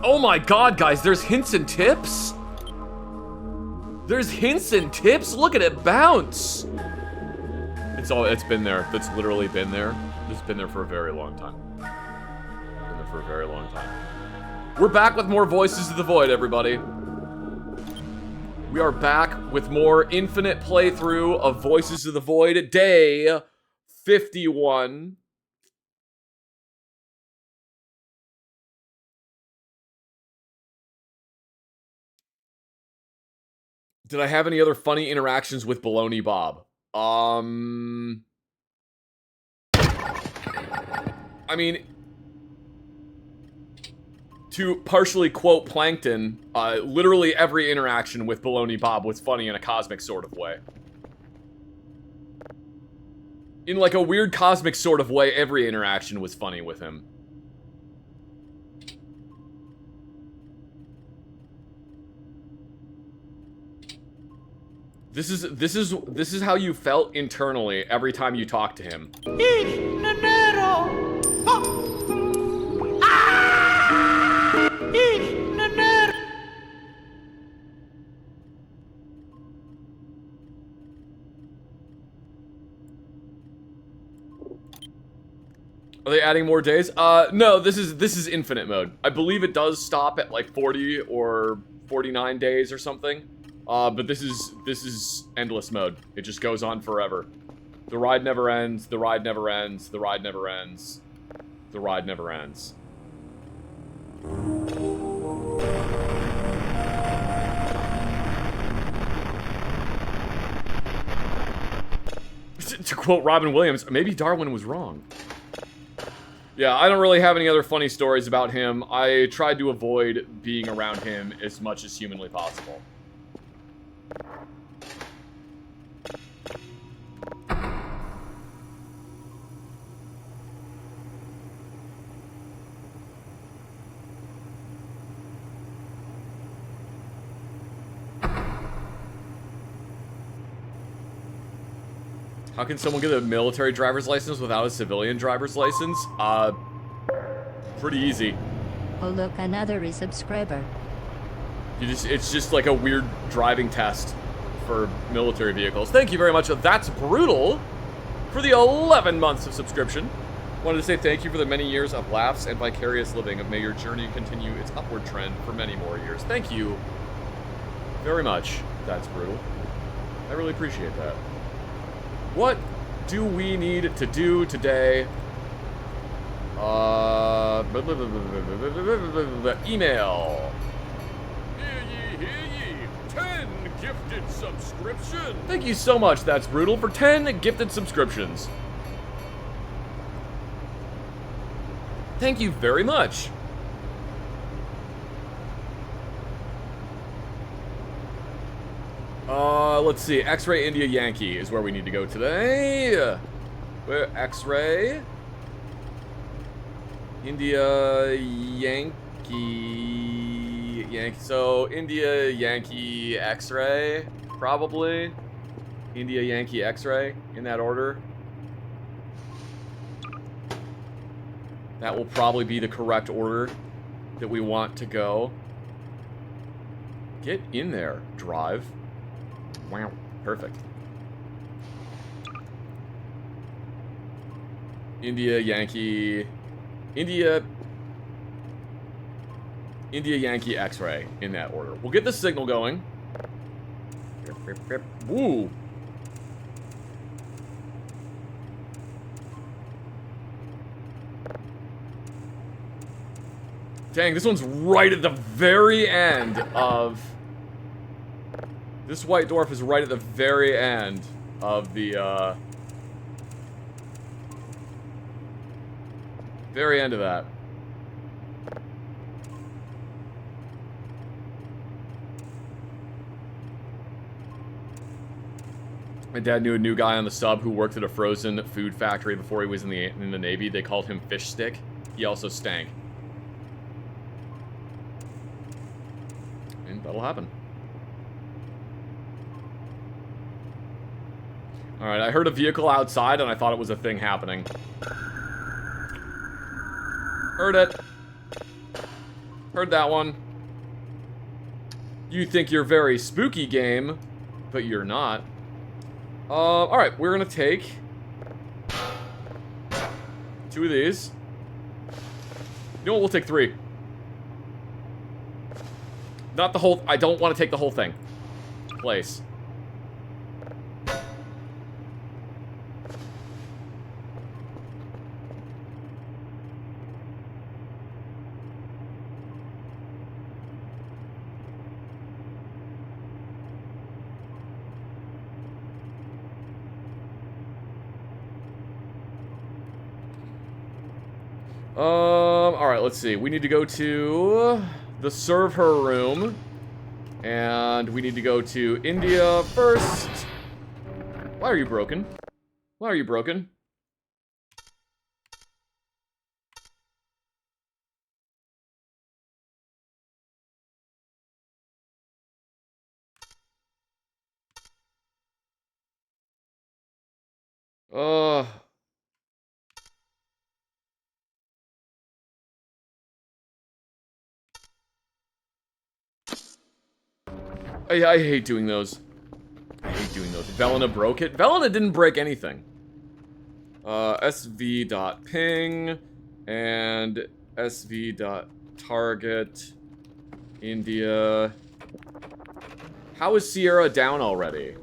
Oh my god, guys, there's hints and tips? There's hints and tips? Look at it bounce! It's been there. It's literally been there. It's been there for a very long time. Been there for a very long time. We're back with more Voices of the Void, everybody. We are back with more infinite playthrough of Voices of the Void, day 51. Did I have any other funny interactions with Baloney Bob? I mean, to partially quote Plankton, literally every interaction with Baloney Bob was funny in a cosmic sort of way. In like a weird cosmic sort of way, every interaction was funny with him. This is how you felt internally every time you talked to him. Are they adding more days? No, this is infinite mode. I believe it does stop at like 40 or 49 days or something. But this is endless mode. It just goes on forever. The ride never ends, the ride never ends, the ride never ends. The ride never ends. To quote Robin Williams, maybe Darwin was wrong. Yeah, I don't really have any other funny stories about him. I tried to avoid being around him as much as humanly possible. How can someone get a military driver's license without a civilian driver's license? Pretty easy. Oh look, another resubscriber. It's just like a weird driving test for military vehicles. Thank you very much. That's Brutal for the 11 months of subscription. Wanted to say thank you for the many years of laughs and vicarious living. May your journey continue its upward trend for many more years. Thank you very much. That's Brutal. I really appreciate that. What do we need to do today? Email. Hear ye. 10 gifted subscriptions. Thank you so much, That's Brutal, for 10 gifted subscriptions. Thank you very much. Let's see. X-Ray India Yankee is where we need to go today. Where X-Ray India Yankee. So India Yankee X-Ray, probably. India Yankee X-Ray in that order. That will probably be the correct order that we want to go. Get in there, drive. Wow, perfect. India Yankee X-Ray in that order. We'll get the signal going. Woo. Dang, this one's right at the very end of... This white dwarf is right at the very end of the, very end of that. My dad knew a new guy on the sub who worked at a frozen food factory before he was in the Navy. They called him Fish Stick. He also stank. And that'll happen. Alright, I heard a vehicle outside and I thought it was a thing happening. Heard it. Heard that one. You think you're very spooky, game, but you're not. Alright, we're gonna take 2 of these. You know what, we'll take 3. Not the whole, I don't want to take the whole thing. Place. Alright, let's see. We need to go to the serve her room. And we need to go to India first. Why are you broken? Why are you broken? I hate doing those. I hate doing those. Velena broke it? Velena didn't break anything. SV.ping and SV.target India. How is Sierra down already?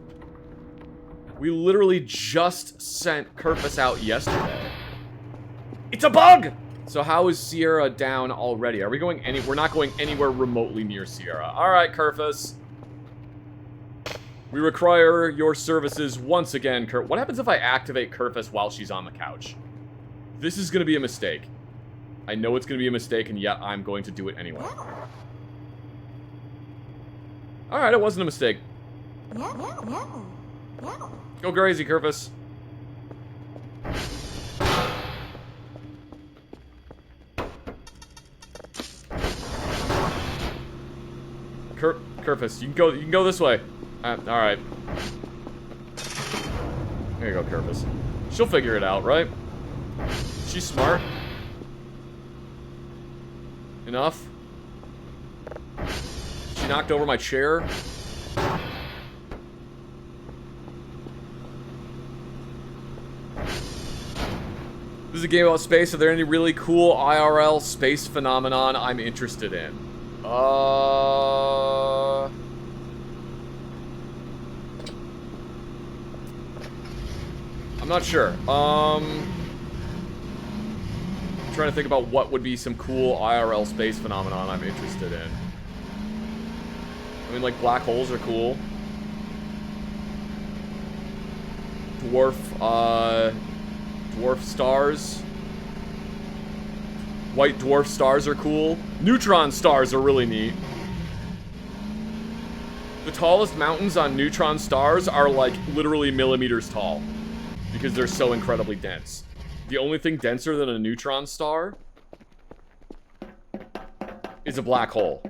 We literally just sent Kerfus out yesterday. It's a bug! So how is Sierra down already? Are we going we're not going anywhere remotely near Sierra. Alright, Kerfus. We require your services once again, Kurt. What happens if I activate Kerfus while she's on the couch? This is going to be a mistake. I know it's going to be a mistake, and yet I'm going to do it anyway. Alright, it wasn't a mistake. Go crazy, Kerfus. Kerfus, you can go this way. Alright. There you go, Kerfus. She'll figure it out, right? She's smart. Enough. She knocked over my chair. This is a game about space. Are there any really cool IRL space phenomenon I'm interested in? I'm not sure. I'm trying to think about what would be some cool IRL space phenomenon I'm interested in. I mean, like, black holes are cool. Dwarf stars. White dwarf stars are cool. Neutron stars are really neat. The tallest mountains on neutron stars are, like, literally millimeters tall. Because they're so incredibly dense. The only thing denser than a neutron star is a black hole.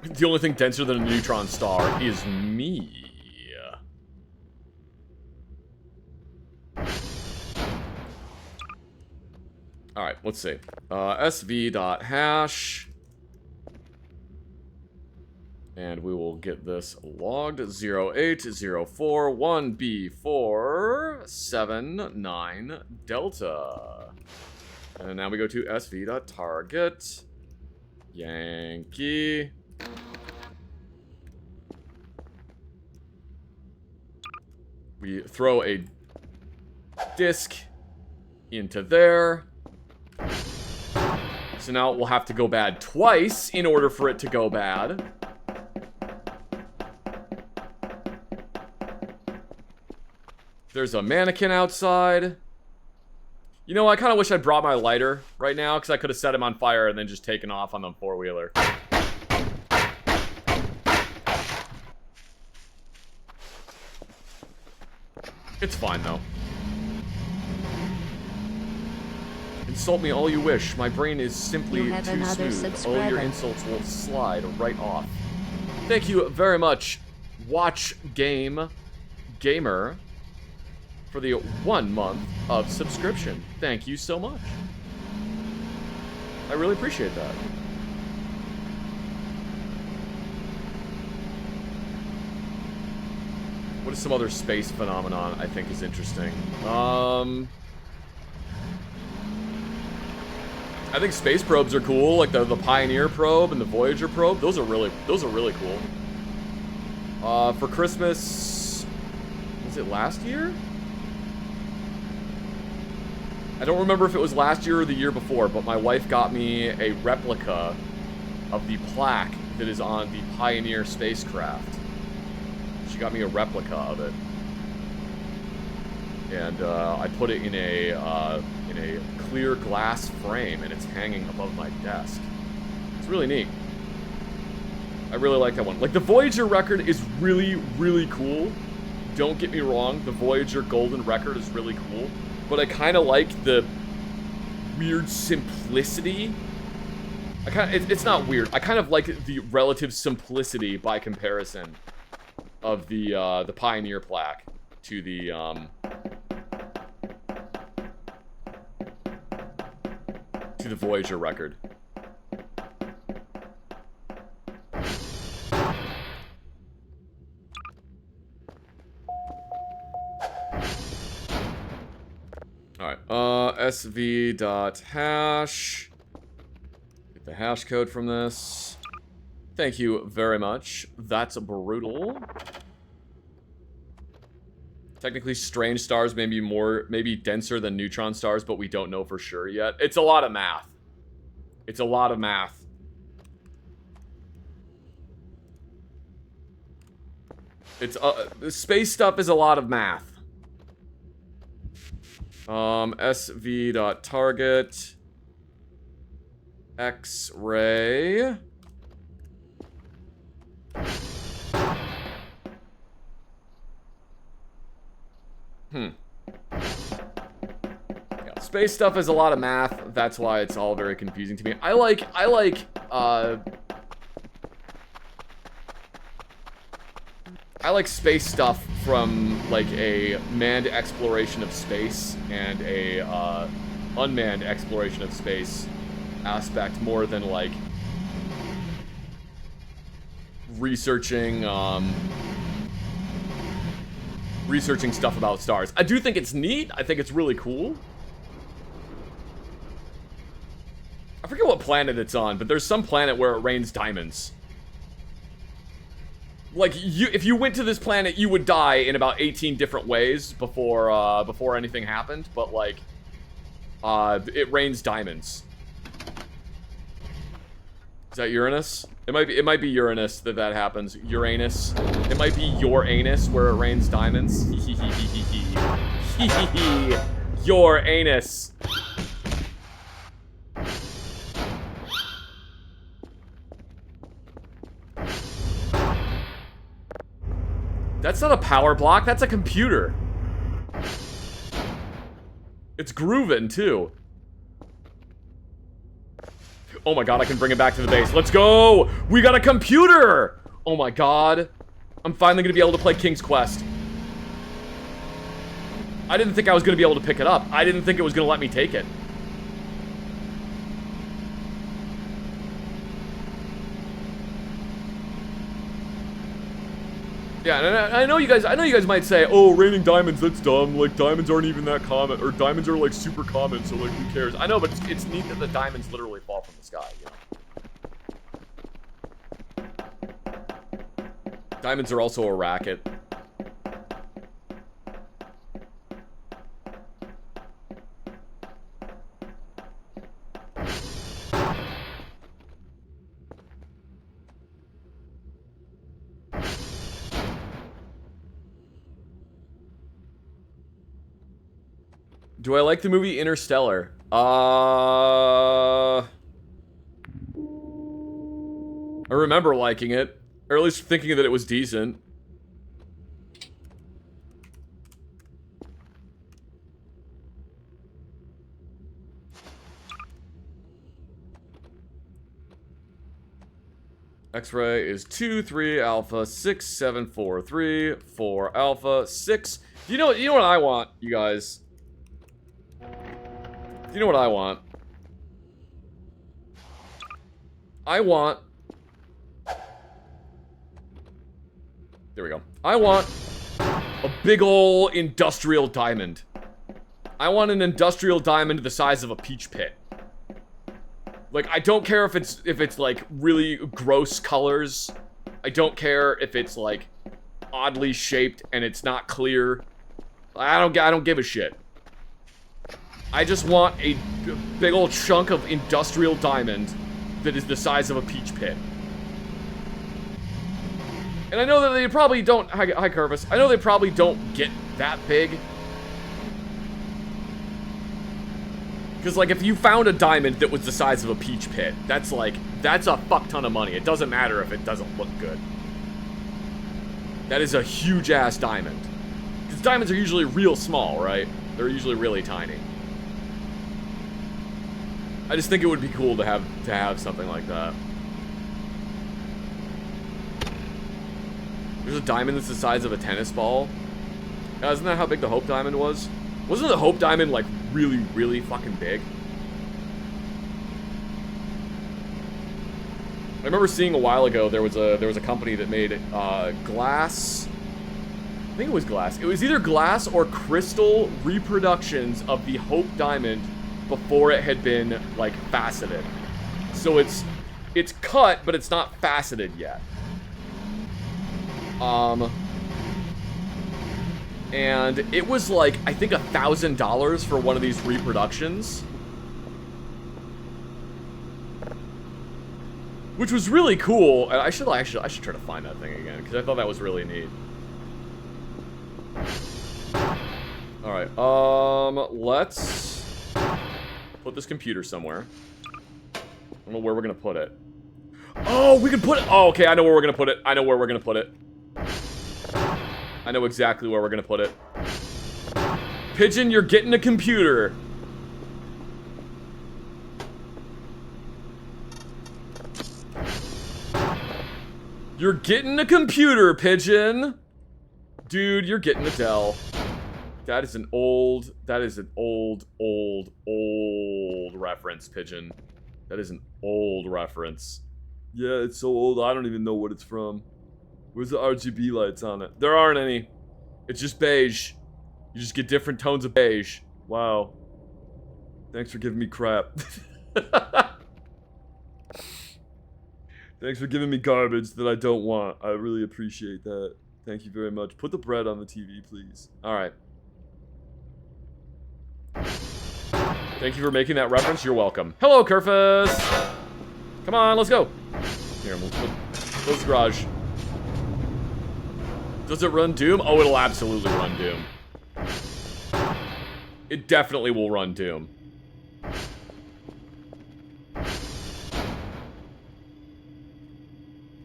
The only thing denser than a neutron star is me. Alright, let's see. SV.hash. And we will get this logged. 08041B479 Delta. And now we go to SV.target. Yankee. We throw a disc into there. So now it will have to go bad twice in order for it to go bad. There's a mannequin outside. You know, I kind of wish I brought my lighter right now, because I could have set him on fire and then just taken off on the four-wheeler. It's fine, though. Insult me all you wish. My brain is simply too smooth. All your insults will slide right off. Thank you very much, Watch Game Gamer. for the 1 month of subscription. Thank you so much. I really appreciate that. What is some other space phenomenon I think is interesting? I think space probes are cool, like the Pioneer probe and the Voyager probe. Those are really cool. For Christmas, was it last year? I don't remember if it was last year or the year before, but my wife got me a replica of the plaque that is on the Pioneer spacecraft. She got me a replica of it, and I put it in a clear glass frame, and it's hanging above my desk. It's really neat. I really like that one. Like, the Voyager record is really, really cool. Don't get me wrong, the Voyager Golden record is really cool. But I kind of like the weird simplicity. It's not weird. I kind of like the relative simplicity by comparison of the Pioneer plaque to the Voyager record. Alright, sv.hash. Get the hash code from this. Thank you very much. That's brutal. Technically, strange stars may be denser than neutron stars, but we don't know for sure yet. It's a lot of math. It's a lot of math. It's space stuff is a lot of math. sv.target X-ray. Yeah, space stuff is a lot of math. That's why it's all very confusing to me. I like space stuff from, like, a manned exploration of space and a unmanned exploration of space aspect more than, like, researching stuff about stars. I do think it's neat. I think it's really cool. I forget what planet it's on, but there's some planet where it rains diamonds. Like, if you went to this planet, you would die in about 18 different ways before anything happened. But, like, it rains diamonds. Is that Uranus? It might be Uranus that happens. Uranus. It might be your anus where it rains diamonds. Your anus. That's not a power block, that's a computer. It's grooving, too. Oh my god, I can bring it back to the base. Let's go! We got a computer! Oh my god. I'm finally gonna be able to play King's Quest. I didn't think I was gonna be able to pick it up. I didn't think it was gonna let me take it. Yeah, and I know you guys might say, oh, raining diamonds, that's dumb. Like, diamonds aren't even that common, or diamonds are, like, super common, so, like, who cares? I know, but it's neat that the diamonds literally fall from the sky, you know? Diamonds are also a racket. Do I like the movie Interstellar? I remember liking it. Or at least thinking that it was decent. X-ray is 2, 3, alpha, 6, 7, 4, 3, 4, alpha, 6. You know what I want, you guys? You know what I want? I want... There we go. I want a big ol' industrial diamond. I want an industrial diamond the size of a peach pit. Like, I don't care if it's like really gross colors. I don't care if it's like oddly shaped and it's not clear. I don't give a shit. I just want a big old chunk of industrial diamond that is the size of a peach pit. And I know that they probably don't, hi Curvis, I know they probably don't get that big. Because, like, if you found a diamond that was the size of a peach pit, that's a fuck ton of money. It doesn't matter if it doesn't look good. That is a huge-ass diamond. Because diamonds are usually real small, right? They're usually really tiny. I just think it would be cool to have something like that. There's a diamond that's the size of a tennis ball. Isn't that how big the Hope Diamond was? Wasn't the Hope Diamond, like, really, really fucking big? I remember seeing a while ago there was a company that made glass. I think it was glass. It was either glass or crystal reproductions of the Hope Diamond before it had been like faceted. So it's cut, but it's not faceted yet. And it was like, I think $1,000 for one of these reproductions. Which was really cool. And I should try to find that thing again, because I thought that was really neat. Alright, let's put this computer somewhere. I don't know where we're gonna put it. Oh, we can put it. Oh, okay, I know where we're gonna put it. I know where we're gonna put it. I know exactly where we're gonna put it. Pigeon, you're getting a computer. You're getting a computer, Pigeon. Dude, you're getting a Dell. That is an old reference, Pigeon. That is an old reference. Yeah, it's so old, I don't even know what it's from. Where's the RGB lights on it? There aren't any. It's just beige. You just get different tones of beige. Wow. Thanks for giving me crap. Thanks for giving me garbage that I don't want. I really appreciate that. Thank you very much. Put the bread on the TV, please. Alright. Thank you for making that reference. You're welcome. Hello, Kerfus! Come on, let's go. Here, we'll close the garage. Does it run Doom? Oh, it'll absolutely run Doom. It definitely will run Doom.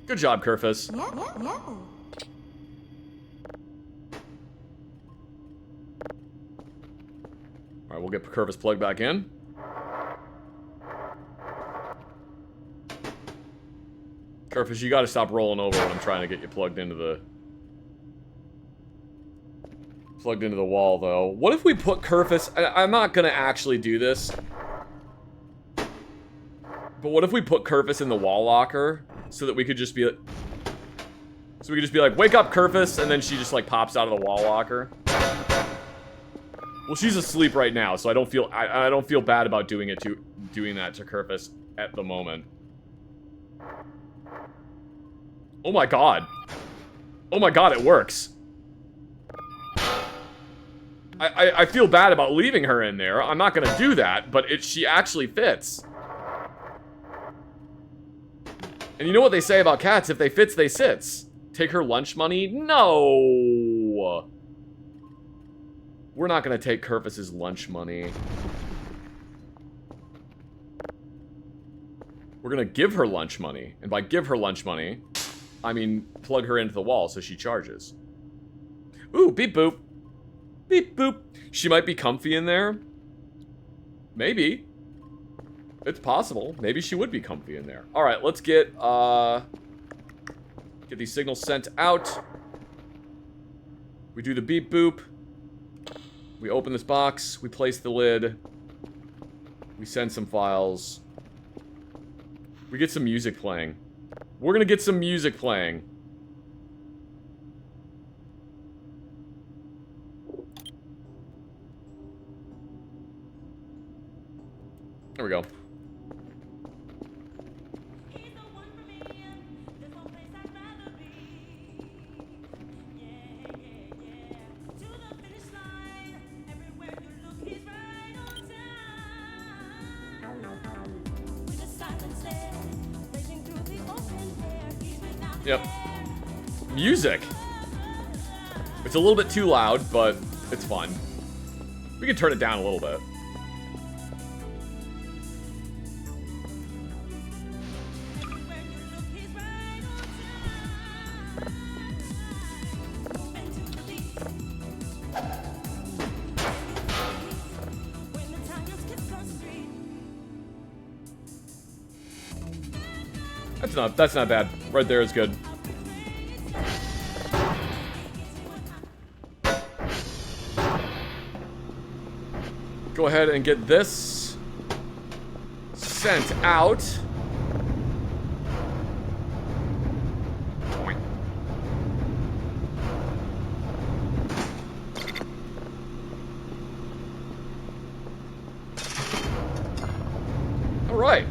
Good job, Kerfus. Yeah. Alright, we'll get Kerfus plugged back in. Kerfus, you gotta stop rolling over when I'm trying to get you plugged into the wall, though. What if we put Kerfus... I'm not gonna actually do this. But what if we put Kerfus in the wall locker so that we could just be like... So we could just be like, wake up, Kerfus, and then she just, like, pops out of the wall locker. Well, she's asleep right now, so I don't feel... I don't feel bad about doing that to Kerfus at the moment. Oh my god. Oh my god, it works. I feel bad about leaving her in there. I'm not gonna do that, but she actually fits. And you know what they say about cats? If they fits, they sits. Take her lunch money? No! We're not gonna take Kerfus's lunch money. We're gonna give her lunch money. And by give her lunch money, I mean plug her into the wall so she charges. Ooh, beep boop. Beep boop. She might be comfy in there. Maybe. It's possible. Maybe she would be comfy in there. Alright, let's get these signals sent out. We do the beep boop. We open this box. We place the lid. We send some files. We get some music playing. We're gonna get some music playing. There we go. Yep. Music. It's a little bit too loud, but it's fun. We can turn it down a little bit. That's not bad. Right there is good. Go ahead and get this sent out. All right.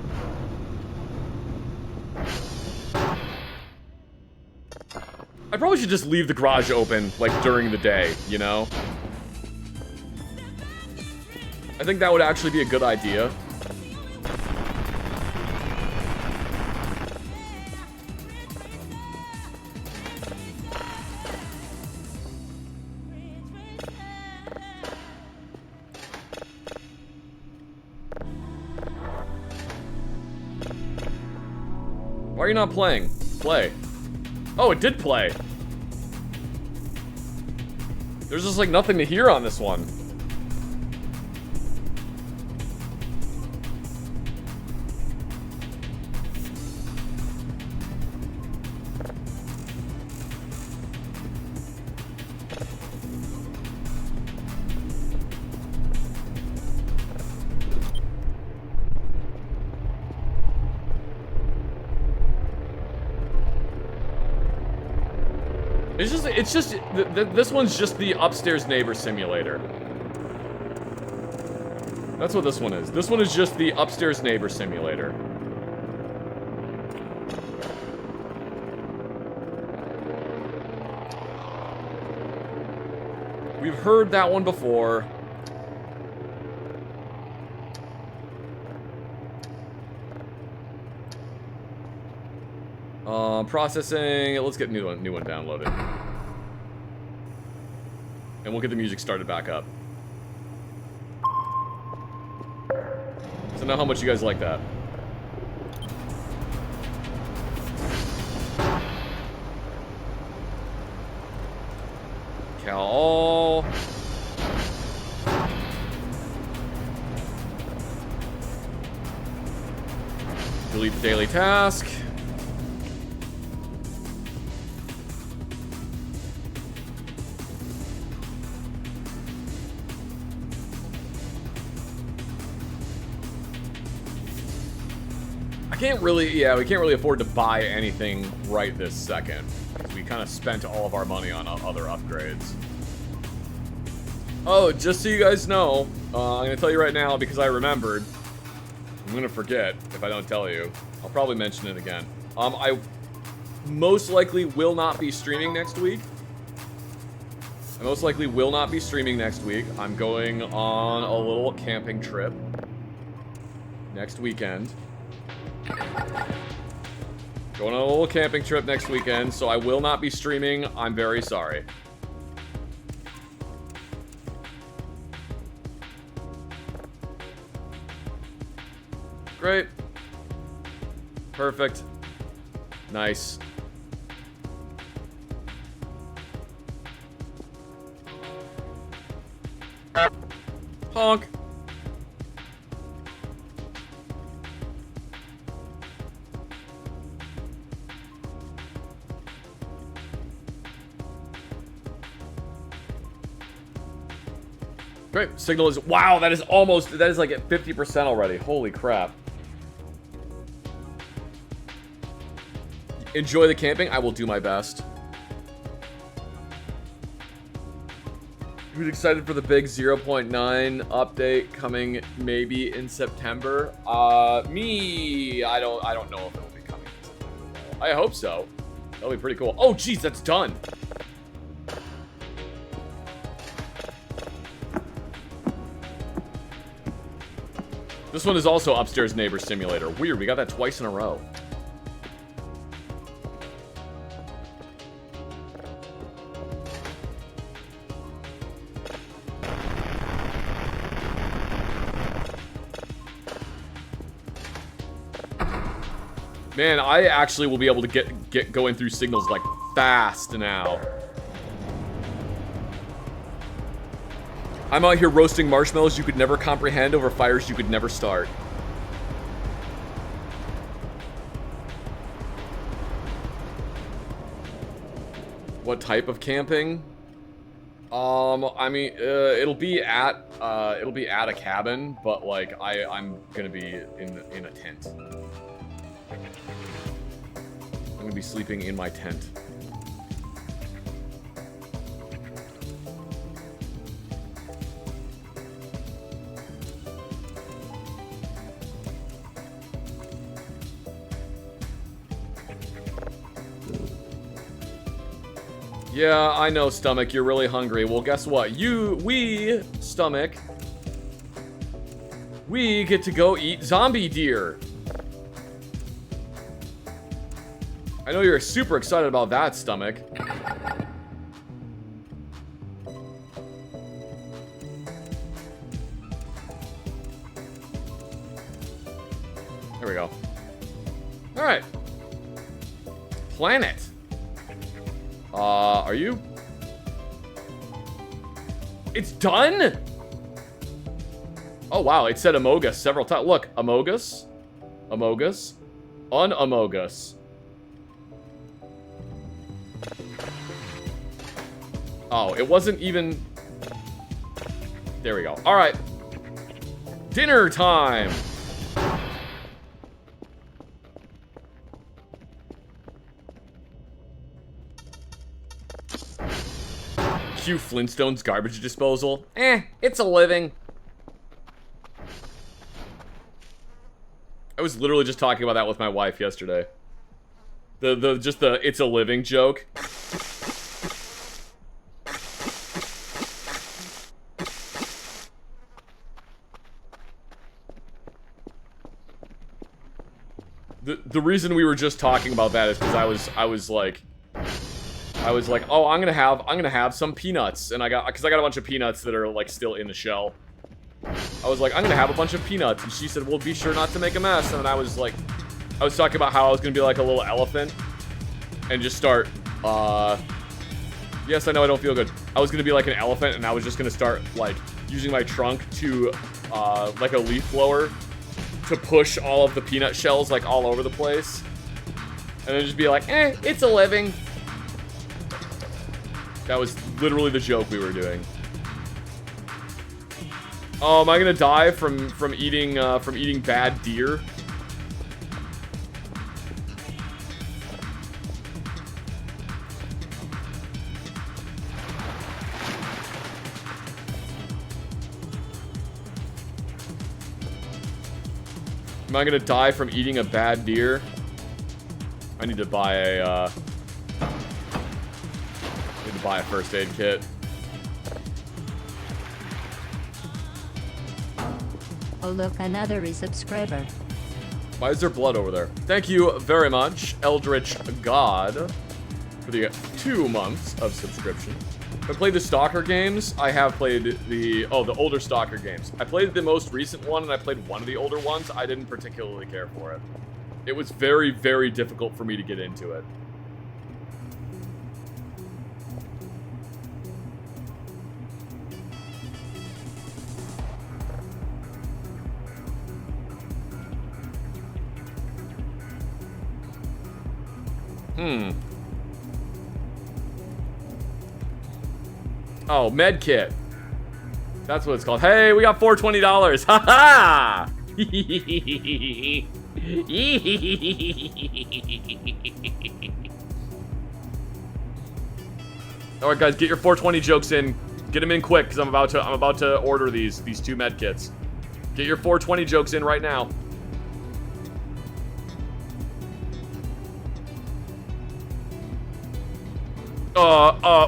I probably should just leave the garage open, like, during the day, you know? I think that would actually be a good idea. Why are you not playing? Play. Oh, it did play. There's just like nothing to hear on this one. It's just, this one's just the upstairs neighbor simulator. That's what this one is. This one is just the upstairs neighbor simulator. We've heard that one before. Processing. Let's get new one downloaded. And we'll get the music started back up. So know how much you guys like that. Cal all. Delete the daily task. We can't really afford to buy anything right this second. We kind of spent all of our money on other upgrades. Oh, just so you guys know, I'm gonna tell you right now because I remembered. I'm gonna forget if I don't tell you. I'll probably mention it again. I most likely will not be streaming next week. I'm going on a little camping trip next weekend. Going on a little camping trip next weekend, so I will not be streaming. I'm very sorry. Great. Perfect. Nice. Honk. Great. Signal is... Wow, that is almost... That is like at 50% already. Holy crap. Enjoy the camping. I will do my best. Who's excited for the big 0.9 update coming maybe in September? Me. I don't know if it'll be coming in September, though. I hope so. That'll be pretty cool. Oh, geez, that's done. This one is also Upstairs Neighbor Simulator. Weird, we got that twice in a row. Man, I actually will be able to get going through signals like fast now. I'm out here roasting marshmallows you could never comprehend over fires you could never start. What type of camping? I mean, it'll be at a cabin, but like I'm gonna be in a tent. I'm gonna be sleeping in my tent. Yeah, I know, Stomach, you're really hungry. Well, guess what? Stomach, we get to go eat zombie deer. I know you're super excited about that, Stomach. There we go. Alright. Planet. Are you? It's done? Oh, wow. It said Amogus several times. Look, Amogus. Amogus. Un-Amogus. Oh, it wasn't even... There we go. All right. Dinner time. Q Flintstone's garbage disposal. It's a living. I was literally just talking about that with my wife yesterday. Just the it's a living joke. The reason we were just talking about that is because I was like, oh, I'm gonna have some peanuts, and I got a bunch of peanuts that are like still in the shell. I was like, I'm gonna have a bunch of peanuts, and she said, well, be sure not to make a mess. And then I was talking about how I was gonna be like a little elephant, and just start. Yes, I know I don't feel good. I was gonna be like an elephant, and I was just gonna start like using my trunk to like a leaf blower to push all of the peanut shells like all over the place, and then just be like, it's a living. That was literally the joke we were doing. Oh, am I gonna die from eating bad deer? Am I gonna die from eating a bad deer? I need to buy a first aid kit. Oh look, another resubscriber. Why is there blood over there? Thank you very much, Eldritch God, for the 2 months of subscription. I played the Stalker games. I have played the older Stalker games. I played the most recent one, and I played one of the older ones. I didn't particularly care for it. It was very, very difficult for me to get into it. Oh, med kit. That's what it's called. Hey, we got $420. Ha ha! All right, guys, get your 420 jokes in. Get them in quick, because I'm about to order these 2 med kits. Get your 420 jokes in right now.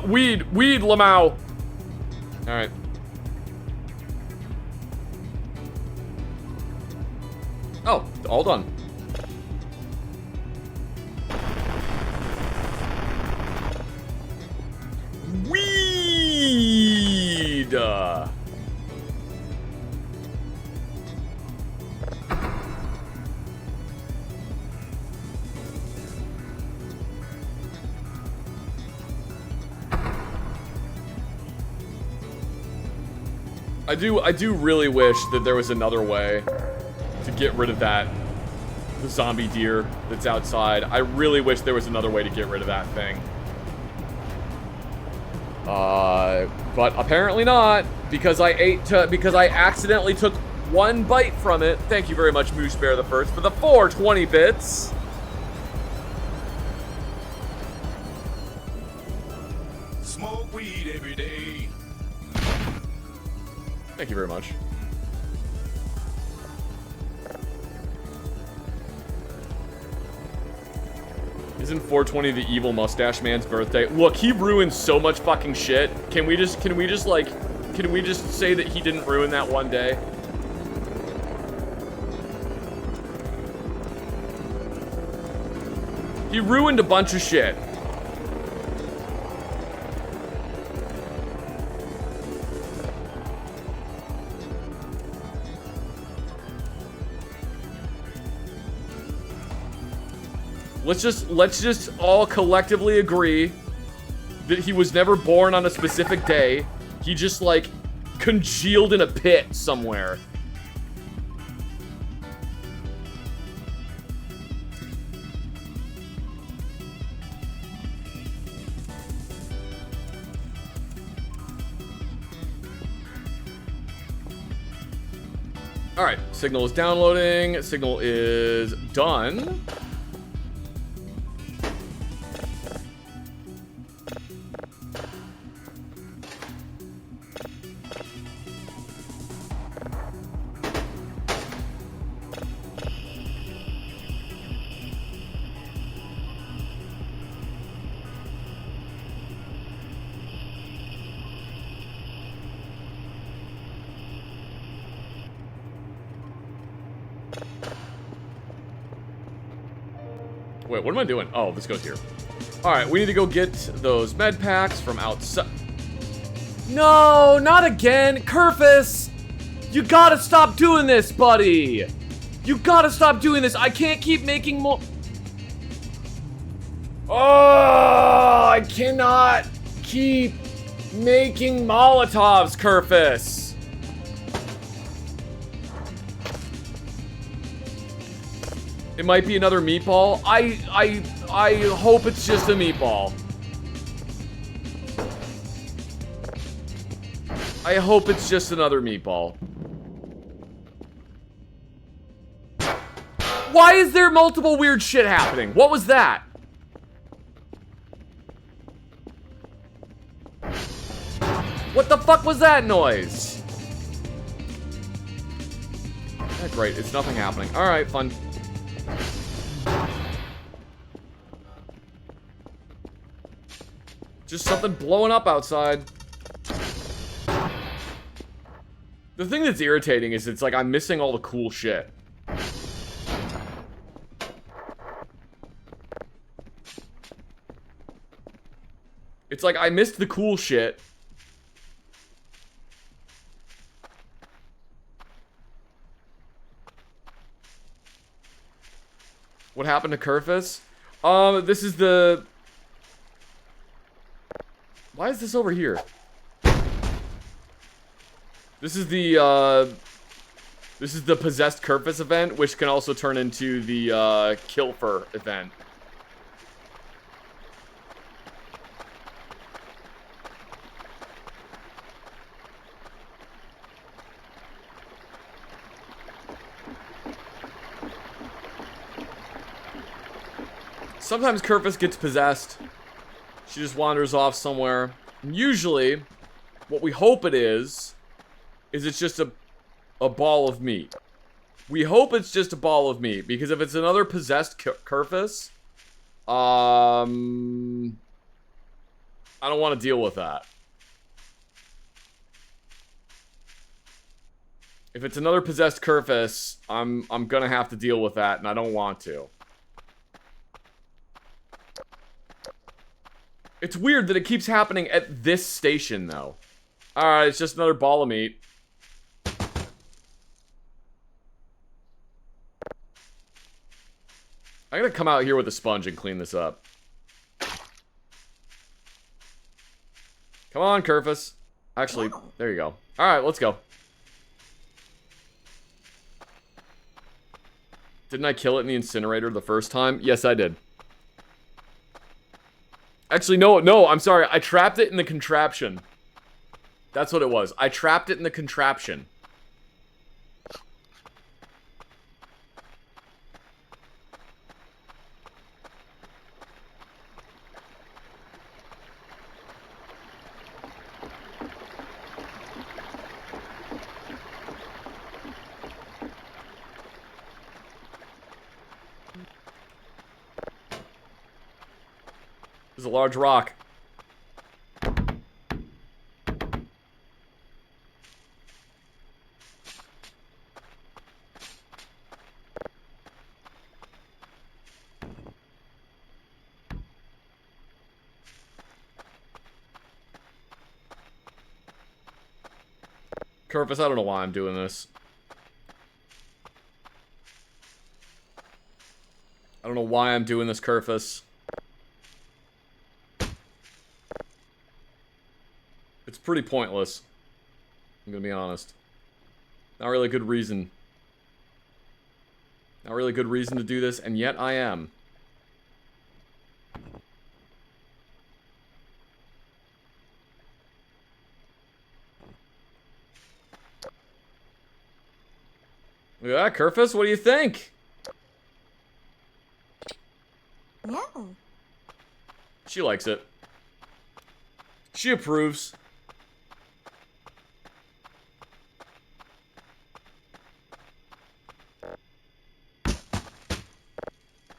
Weed, Lamau. All right. Oh, all done. Weed. I do really wish that there was another way to get rid of the zombie deer that's outside. I really wish there was another way to get rid of that thing. But apparently not, because I accidentally took 1 bite from it. Thank you very much, Moose Bear the First, for the 420 bits. Smoke weed every day. Thank you very much. Isn't 420 the evil mustache man's birthday? Look, he ruined so much fucking shit. Can we just say that he didn't ruin that one day? He ruined a bunch of shit. Let's just all collectively agree that he was never born on a specific day. He just, like, congealed in a pit somewhere. Alright, signal is downloading. Signal is done. Wait, what am I doing? Oh, this goes here. Alright, we need to go get those med packs from outside. No, not again! Kerfus! You gotta stop doing this, buddy! You gotta stop doing this! I can't keep making more... Oh, I cannot keep making Molotovs, Kerfus! It might be another meatball. I hope it's just a meatball. I hope it's just another meatball. Why is there multiple weird shit happening? What was that? What the fuck was that noise? Yeah, great, it's nothing happening. Alright, fun. Just something blowing up outside. The thing that's irritating is it's like I'm missing all the cool shit. It's like I missed the cool shit. What happened to Kerfus? This is the... Why is this over here? This is the Possessed Kerfus event, which can also turn into the, Kilfer event. Sometimes Kerfus gets possessed. She just wanders off somewhere. And usually, what we hope it is it's just a ball of meat. We hope it's just a ball of meat, because if it's another possessed Kerfus, I don't want to deal with that. If it's another possessed Kerfus, I'm gonna have to deal with that, and I don't want to. It's weird that it keeps happening at this station, though. Alright, it's just another ball of meat. I'm gonna come out here with a sponge and clean this up. Come on, Kerfus. Actually, there you go. Alright, let's go. Didn't I kill it in the incinerator the first time? Yes, I did. Actually, no, I'm sorry. I trapped it in the contraption. That's what it was. I trapped it in the contraption. There's a large rock. Kerfus, I don't know why I'm doing this. I don't know why I'm doing this, Kerfus. It's pretty pointless. I'm gonna be honest. Not really a good reason. Not really a good reason to do this, and yet I am. Yeah, Kerfus, what do you think? No. She likes it. She approves.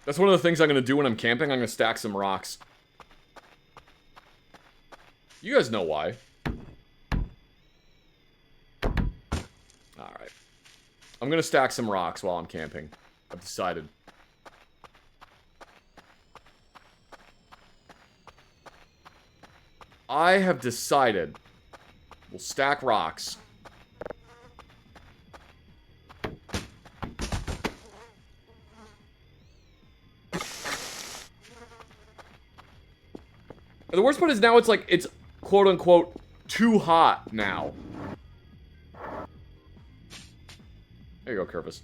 That's one of the things I'm going to do when I'm camping. I'm going to stack some rocks. You guys know why. Alright. I'm going to stack some rocks while I'm camping. I've decided. I have decided we'll stack rocks. And the worst part is now it's like, it's quote-unquote too hot now. There you go, Kerfus.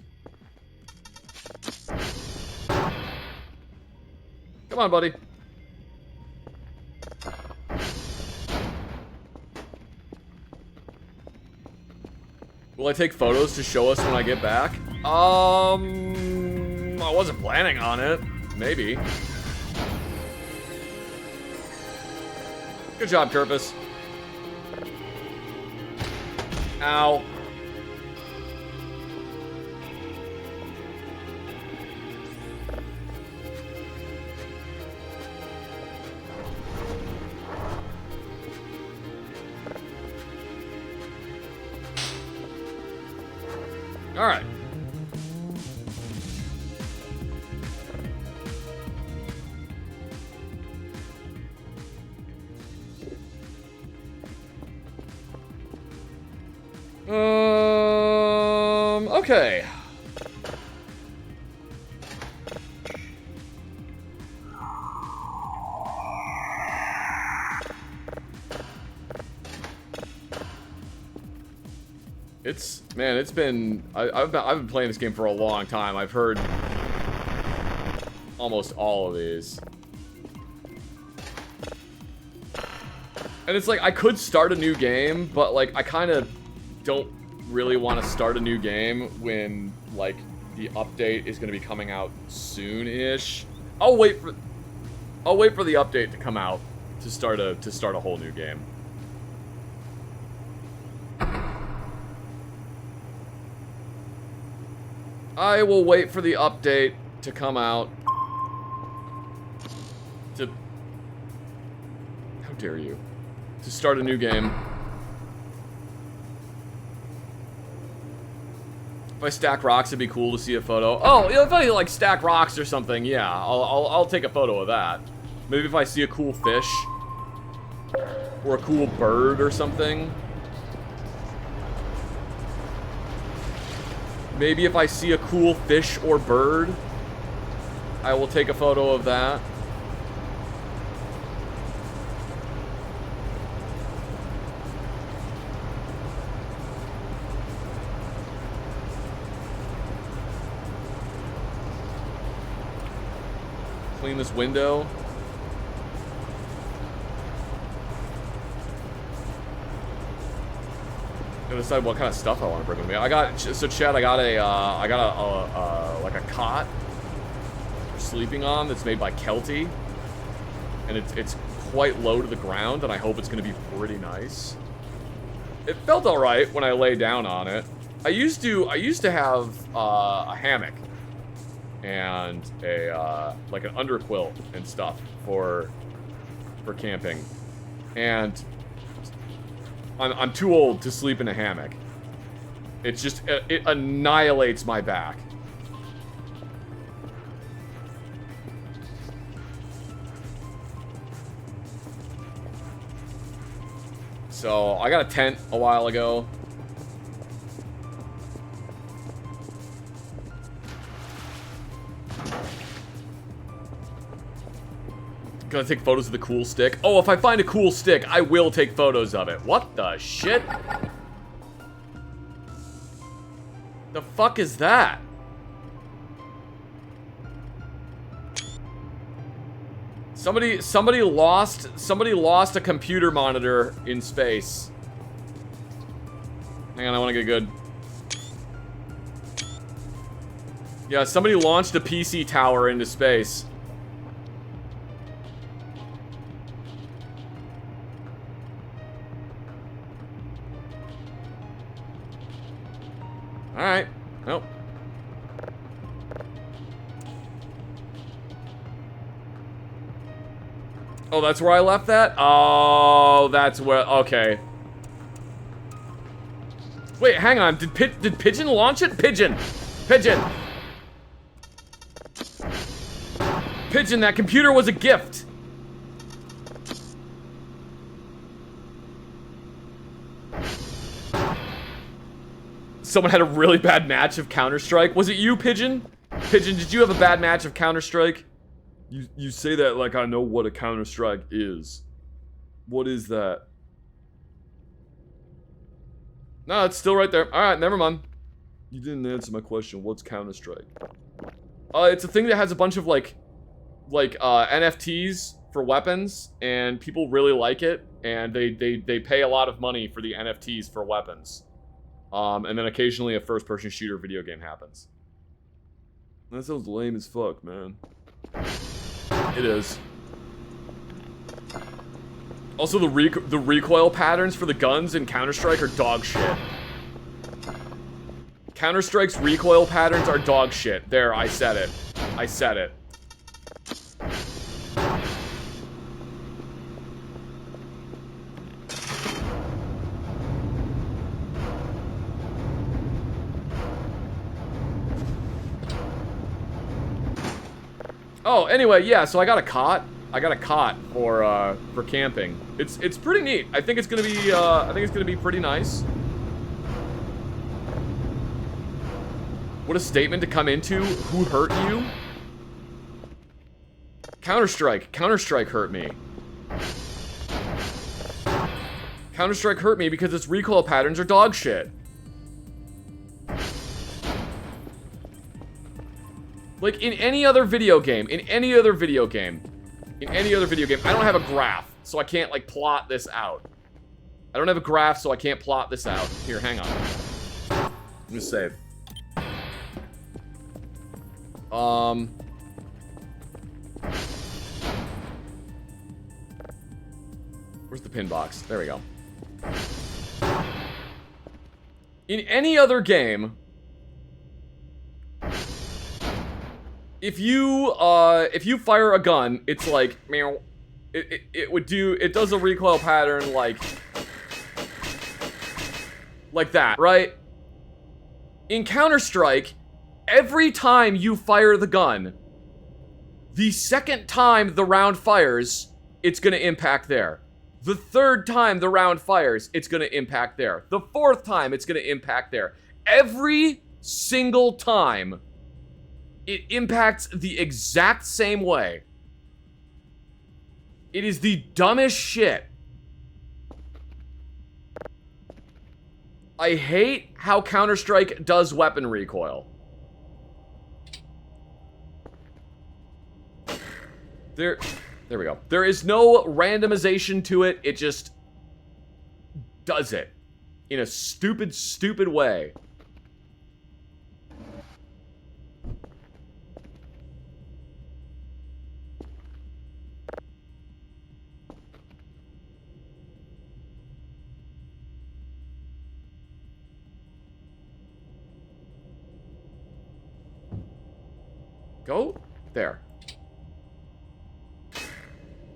Come on, buddy. Will I take photos to show us when I get back? I wasn't planning on it. Maybe. Good job, Kerfus. Ow. All right. Okay. Man, it's been... I've been playing this game for a long time. I've heard almost all of these. And it's like, I could start a new game, but like, I kind of don't really want to start a new game when, like, the update is going to be coming out soon-ish. Oh, wait for... I'll wait for the update to come out to start a whole new game. I will wait for the update to come out to... How dare you? To start a new game. If I stack rocks, it'd be cool to see a photo. Oh, if I like stack rocks or something, yeah, I'll take a photo of that. Maybe if I see a cool fish or a cool bird or something. Maybe if I see a cool fish or bird, I will take a photo of that. Clean this window. Gotta decide what kind of stuff I want to bring with me. So Chad, I got a like a cot for sleeping on that's made by Kelty, and it's quite low to the ground, and I hope it's gonna be pretty nice. It felt all right when I lay down on it. I used to have a hammock and a like an underquilt and stuff for camping, and I'm too old to sleep in a hammock. It's just it annihilates my back. So I got a tent a while ago. Gonna take photos of the cool stick. Oh, if I find a cool stick, I will take photos of it. What the shit? The fuck is that? Somebody lost a computer monitor in space. Hang on, I want to get good. Yeah, somebody launched a PC tower into space. Alright. Nope. Oh, that's where I left that? Oh, that's where... Okay. Wait, hang on. Did Pigeon launch it? Pigeon! Pigeon! Pigeon, that computer was a gift! Someone had a really bad match of Counter-Strike. Was it you, Pigeon? Pigeon, did you have a bad match of Counter-Strike? You say that like I know what a Counter-Strike is. What is that? No, it's still right there. Alright, never mind. You didn't answer my question. What's Counter-Strike? It's a thing that has a bunch of like NFTs for weapons, and people really like it, and they pay a lot of money for the NFTs for weapons. And then occasionally a first-person shooter video game happens. That sounds lame as fuck, man. It is. Also, the recoil patterns for the guns in Counter-Strike are dog shit. Counter-Strike's recoil patterns are dog shit. There, I said it. I said it. Oh, anyway, yeah, so I got a cot. I got a cot for camping. It's pretty neat. I think it's gonna be pretty nice. What a statement to come into. Who hurt you? Counter-Strike. Counter-Strike hurt me. Counter-Strike hurt me because its recoil patterns are dog shit. Like, in any other video game, I don't have a graph, so I can't, like, plot this out. I don't have a graph, so I can't plot this out. Here, hang on. I'm gonna save. Where's the pin box? There we go. In any other game, if you fire a gun, it's like meow. It does a recoil pattern like that, right? In Counter-Strike, every time you fire the gun, the second time the round fires, it's gonna impact there. The third time the round fires, it's gonna impact there. The fourth time, it's gonna impact there. Every single time, it impacts the exact same way. It is the dumbest shit. I hate how Counter-Strike does weapon recoil. There we go. There is no randomization to it. It just does it in a stupid, stupid way. Go there.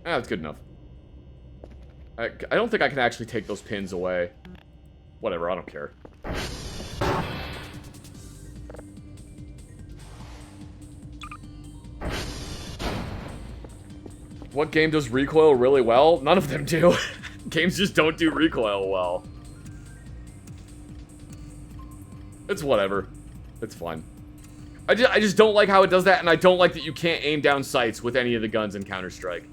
Ah, that's good enough. I don't think I can actually take those pins away. Whatever, I don't care. What game does recoil really well? None of them do. Games just don't do recoil well. It's whatever. It's fine. I just don't like how it does that, and I don't like that you can't aim down sights with any of the guns in Counter-Strike.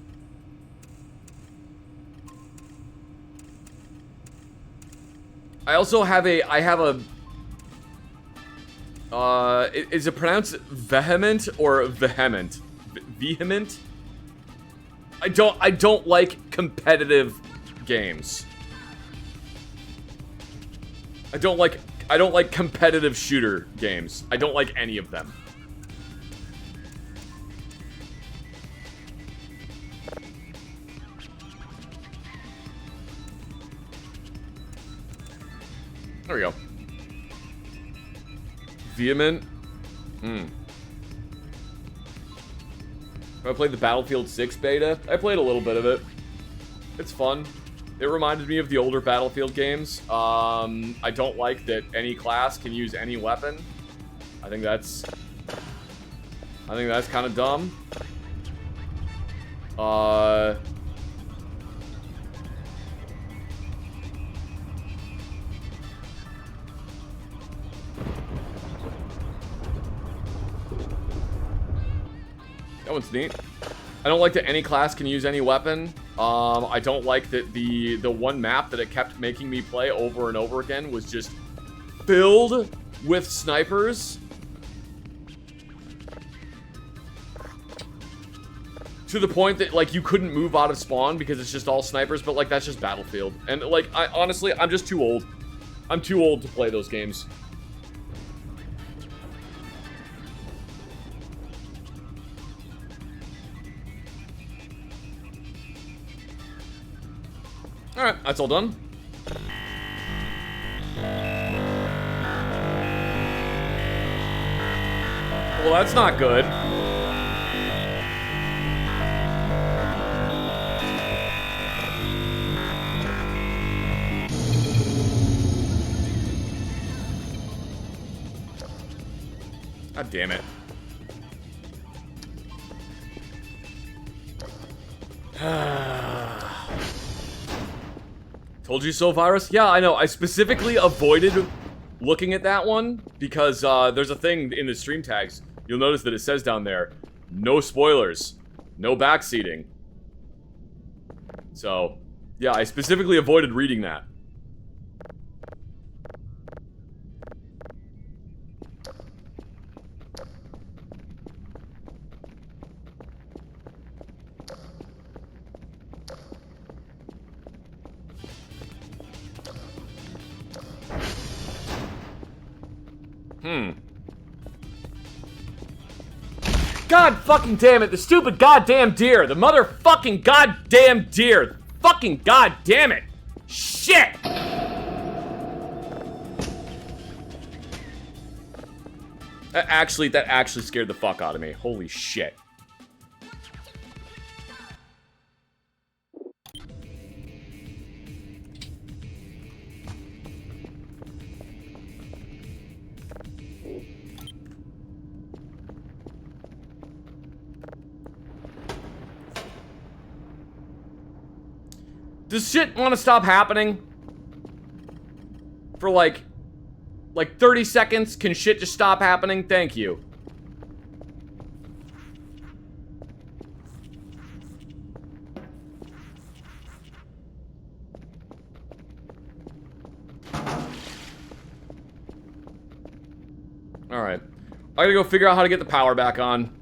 I also have a, is it pronounced vehement or vehement? Vehement? I don't like competitive games. I don't like competitive shooter games. I don't like any of them. There we go. Vehement. I played the Battlefield 6 beta. I played a little bit of it. It's fun. It reminded me of the older Battlefield games. I don't like that any class can use any weapon. I think that's kind of dumb. That one's neat. I don't like that any class can use any weapon. I don't like that the one map that it kept making me play over and over again was just filled with snipers. To the point that, like, you couldn't move out of spawn because it's just all snipers, but, like, that's just Battlefield. And, like, honestly, I'm just too old. I'm too old to play those games. Alright, that's all done. Well, that's not good. God damn it. Told you so, Virus? Yeah, I know. I specifically avoided looking at that one because there's a thing in the stream tags. You'll notice that it says down there, no spoilers, no backseating. So, yeah, I specifically avoided reading that. God fucking damn it, the stupid goddamn deer! The motherfucking goddamn deer! Fucking goddamn it! Shit! That actually scared the fuck out of me. Holy shit. Does shit want to stop happening? For like 30 seconds? Can shit just stop happening? Thank you. Alright. I gotta go figure out how to get the power back on.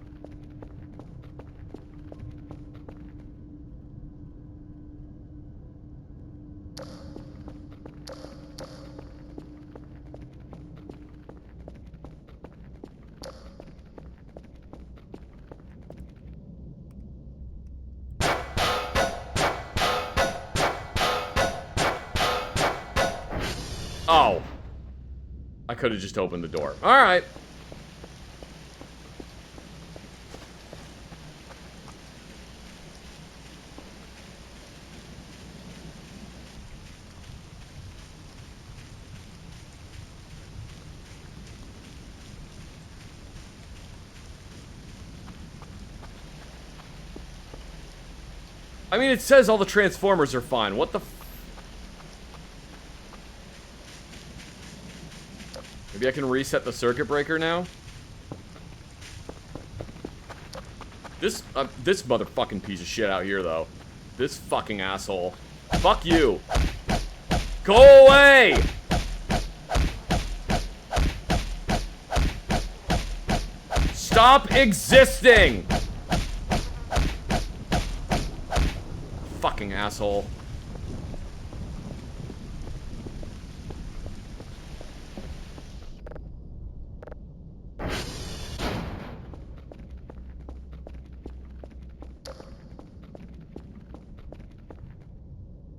Oh. I could have just opened the door. Alright. I mean, it says all the Transformers are fine. What the f... Maybe I can reset the circuit breaker now? This motherfucking piece of shit out here, though. This fucking asshole. Fuck you. Go away! Stop existing! Fucking asshole.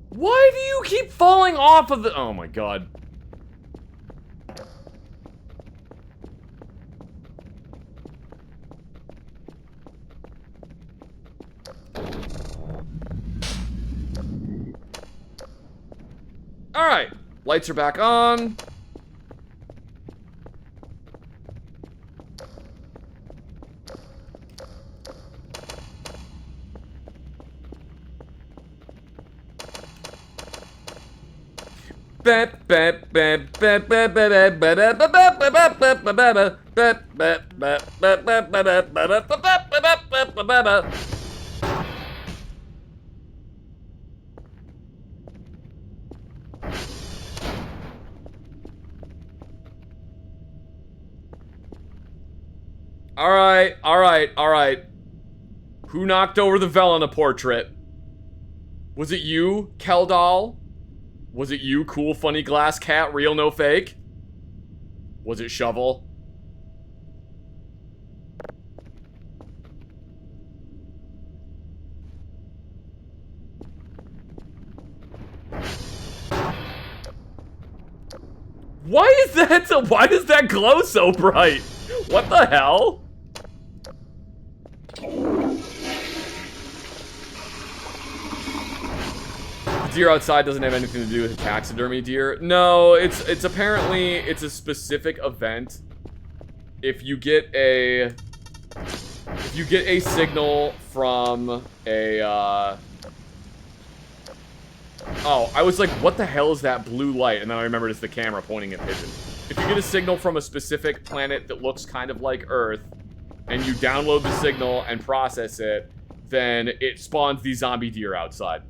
Why do you keep falling off of the... Oh my god. Alright. Lights are back on. Alright. Who knocked over the Velena portrait? Was it you, Keldal? Was it you, cool, funny glass cat, real, no fake? Was it Shovel? Why does that glow so bright? What the hell? The deer outside doesn't have anything to do with a taxidermy deer. No, it's apparently, it's a specific event. If you get a signal from a, oh, I was like, what the hell is that blue light? And then I remembered it's the camera pointing at Pigeon. If you get a signal from a specific planet that looks kind of like Earth, and you download the signal and process it, then it spawns these zombie deer outside.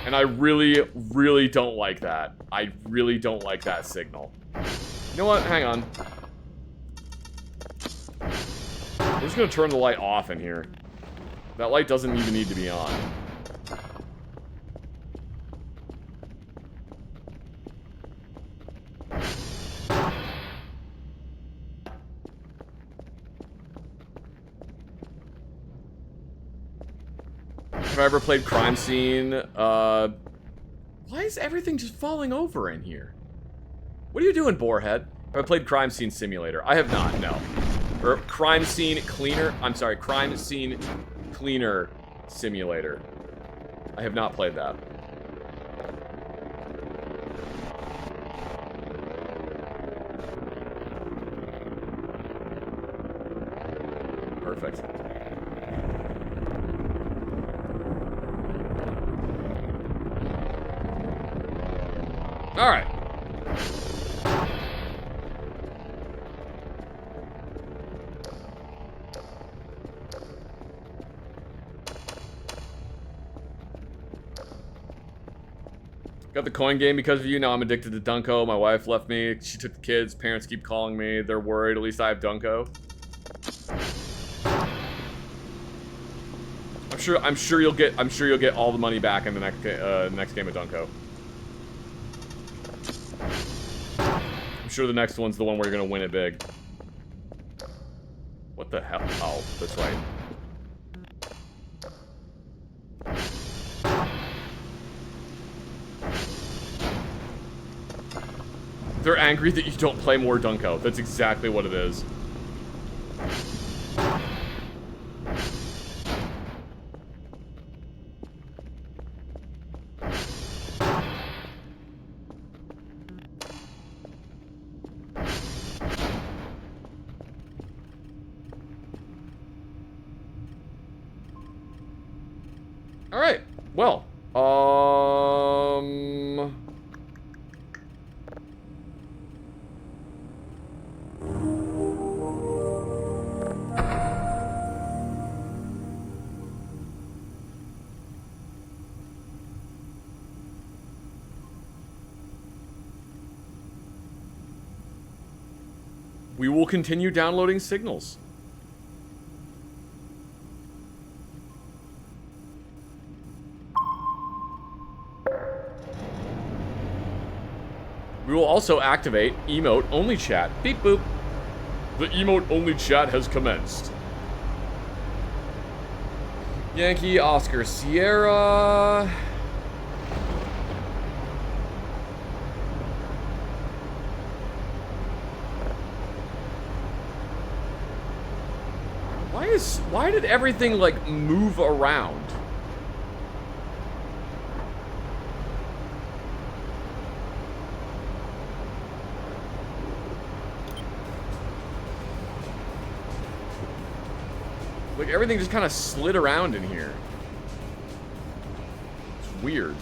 And I really, really don't like that. I really don't like that signal. You know what? Hang on. We're just gonna turn the light off in here. That light doesn't even need to be on. Have I ever played Crime Scene? Why is everything just falling over in here? What are you doing, Boarhead? Have I played Crime Scene Simulator? I have not, no. Or Crime Scene Cleaner. I'm sorry, Crime Scene Cleaner Simulator. I have not played that. Perfect. All right. Got the coin game because of you. Now I'm addicted to Dunko. My wife left me. She took the kids. Parents keep calling me. They're worried. At least I have Dunko. I'm sure you'll get all the money back in the next game of Dunko. I'm sure the next one's the one where you're gonna win it big. What the hell? Oh, that's right. They're angry that you don't play more Dunko. That's exactly what it is. All right. Well, we will continue downloading signals. We will also activate emote only chat. Beep boop. The emote only chat has commenced. Yankee Oscar Sierra. Why did everything like move around? Like, everything just kind of slid around in here. It's weird.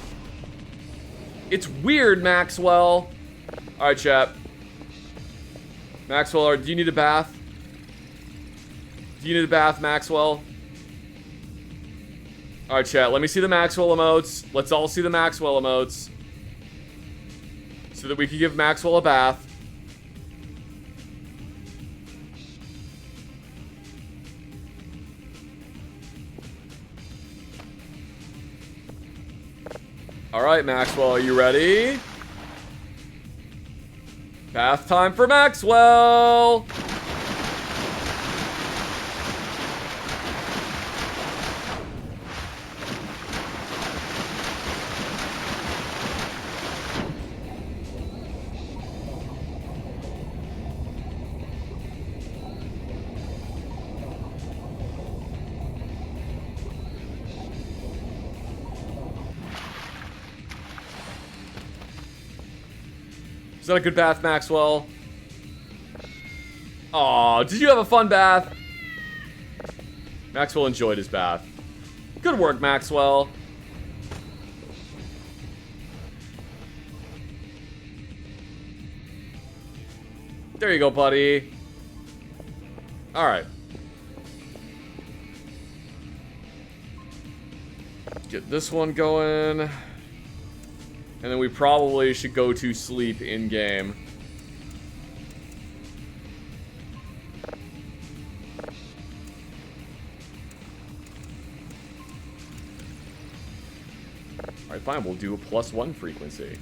It's weird, Maxwell. Alright, chap. Maxwell, do you need a bath? Do you need a bath, Maxwell? Alright, chat. Let me see the Maxwell emotes. Let's all see the Maxwell emotes. So that we can give Maxwell a bath. Alright, Maxwell, are you ready? Bath time for Maxwell! Is that a good bath, Maxwell? Aw, did you have a fun bath? Maxwell enjoyed his bath. Good work, Maxwell. There you go, buddy. Alright. Get this one going. And then we probably should go to sleep in-game. Alright, fine. We'll do a +1 frequency.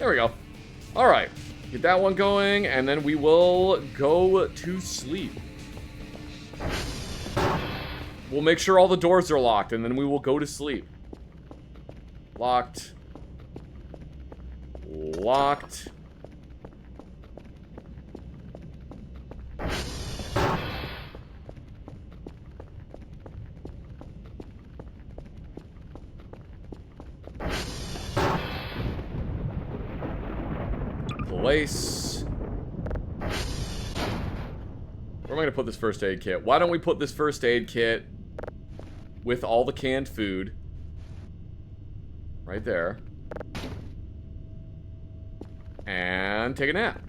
There we go. Alright. Get that one going, and then we will go to sleep. We'll make sure all the doors are locked, and then we will go to sleep. Locked. Locked. Place. Where am I going to put this first aid kit? Why don't we put this first aid kit with all the canned food right there. And take a nap.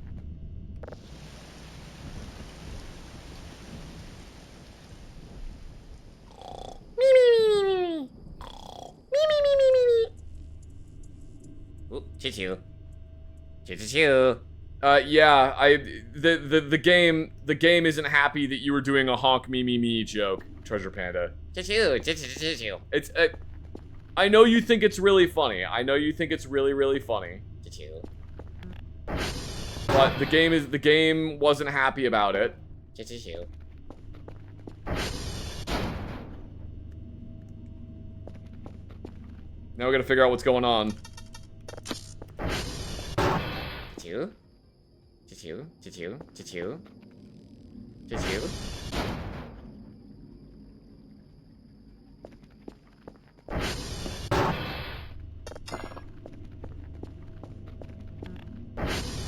Choo-choo. Choo-choo-choo. Yeah, the game isn't happy that you were doing a honk me me me joke, Treasure Panda. Choo-choo. Choo-choo-choo-choo. It's I know you think it's really funny. I know you think it's really, really funny. Choo-choo. But the game wasn't happy about it. Choo-choo-choo. Now we gotta figure out what's going on. Choo-choo. Choo-choo. Choo-choo. Choo-choo. Choo-choo.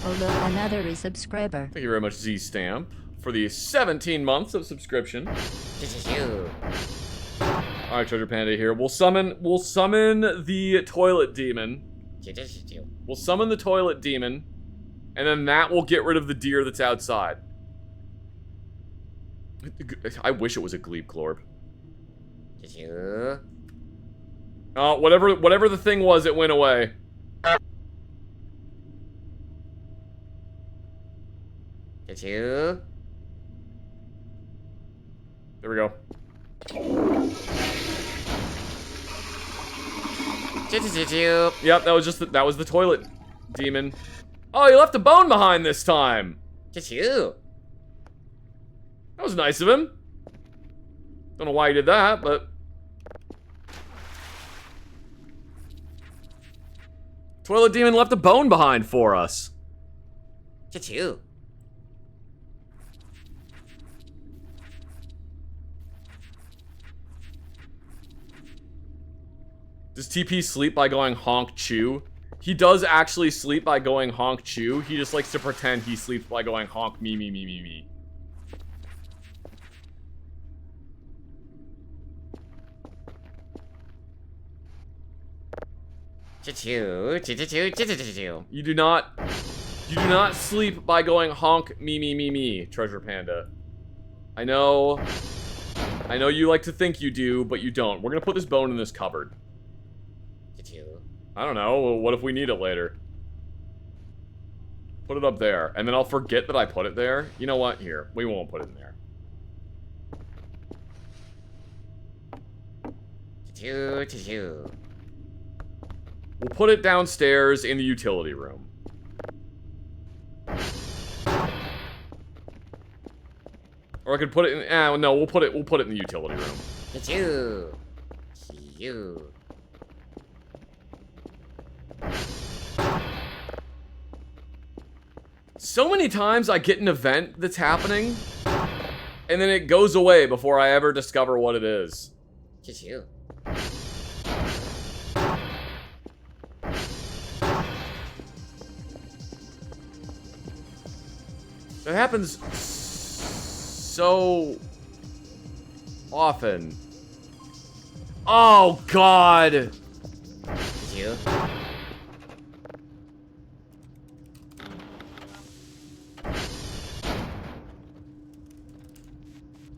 Oh look, another resubscriber. Thank you very much, Z Stamp, for the 17 months of subscription. Choo-choo-choo. Alright, Treasure Panda here. We'll summon the toilet demon. Choo-choo-choo. We'll summon the toilet demon, and then that will get rid of the deer that's outside. I wish it was a Gleep Glorb. Choo-choo. Whatever the thing was, it went away. Choo-choo. There we go. Choo-choo-choo-choo. Yep, that was the toilet demon. Oh, he left a bone behind this time. Choo-choo. That was nice of him. Don't know why he did that, but toilet demon left a bone behind for us. Choo-choo. Does TP sleep by going honk chew? He does actually sleep by going honk chew. He just likes to pretend he sleeps by going honk me me me me me. Choo-choo. Choo-choo-choo. Choo-choo-choo. You do not sleep by going honk me me me me, Treasure Panda. I know you like to think you do, but you don't. We're gonna put this bone in this cupboard. Choo-choo. I don't know. Well, what if we need it later? Put it up there, and then I'll forget that I put it there. You know what? Here, we won't put it in there. Choo-choo. Choo-choo. We'll put it downstairs in the utility room. Or I could put it in. No, we'll put it in the utility room. Choo-choo. Choo. So many times I get an event that's happening, and then it goes away before I ever discover what it is. Choo-choo. That happens so often. Oh, God. Choo-choo.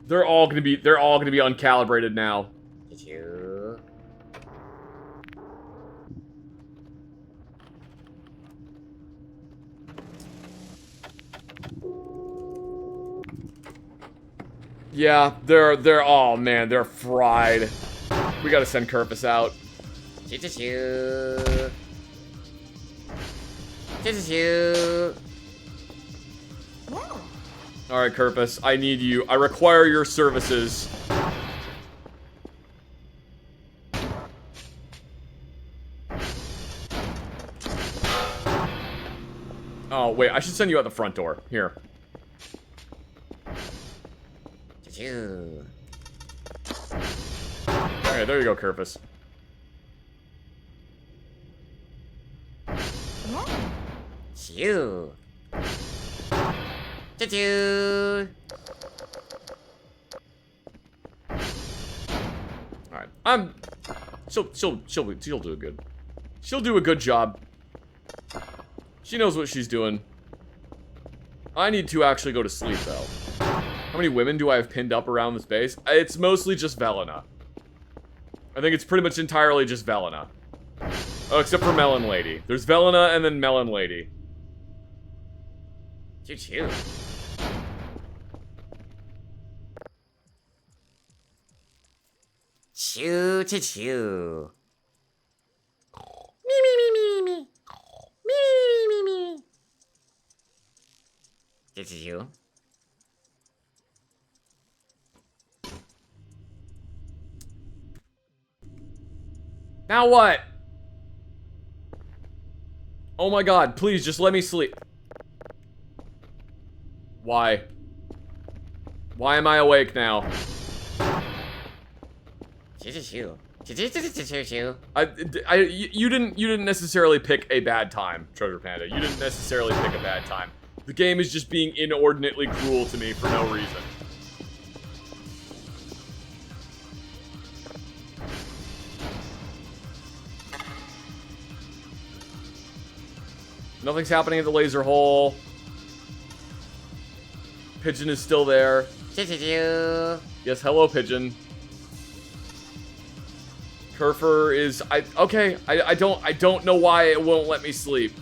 They're all gonna be uncalibrated now. Choo-choo. Yeah, oh man, they're fried. We gotta send Kerpus out. Choo-choo-choo. Choo-choo-choo. Whoa. Alright, Kerpus, I need you. I require your services. Oh, wait, I should send you out the front door. Here. Choo-choo. Okay, there you go, Kerpus. Yeah. Choo. Choo-choo. Alright, she'll do good. She'll do a good job. She knows what she's doing. I need to actually go to sleep, though. How many women do I have pinned up around this base? It's mostly just Velena. I think it's pretty much entirely just Velena. Oh, except for Melon Lady. There's Velena and then Melon Lady. Choo-choo. Choo-choo-choo. Me, me, me, me, me. Me, me, me, me, me. Choo-choo-choo. Now what? Oh my god, please just let me sleep. Why? Why am I awake now? Choo-choo-choo. Choo-choo-choo-choo-choo. You didn't necessarily pick a bad time, Treasure Panda. You didn't necessarily pick a bad time. The game is just being inordinately cruel to me for no reason. Nothing's happening at the laser hole. Pigeon is still there. Choo-choo-choo. Yes, hello, Pigeon. Kerfer is okay. I don't know why it won't let me sleep.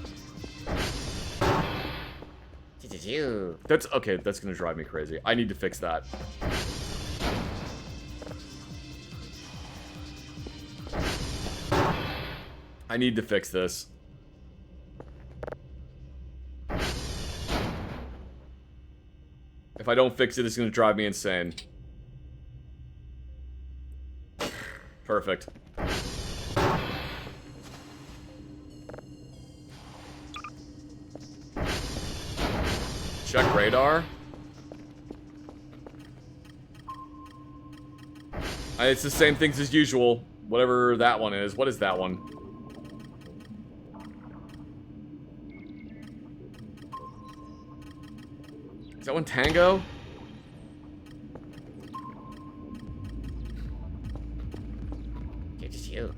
Choo-choo-choo. That's okay, that's gonna drive me crazy. I need to fix that. I need to fix this. If I don't fix it, it's gonna drive me insane. Perfect. Check radar. It's the same things as usual. Whatever that one is. What is that one? Is that one Tango? Choo-choo-choo.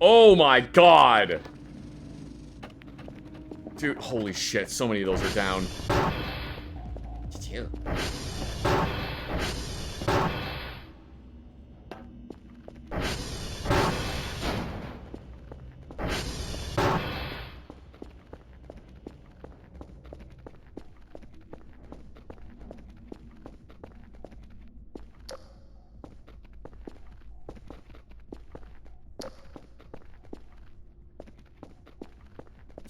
Oh my god! Dude, holy shit, so many of those are down. Choo-choo.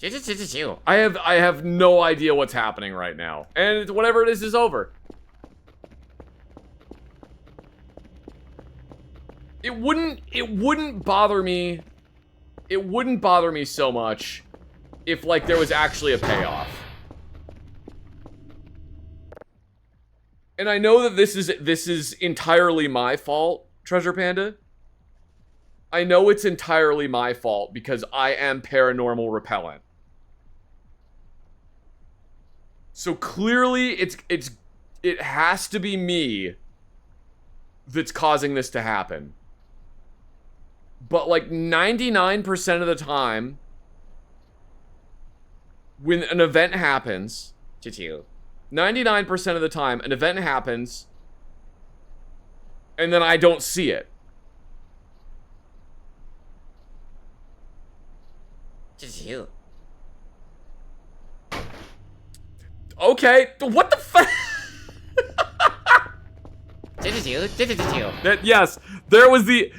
Choo-choo-choo-choo. I have no idea what's happening right now. And whatever it is over. It wouldn't bother me. It wouldn't bother me so much if like there was actually a payoff. And I know that this is entirely my fault, Treasure Panda. I know it's entirely my fault because I am paranormal repellent. So clearly it has to be me that's causing this to happen. But like 99% of the time when an event happens, Choo-choo. 99% of the time an event happens and then I don't see it. Choo-choo. Okay, what the fuck? Choo-choo. Choo-choo. Yes, there was the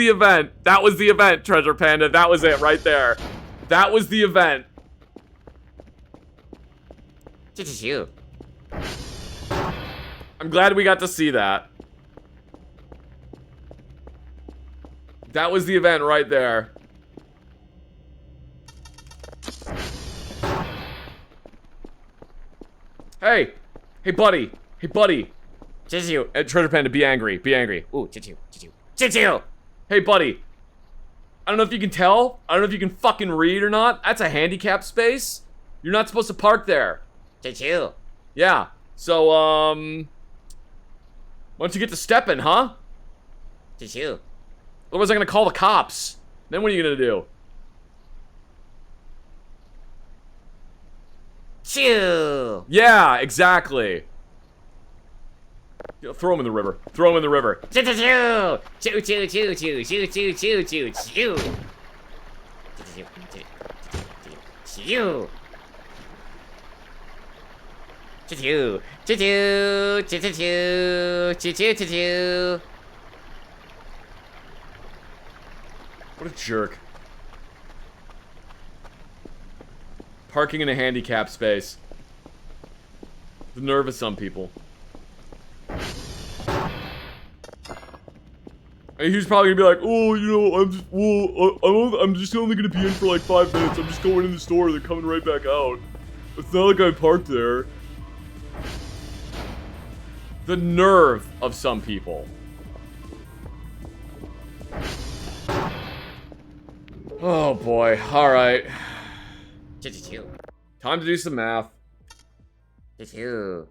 event. That was the event, Treasure Panda. That was it right there. That was the event. Choo-choo. I'm glad we got to see that. That was the event right there. Hey. Hey, buddy. Hey, buddy. Choo-choo. Treasure Panda, be angry. Be angry. Ooh, choo-choo. Choo-choo. Choo-choo. Hey, buddy. I don't know if you can tell. I don't know if you can fucking read or not. That's a handicap space. You're not supposed to park there. Choo-choo. Yeah. So, why don't you get to stepping, huh? Choo-choo. Otherwise, I'm gonna call the cops. Then what are you gonna do? Choo. Yeah, exactly. Throw him in the river. Throw him in the river. Choo-choo. Choo-choo. Choo-choo. Choo-choo. Choo-choo. Choo. Choo-choo. Choo-choo. Choo-choo. Choo-choo. Choo-choo. Choo-choo. Choo-choo. What a jerk. Parking in a handicap space. The nerve of some people. And he was probably gonna be like, oh, you know, I'm just only gonna be in for like 5 minutes. I'm just going in the store. They're coming right back out. It's not like I parked there. The nerve of some people. Oh boy. All right. Choo-choo. Time to do some math. Choo-choo.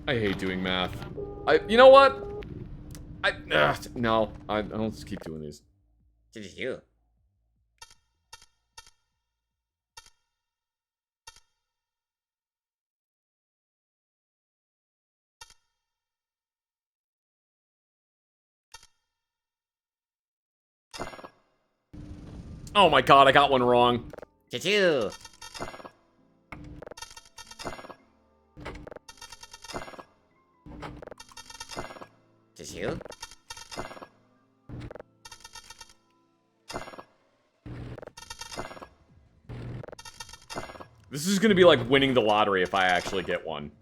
I hate doing math. You know what? No, I don't just keep doing these. Choo-choo. Oh my god, I got one wrong. Choo-choo. Choo-choo. This is gonna be like winning the lottery if I actually get one.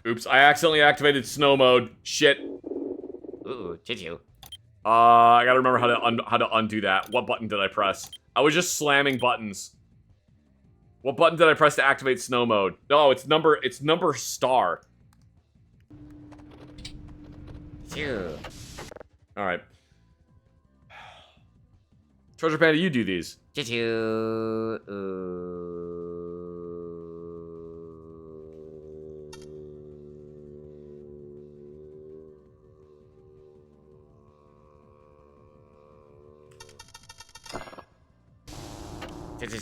Oops, I accidentally activated snow mode. Shit. Ooh, choo-choo. I gotta remember how to undo that. What button did I press? I was just slamming buttons. What button did I press to activate snow mode? No, it's number star. Choo. Alright. Treasure Panda, you do these. Choo-choo.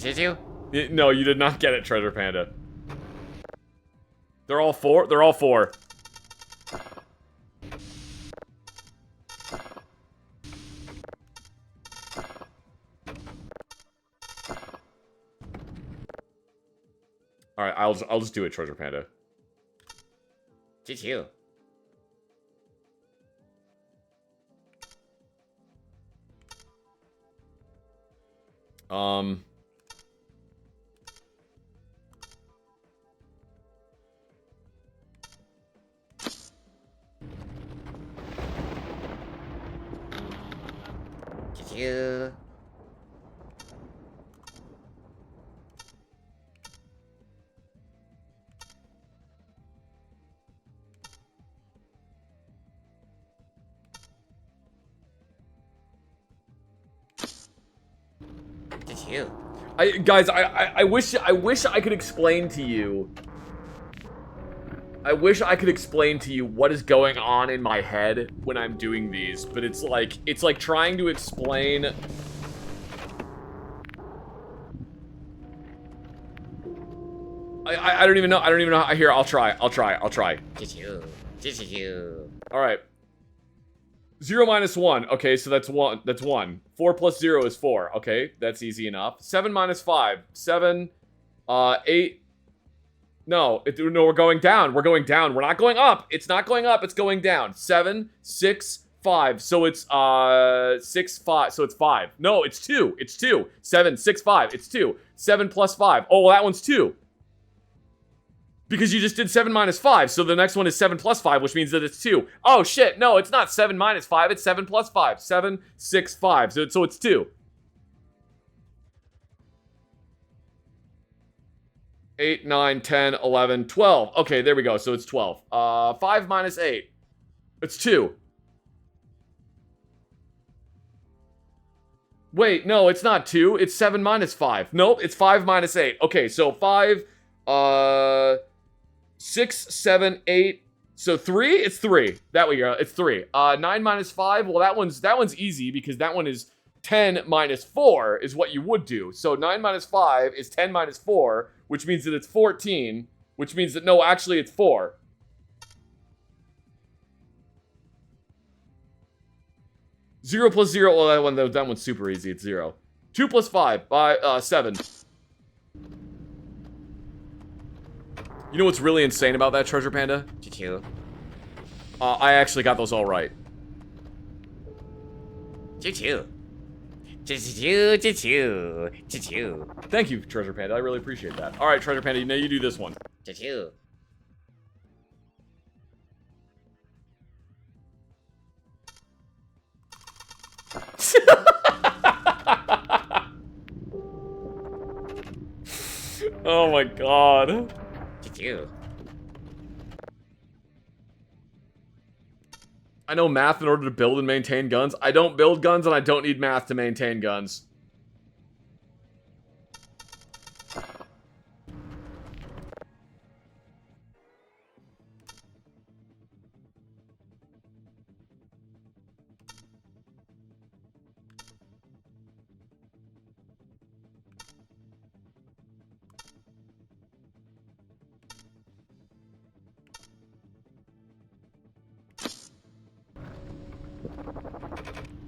Choo-choo. No, you did not get it, Treasure Panda. They're all four? They're all four. Alright, I'll just do it, Treasure Panda. Choo-choo. Choo-choo. Choo-choo. Guys, I wish I could explain to you. I wish I could explain to you what is going on in my head when I'm doing these, but it's like trying to explain. I don't even know. I don't even know. Here, I'll try. Choo-choo. Choo-choo. All right. 0 minus 1. Okay, so that's 1. That's 1. 4 plus 0 is 4. Okay, that's easy enough. 7 minus 5. 7. 8. No, no, we're going down. We're going down. We're not going up. It's not going up. It's going down. 7, 6, 5. So it's 6, 5. So it's 5. No, it's 2. It's 2. 7, 6, 5. It's 2. 7 plus 5. Oh, well, that one's 2. Because you just did 7 minus 5, so the next one is 7 plus 5, which means that it's 2. Oh, shit, no, it's not 7 minus 5, it's 7 plus 5. 7, 6, 5, so it's 2. 8, 9, 10, 11, 12. Okay, there we go, so it's 12. 5 minus 8. It's 2. Wait, no, it's not 2, it's 7 minus 5. Nope, it's 5 minus 8. Okay, so 5, 6, 7, 8. So 3? It's 3. That way, it's 3. 9 minus 5. Well, that one's easy because that one is 10 minus 4 is what you would do. So 9 minus 5 is 10 minus 4, which means that it's 14, which means that no, actually it's 4. Zero plus 0. Well, that one's super easy. It's 0. 2 plus 5. 7. You know what's really insane about that, Treasure Panda? Choo-choo. I actually got those all right. Choo-choo. Choo-choo. Choo-choo. Choo-choo. Thank you, Treasure Panda. I really appreciate that. All right, Treasure Panda, now you do this one. Choo-choo. Oh my god. Choo-choo. I know math in order to build and maintain guns. I don't build guns and I don't need math to maintain guns.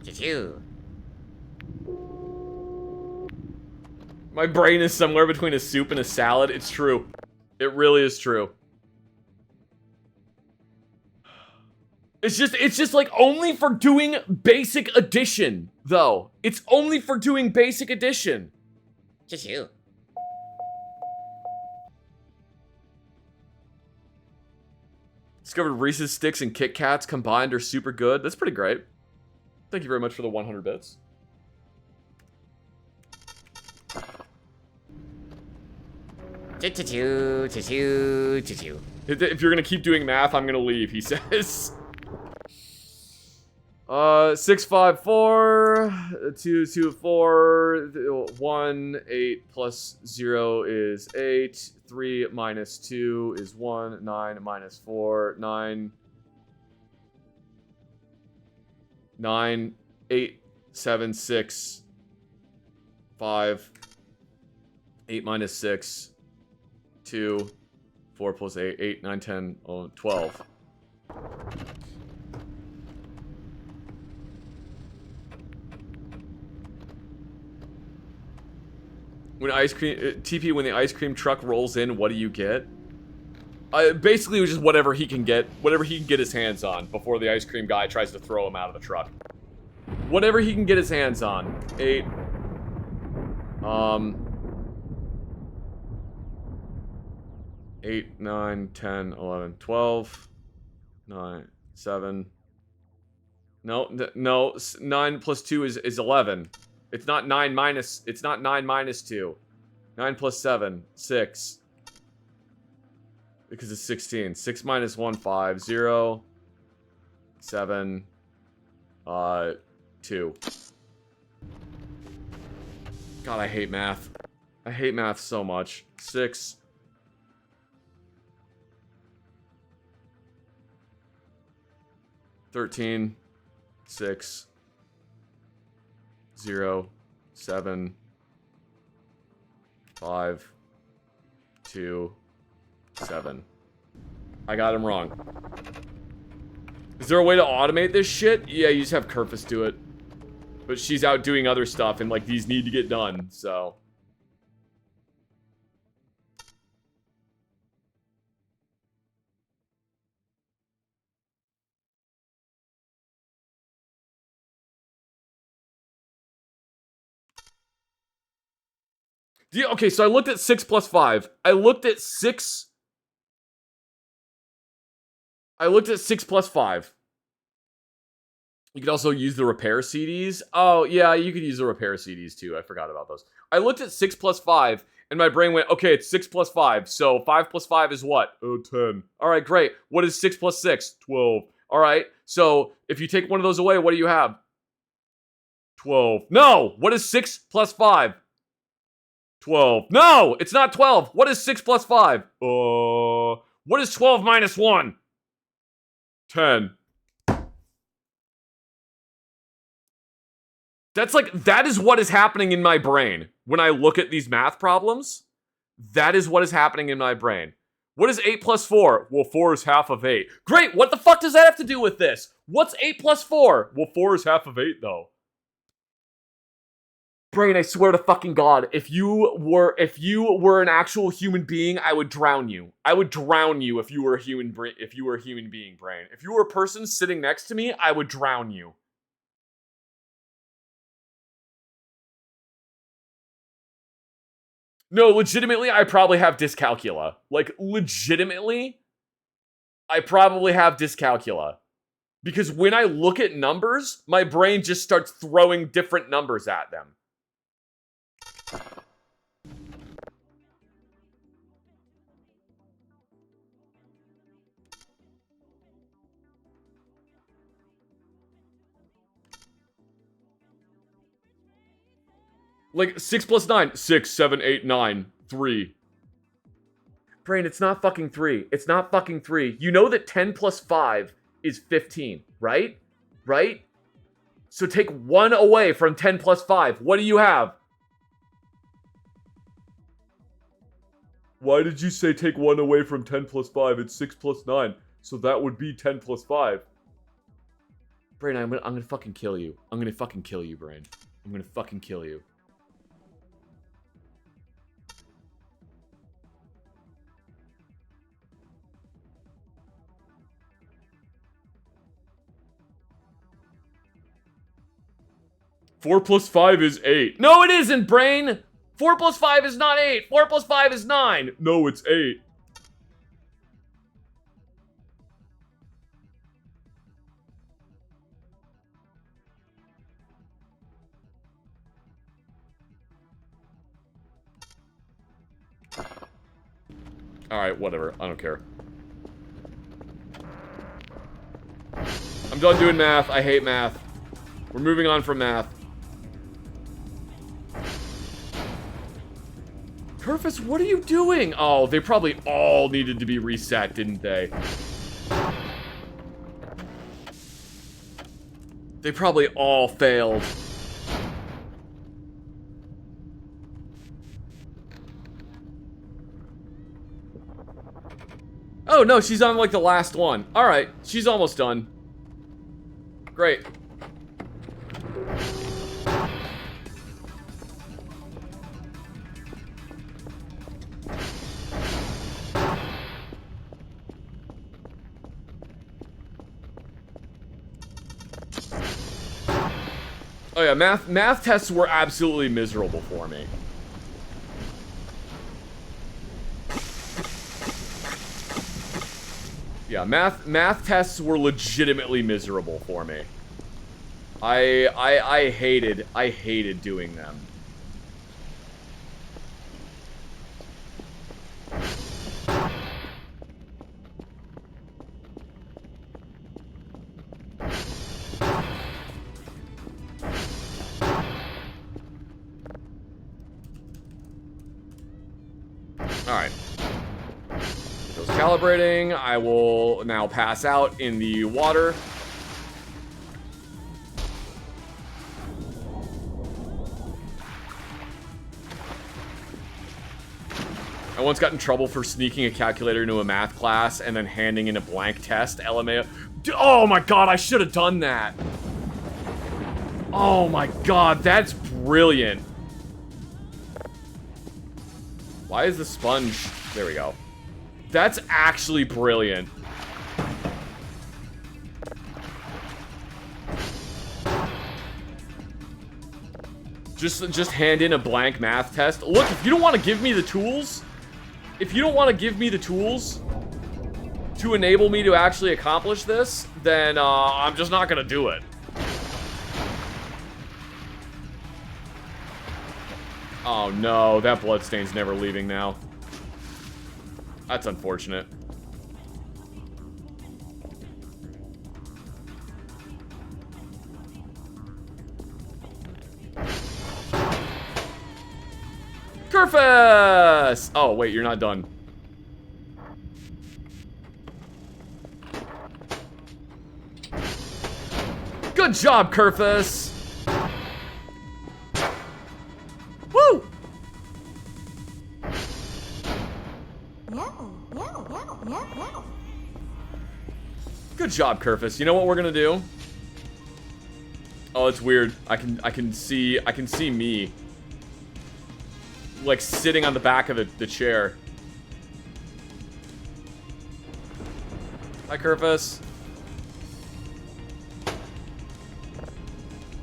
Choo-choo. My brain is somewhere between a soup and a salad. It's true. It really is true. It's just like only for doing basic addition, though. It's only for doing basic addition. Choo-choo. Discovered Reese's Sticks and Kit Kats combined are super good. That's pretty great. Thank you very much for the 100 bits. Choo-choo. Choo-choo. Choo-choo. If you're gonna keep doing math, I'm gonna leave, he says. 6, 5, 4, 2, 2, 4, 1, 8 plus 0 is 8, 3 minus 2 is 1, 9 minus 4, 9, 9, 8, 7, 6, 5, 8 minus 6, 2, 4 plus 8, 8, 9, 10, 12. When ice cream TP, when the ice cream truck rolls in, what do you get? Basically, it was just whatever he can get his hands on before the ice cream guy tries to throw him out of the truck. Whatever he can get his hands on. 8. 8, 9, 10, 11, 12. 9, 7. No, 9 plus 2 is 11. It's not 9 minus 2. 9 plus 7, 6. Because it's 16. 6 minus 1, 5. 0. 7. 2. God, I hate math. I hate math so much. 6. 13, 6, 0, 7, 5, 2, 7. I got him wrong. Is there a way to automate this shit? Yeah, you just have Kerfus do it. But she's out doing other stuff, and, like, these need to get done, so... Yeah, okay, so I looked at 6 plus 5. I looked at 6 plus 5. You could also use the repair CDs. Oh, yeah, you could use the repair CDs too. I forgot about those. I looked at 6 plus 5, and my brain went, okay, it's 6 plus 5. So 5 plus 5 is what? Oh, 10. All right, great. What is 6 plus 6? 12. All right, so if you take one of those away, what do you have? 12. No! What is 6 plus 5? 12. No! It's not 12. What is 6 plus 5? What is 12 minus 1? 10. That is what is happening in my brain when I look at these math problems. That is what is happening in my brain. What is 8 plus 4? Well, 4 is half of 8. Great, what the fuck does that have to do with this? What's 8 plus 4? Well, 4 is half of 8, though. Brain, I swear to fucking God, if you were an actual human being, I would drown you. I would drown you if you were a human being, Brain. If you were a person sitting next to me, I would drown you. No, legitimately, I probably have dyscalculia. Like, legitimately, I probably have dyscalculia. Because when I look at numbers, my brain just starts throwing different numbers at them. Like, 6 plus 9. 6, 7, 8, 9. 3. Brain, it's not fucking 3. It's not fucking 3. You know that 10 plus 5 is 15, right? Right? So take 1 away from 10 plus 5. What do you have? Why did you say take 1 away from 10 plus 5? It's 6 plus 9. So that would be 10 plus 5. Brain, I'm gonna fucking kill you. I'm gonna fucking kill you, Brain. I'm gonna fucking kill you. Four plus 5 is 8. No, it isn't, Brain! 4 plus 5 is not 8. 4 plus 5 is 9. No, it's 8. Alright, whatever. I don't care. I'm done doing math. I hate math. We're moving on from math. Kerfus, what are you doing? Oh, they probably all needed to be reset, didn't they? They probably all failed. Oh, no, she's on, like, the last one. Alright, she's almost done. Great. Oh yeah, math tests were absolutely miserable for me. Yeah, math tests were legitimately miserable for me. I hated doing them. Alright. Those calibrating. I will now pass out in the water. I once got in trouble for sneaking a calculator into a math class and then handing in a blank test, LMAO. Oh my god, I should have done that. Oh my god, that's brilliant. Why is the sponge... There we go. That's actually brilliant. Just hand in a blank math test. Look, if you don't want to give me the tools... If you don't want to give me the tools to enable me to actually accomplish this, then I'm just not going to do it. Oh no, that bloodstain's never leaving now. That's unfortunate. Kerfus! Oh, wait, you're not done. Good job, Kerfus! Woo! Good job, Kerfus. You know what we're gonna do? Oh, it's weird. I can see me. Like, sitting on the back of the chair. Hi, Kerfus.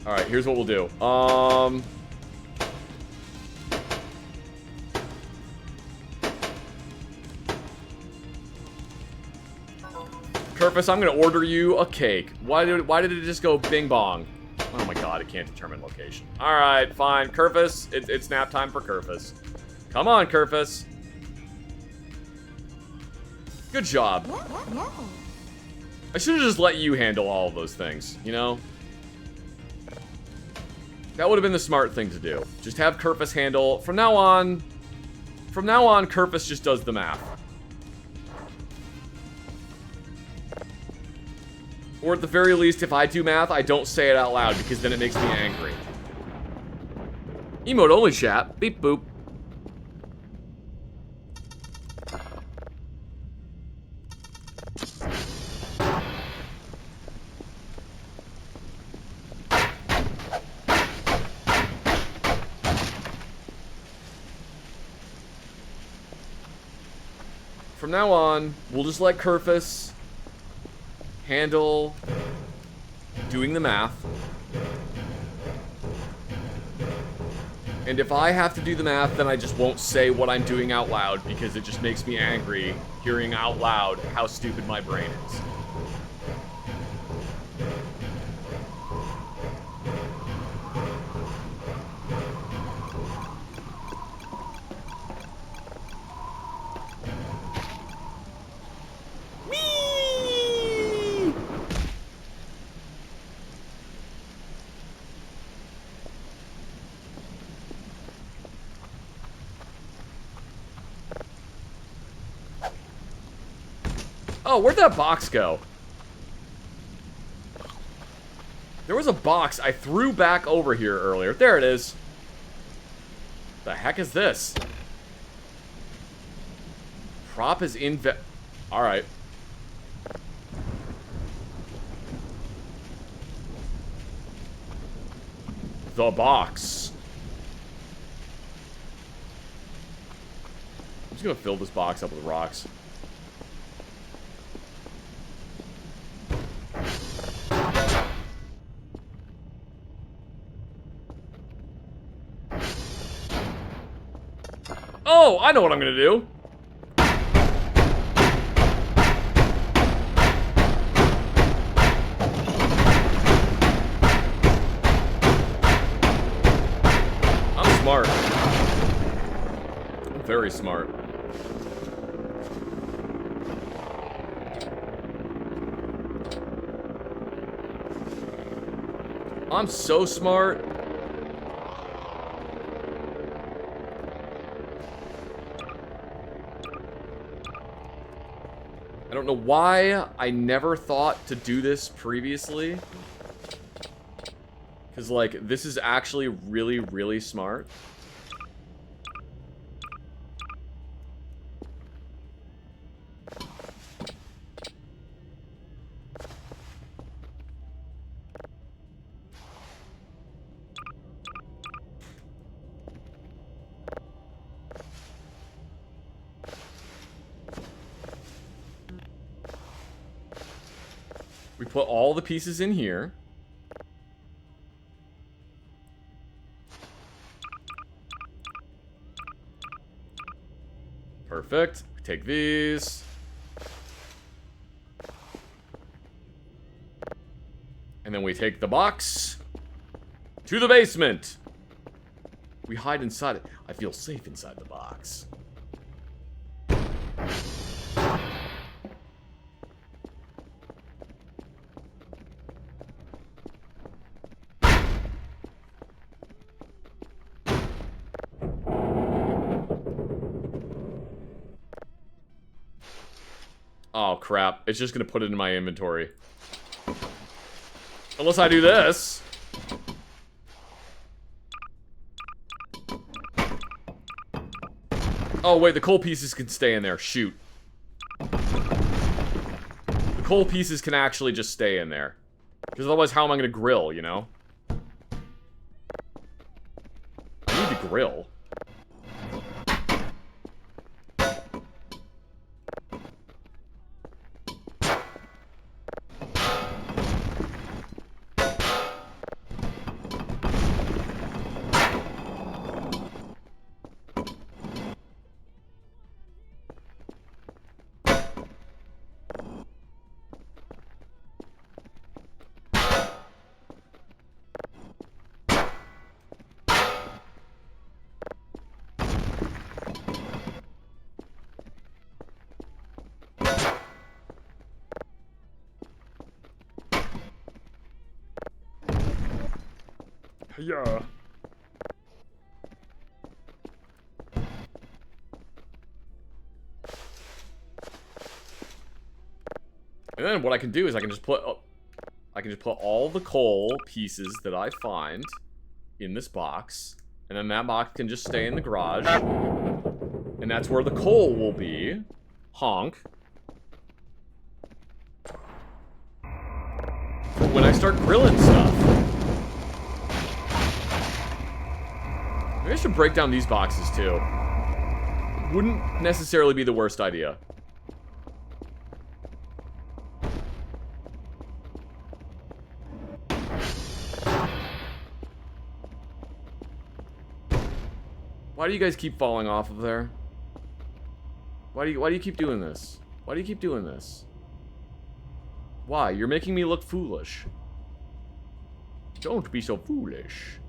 Alright, here's what we'll do. Kerfus, I'm gonna order you a cake. Why did it just go bing bong? Oh my god, it can't determine location. Alright, fine. Kerfus, it's nap time for Kerfus. Come on, Kerfus. Good job. I should have just let you handle all of those things, you know? That would have been the smart thing to do. Just have Kerfus handle. From now on, Kerfus just does the math. Or at the very least, if I do math, I don't say it out loud because then it makes me angry. Emote only chat. Beep boop. From now on, we'll just let Kerfus handle doing the math. And if I have to do the math, then I just won't say what I'm doing out loud because it just makes me angry hearing out loud how stupid my brain is. Oh, where'd that box go? There was a box I threw back over here earlier. There it is. The heck is this? Prop is alright. The box. I'm just gonna fill this box up with rocks. Oh, I know what I'm gonna do. I'm smart. I'm very smart. I'm so smart. I don't know why I never thought to do this previously. Because, like, this is actually really, really smart. We put all the pieces in here. Perfect. We take these. And then we take the box to the basement. We hide inside it. I feel safe inside the box. Oh, crap. It's just gonna put it in my inventory. Unless I do this. Oh, wait, the coal pieces can stay in there. Shoot. The coal pieces can actually just stay in there. Because otherwise, how am I gonna grill, you know? I need to grill. Yeah. And then what I can do is I can just put all the coal pieces that I find in this box, and then that box can just stay in the garage, and that's where the coal will be. Honk. For when I start grilling stuff. Maybe I should break down these boxes too. Wouldn't necessarily be the worst idea. Why do you guys keep falling off of there? Why do you keep doing this? Why do you keep doing this? Why? You're making me look foolish. Don't be so foolish.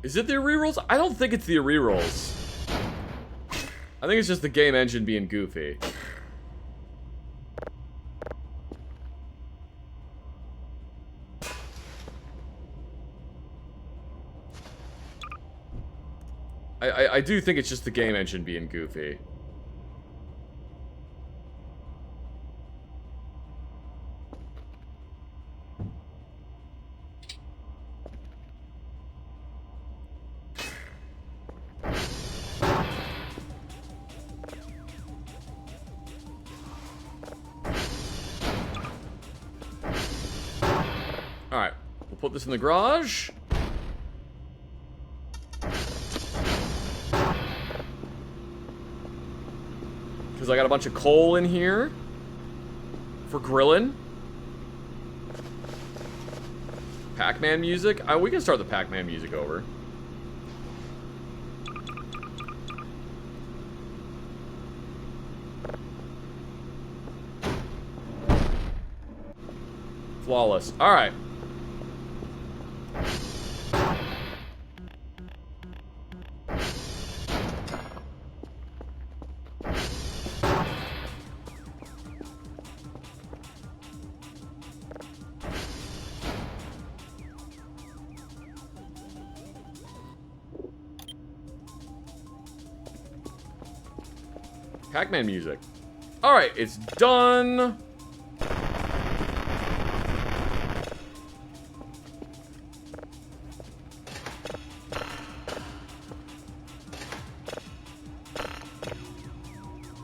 Is it the rerolls? I don't think it's the rerolls. I think it's just the game engine being goofy. I do think it's just the game engine being goofy. Alright, we'll put this in the garage. Because I got a bunch of coal in here for grilling. Pac-Man music? We can start the Pac-Man music over. Flawless. Alright. Pac-Man music. Alright, it's done.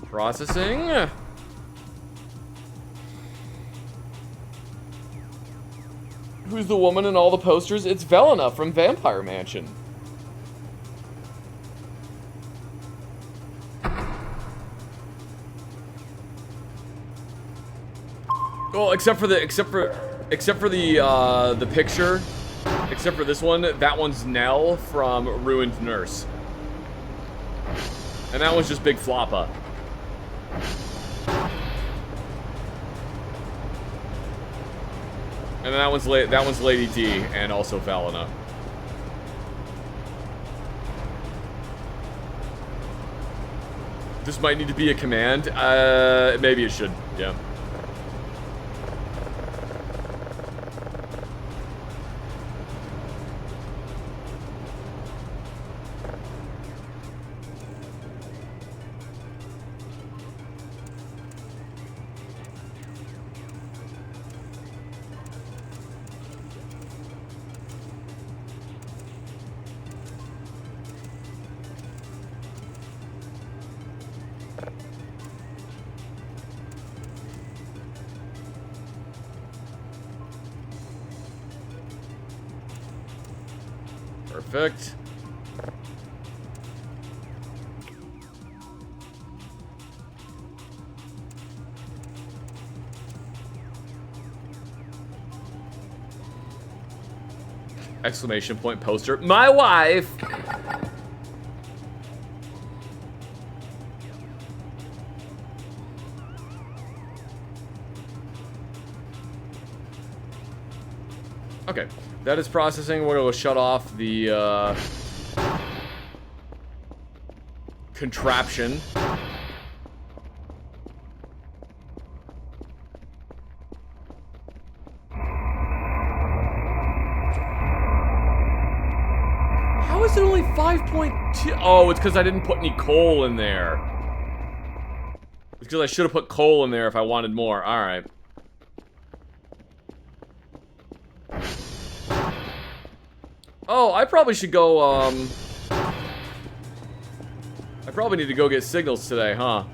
Processing. Who's the woman in all the posters? It's Velena from Vampire Mansion. Well, except for the picture, except for this one, that one's Nell from Ruined Nurse. And that one's just Big Floppa. And that one's Lady D and also Valena. This might need to be a command. Maybe it should. Yeah. Perfect. Exclamation point poster. My wife! Okay, that is processing. We're going to shut off the contraption. How is it only 5.2? Oh, it's because I didn't put any coal in there. It's because I should have put coal in there if I wanted more. All right. Oh, I probably should go, I probably need to go get signals today, huh?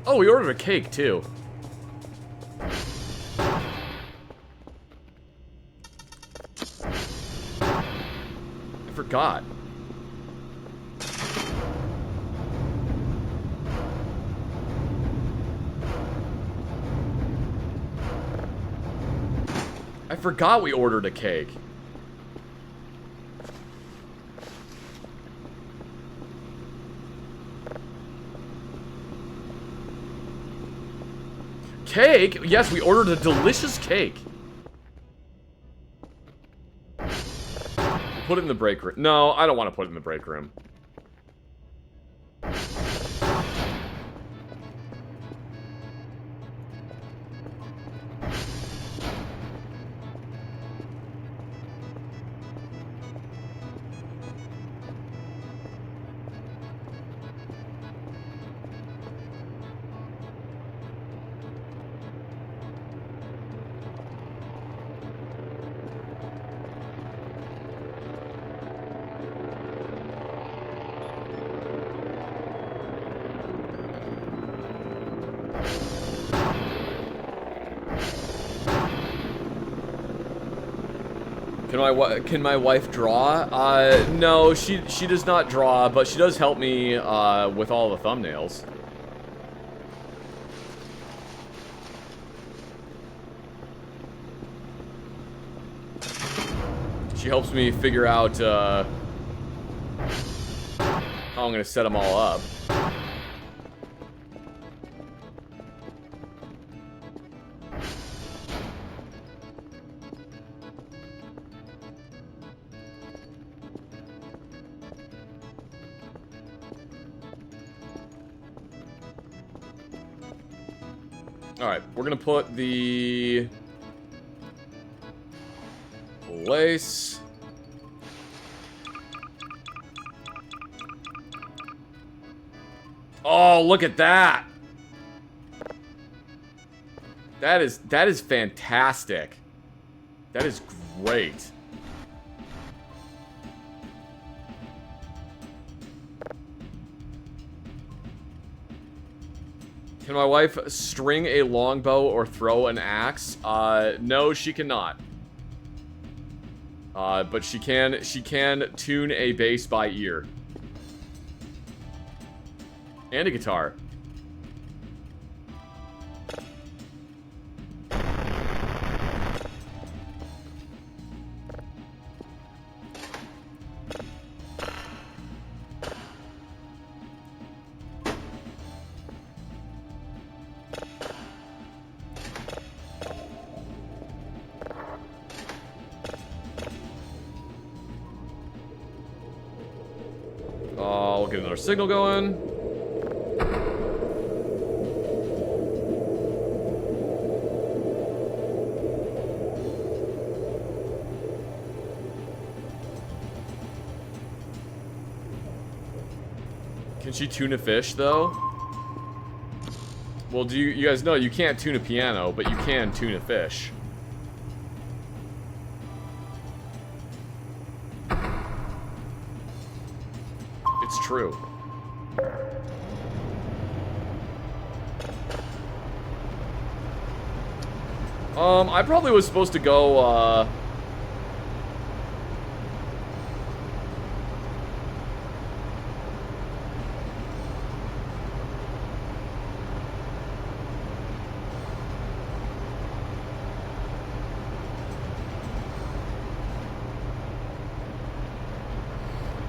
Oh, we ordered a cake, too. I forgot. I forgot we ordered a cake. Cake? Yes, we ordered a delicious cake. Put it in the break room. No, I don't want to put it in the break room. Can my wife draw? No, she does not draw, but she does help me with all the thumbnails. She helps me figure out how I'm gonna set them all up. Alright, we're gonna put the lace. Oh, look at that. That is fantastic. That is great. Can my wife string a longbow or throw an axe? No, she cannot. But she can tune a bass by ear. And a guitar. We'll get another signal going. Can she tune a fish, though? Well, do you guys know you can't tune a piano, but you can tune a fish. It's true. I probably was supposed to go,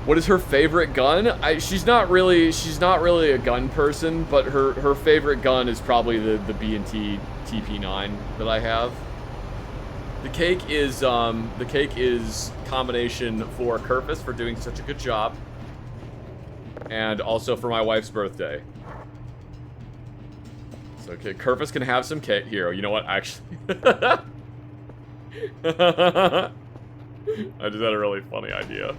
What is her favorite gun? She's not really a gun person, but her favorite gun is probably the B&T TP9 that I have. The cake is combination for Kerfus for doing such a good job, and also for my wife's birthday. So okay, Kerfus can have some cake. Here, you know what? Actually, I just had a really funny idea.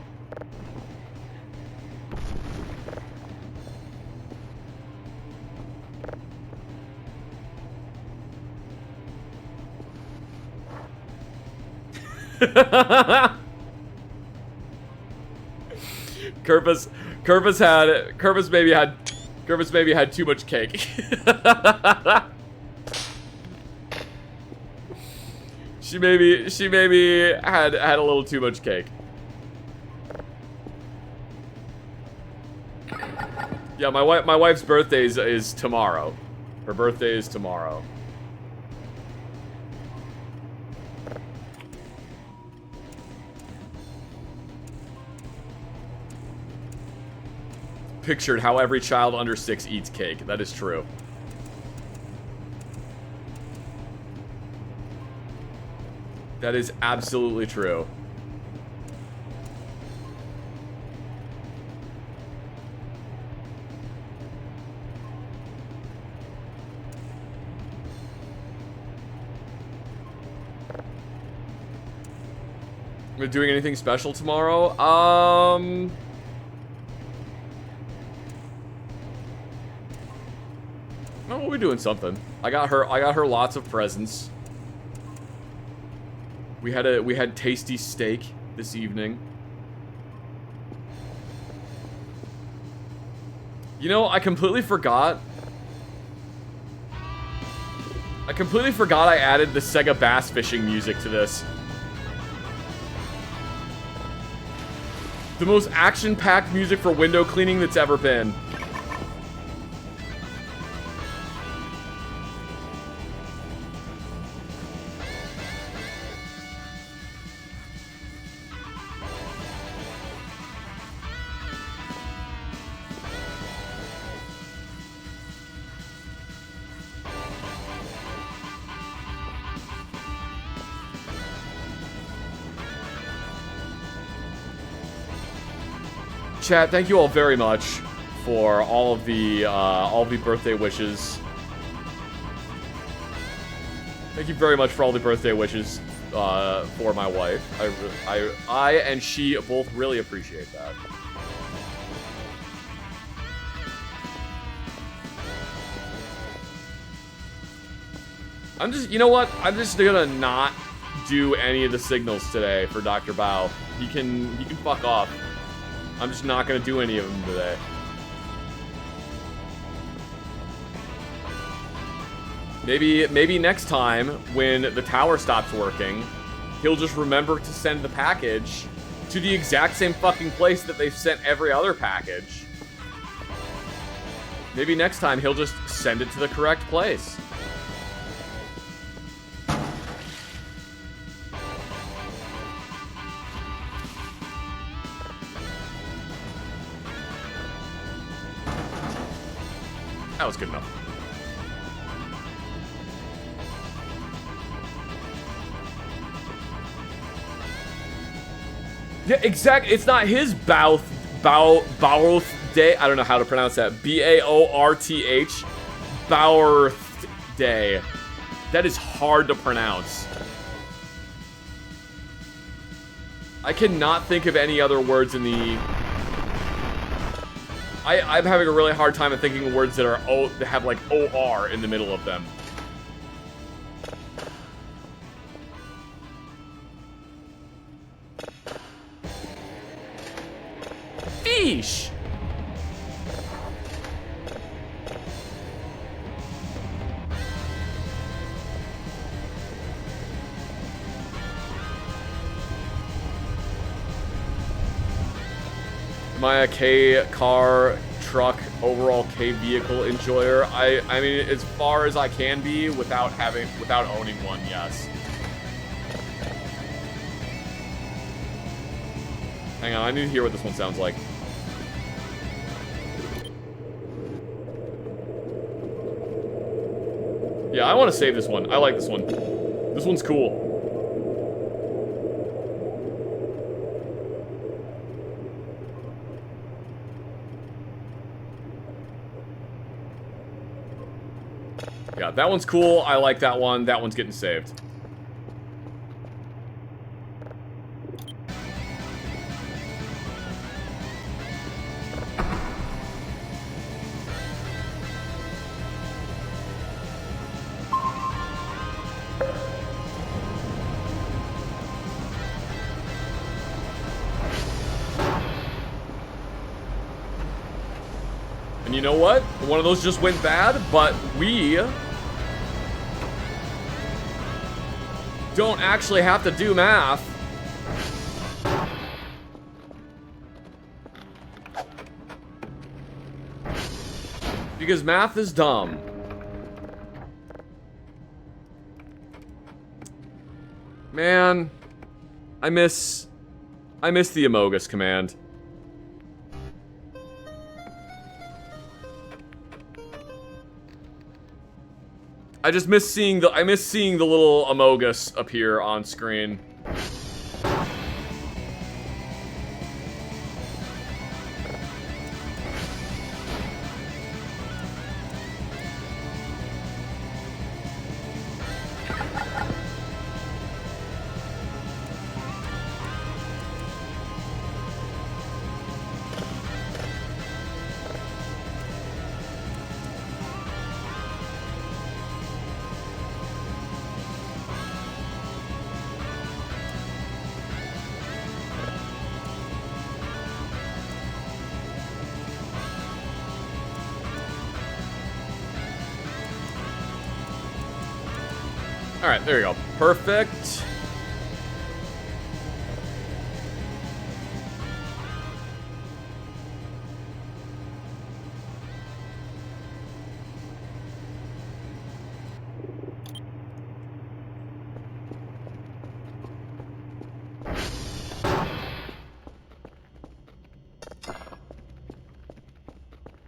Kerfus maybe had too much cake. She maybe had a little too much cake. Yeah, my wife's birthday is tomorrow. Her birthday is tomorrow. Pictured how every child under 6 eats cake. That is true. That is absolutely true. We're doing anything special tomorrow? No, we'll be doing something. I got her lots of presents. We had tasty steak this evening. You know, I completely forgot I added the Sega bass fishing music to this. The most action-packed music for window cleaning that's ever been. Chat, thank you all very much for all of the birthday wishes. Thank you very much for all the birthday wishes for my wife. I and she both really appreciate that. You know what? I'm just gonna not do any of the signals today for Dr. Bao. He can fuck off. I'm just not gonna do any of them today. Maybe next time when the tower stops working, he'll just remember to send the package to the exact same fucking place that they've sent every other package. Maybe next time he'll just send it to the correct place. That was good enough. Yeah, exactly. It's not his Baorth Day. I don't know how to pronounce that. B-A-O-R-T-H. Baorth Day. That is hard to pronounce. I cannot think of any other words in the... I'm having a really hard time of thinking of words that are that have like O-R in the middle of them. Fish! Am I a K car, truck, overall K vehicle enjoyer? I mean, as far as I can be without owning one, yes. Hang on, I need to hear what this one sounds like. Yeah, I want to save this one. I like this one. This one's cool. Yeah, that one's cool. I like that one. That one's getting saved. And you know what? One of those just went bad, but we don't actually have to do math. Because math is dumb. Man, I miss the Amogus command. I just miss seeing the little Amogus appear on screen. Alright, there you go. Perfect.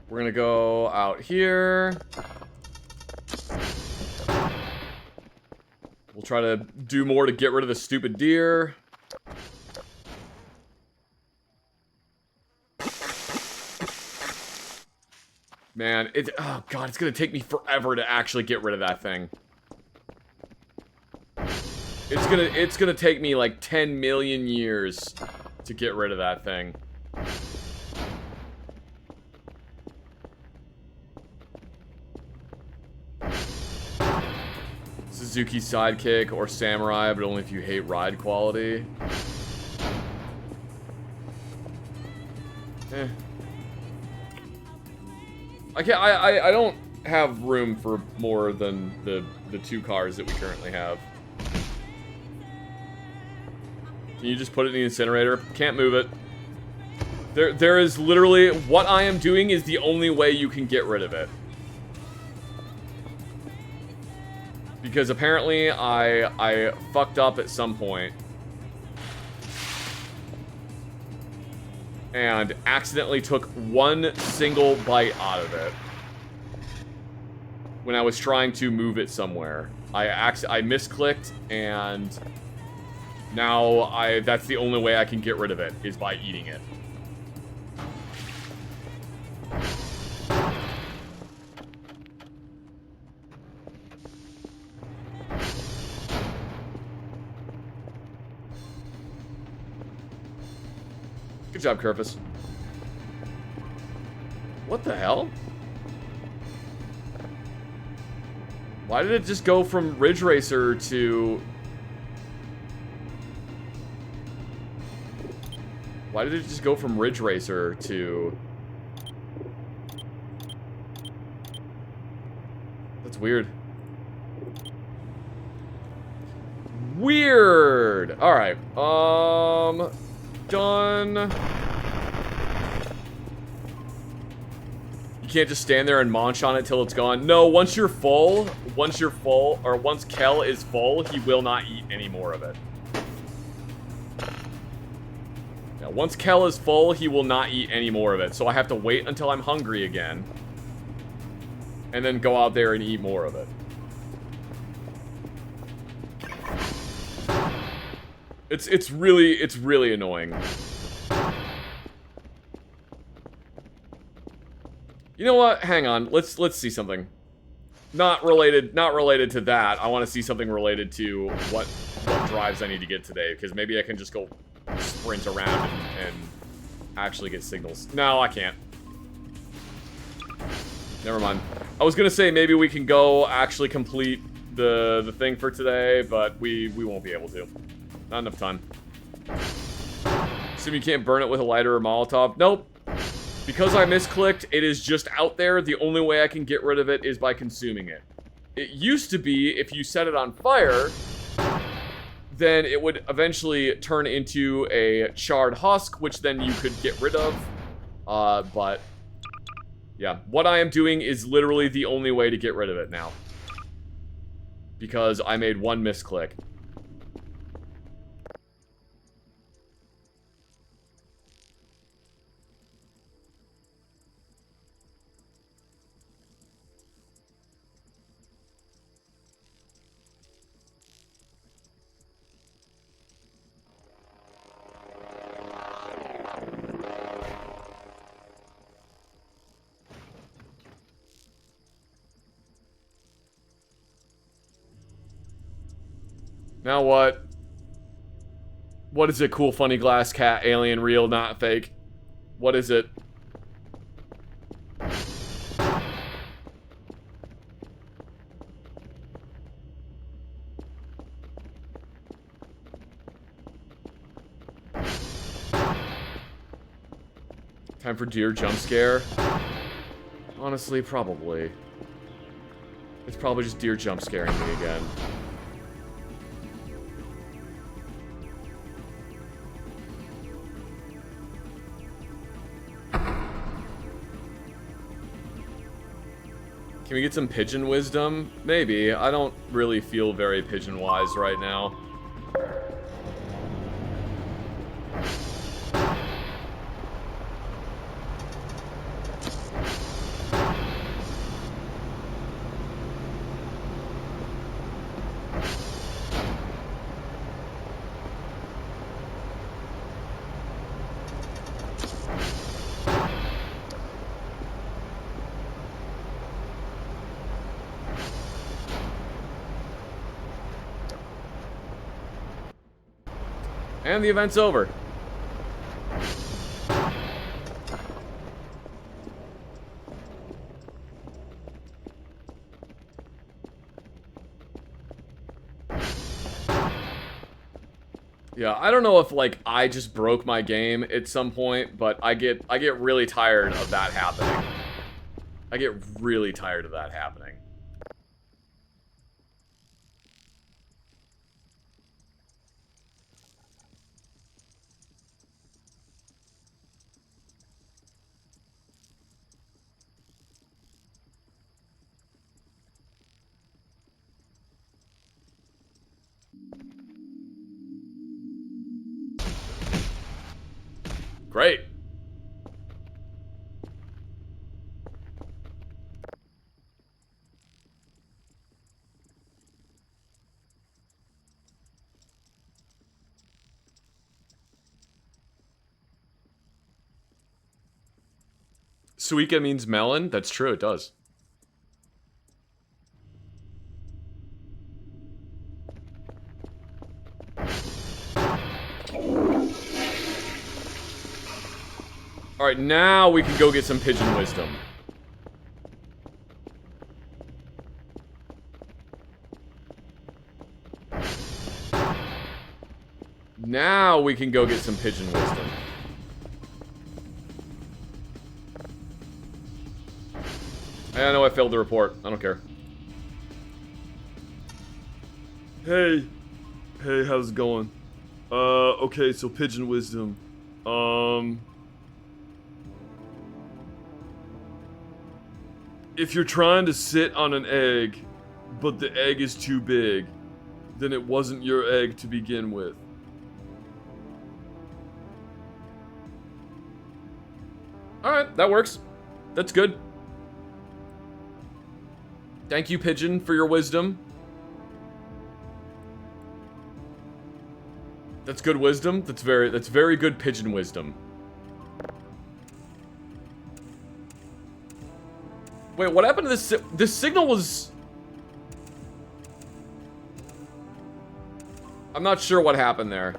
We're gonna go out here. We'll try to do more to get rid of the stupid deer. Man, oh god, it's gonna take me forever to actually get rid of that thing. It's gonna take me like 10 million years to get rid of that thing. This Suki sidekick or samurai, but only if you hate ride quality. Eh. I don't have room for more than the 2 cars that we currently have. Can you just put it in the incinerator? Can't move it. There is literally, what I am doing is the only way you can get rid of it. Because apparently I fucked up at some point and accidentally took one single bite out of it when I was trying to move it somewhere. I misclicked, and now that's the only way I can get rid of it, is by eating it. Good job, Kerfus. What the hell? Why did it just go from Ridge Racer to... Why did it just go from Ridge Racer to... That's weird. Weird! Alright, done. You can't just stand there and munch on it till it's gone. No, once you're full, or once Kel is full, he will not eat any more of it. Yeah, once Kel is full, he will not eat any more of it. So I have to wait until I'm hungry again, and then go out there and eat more of it. It's really annoying. You know what? Hang on. Let's see something. Not related to that. I want to see something related to what drives I need to get today, because maybe I can just go sprint around and actually get signals. No, I can't. Never mind. I was gonna say maybe we can go actually complete the thing for today, but we won't be able to. Not enough time. Assume you can't burn it with a lighter or Molotov? Nope. Because I misclicked, it is just out there. The only way I can get rid of it is by consuming it. It used to be, if you set it on fire, then it would eventually turn into a charred husk, which then you could get rid of. But, yeah. What I am doing is literally the only way to get rid of it now. Because I made one misclick. Now what? What is it, cool, funny, glass cat, alien, real, not fake? What is it? Time for deer jump scare? Honestly, probably. It's probably just deer jump scaring me again. Can we get some pigeon wisdom? Maybe. I don't really feel very pigeon-wise right now. And the event's over. Yeah, I don't know if, like, I just broke my game at some point, but I get really tired of that happening. I get really tired of that happening. Great. Suika means melon? That's true, it does. Alright, now we can go get some pigeon wisdom. Now we can go get some pigeon wisdom. I know I failed the report. I don't care. Hey. Hey, how's it going? Okay, so pigeon wisdom. If you're trying to sit on an egg, but the egg is too big, then it wasn't your egg to begin with. Alright, that works. That's good. Thank you, Pigeon, for your wisdom. That's good wisdom. That's very good pigeon wisdom. Wait, what happened to this? This signal was... I'm not sure what happened there.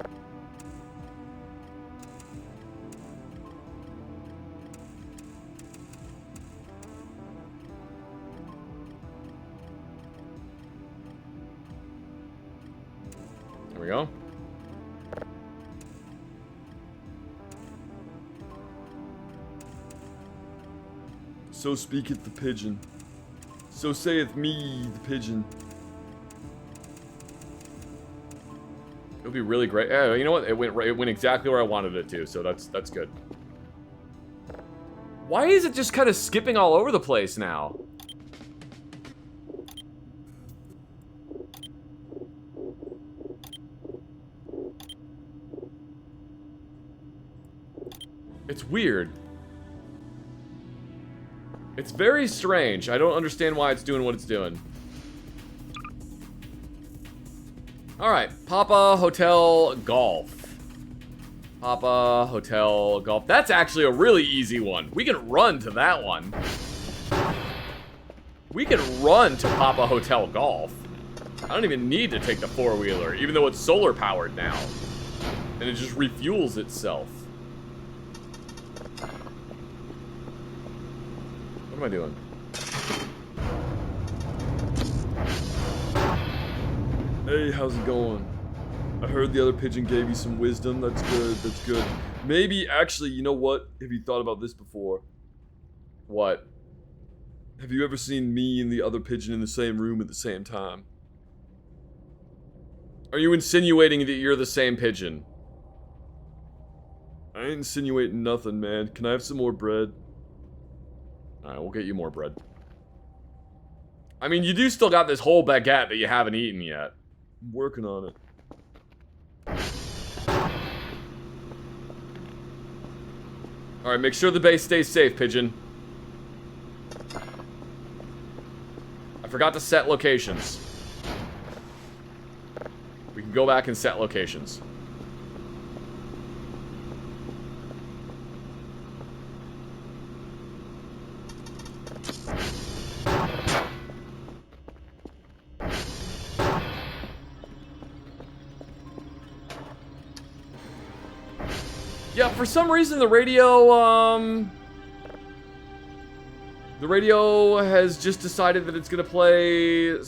There we go. So speaketh the pigeon. So saith me, the pigeon. It would be really great. Yeah, you know what? It went exactly where I wanted it to, so that's good. Why is it just kind of skipping all over the place now? It's weird. It's very strange. I don't understand why it's doing what it's doing. Alright, Papa Hotel Golf. Papa Hotel Golf. That's actually a really easy one. We can run to that one. We can run to Papa Hotel Golf. I don't even need to take the four-wheeler, even though it's solar powered now. And it just refuels itself. What am I doing? Hey, how's it going? I heard the other pigeon gave you some wisdom. That's good, that's good. Maybe, actually, you know what? Have you thought about this before? What? Have you ever seen me and the other pigeon in the same room at the same time? Are you insinuating that you're the same pigeon? I ain't insinuating nothing, man. Can I have some more bread? Alright, we'll get you more bread. I mean, you do still got this whole baguette that you haven't eaten yet. I'm working on it. Alright, make sure the base stays safe, pigeon. I forgot to set locations. We can go back and set locations. Yeah, for some reason the radio has just decided that it's gonna play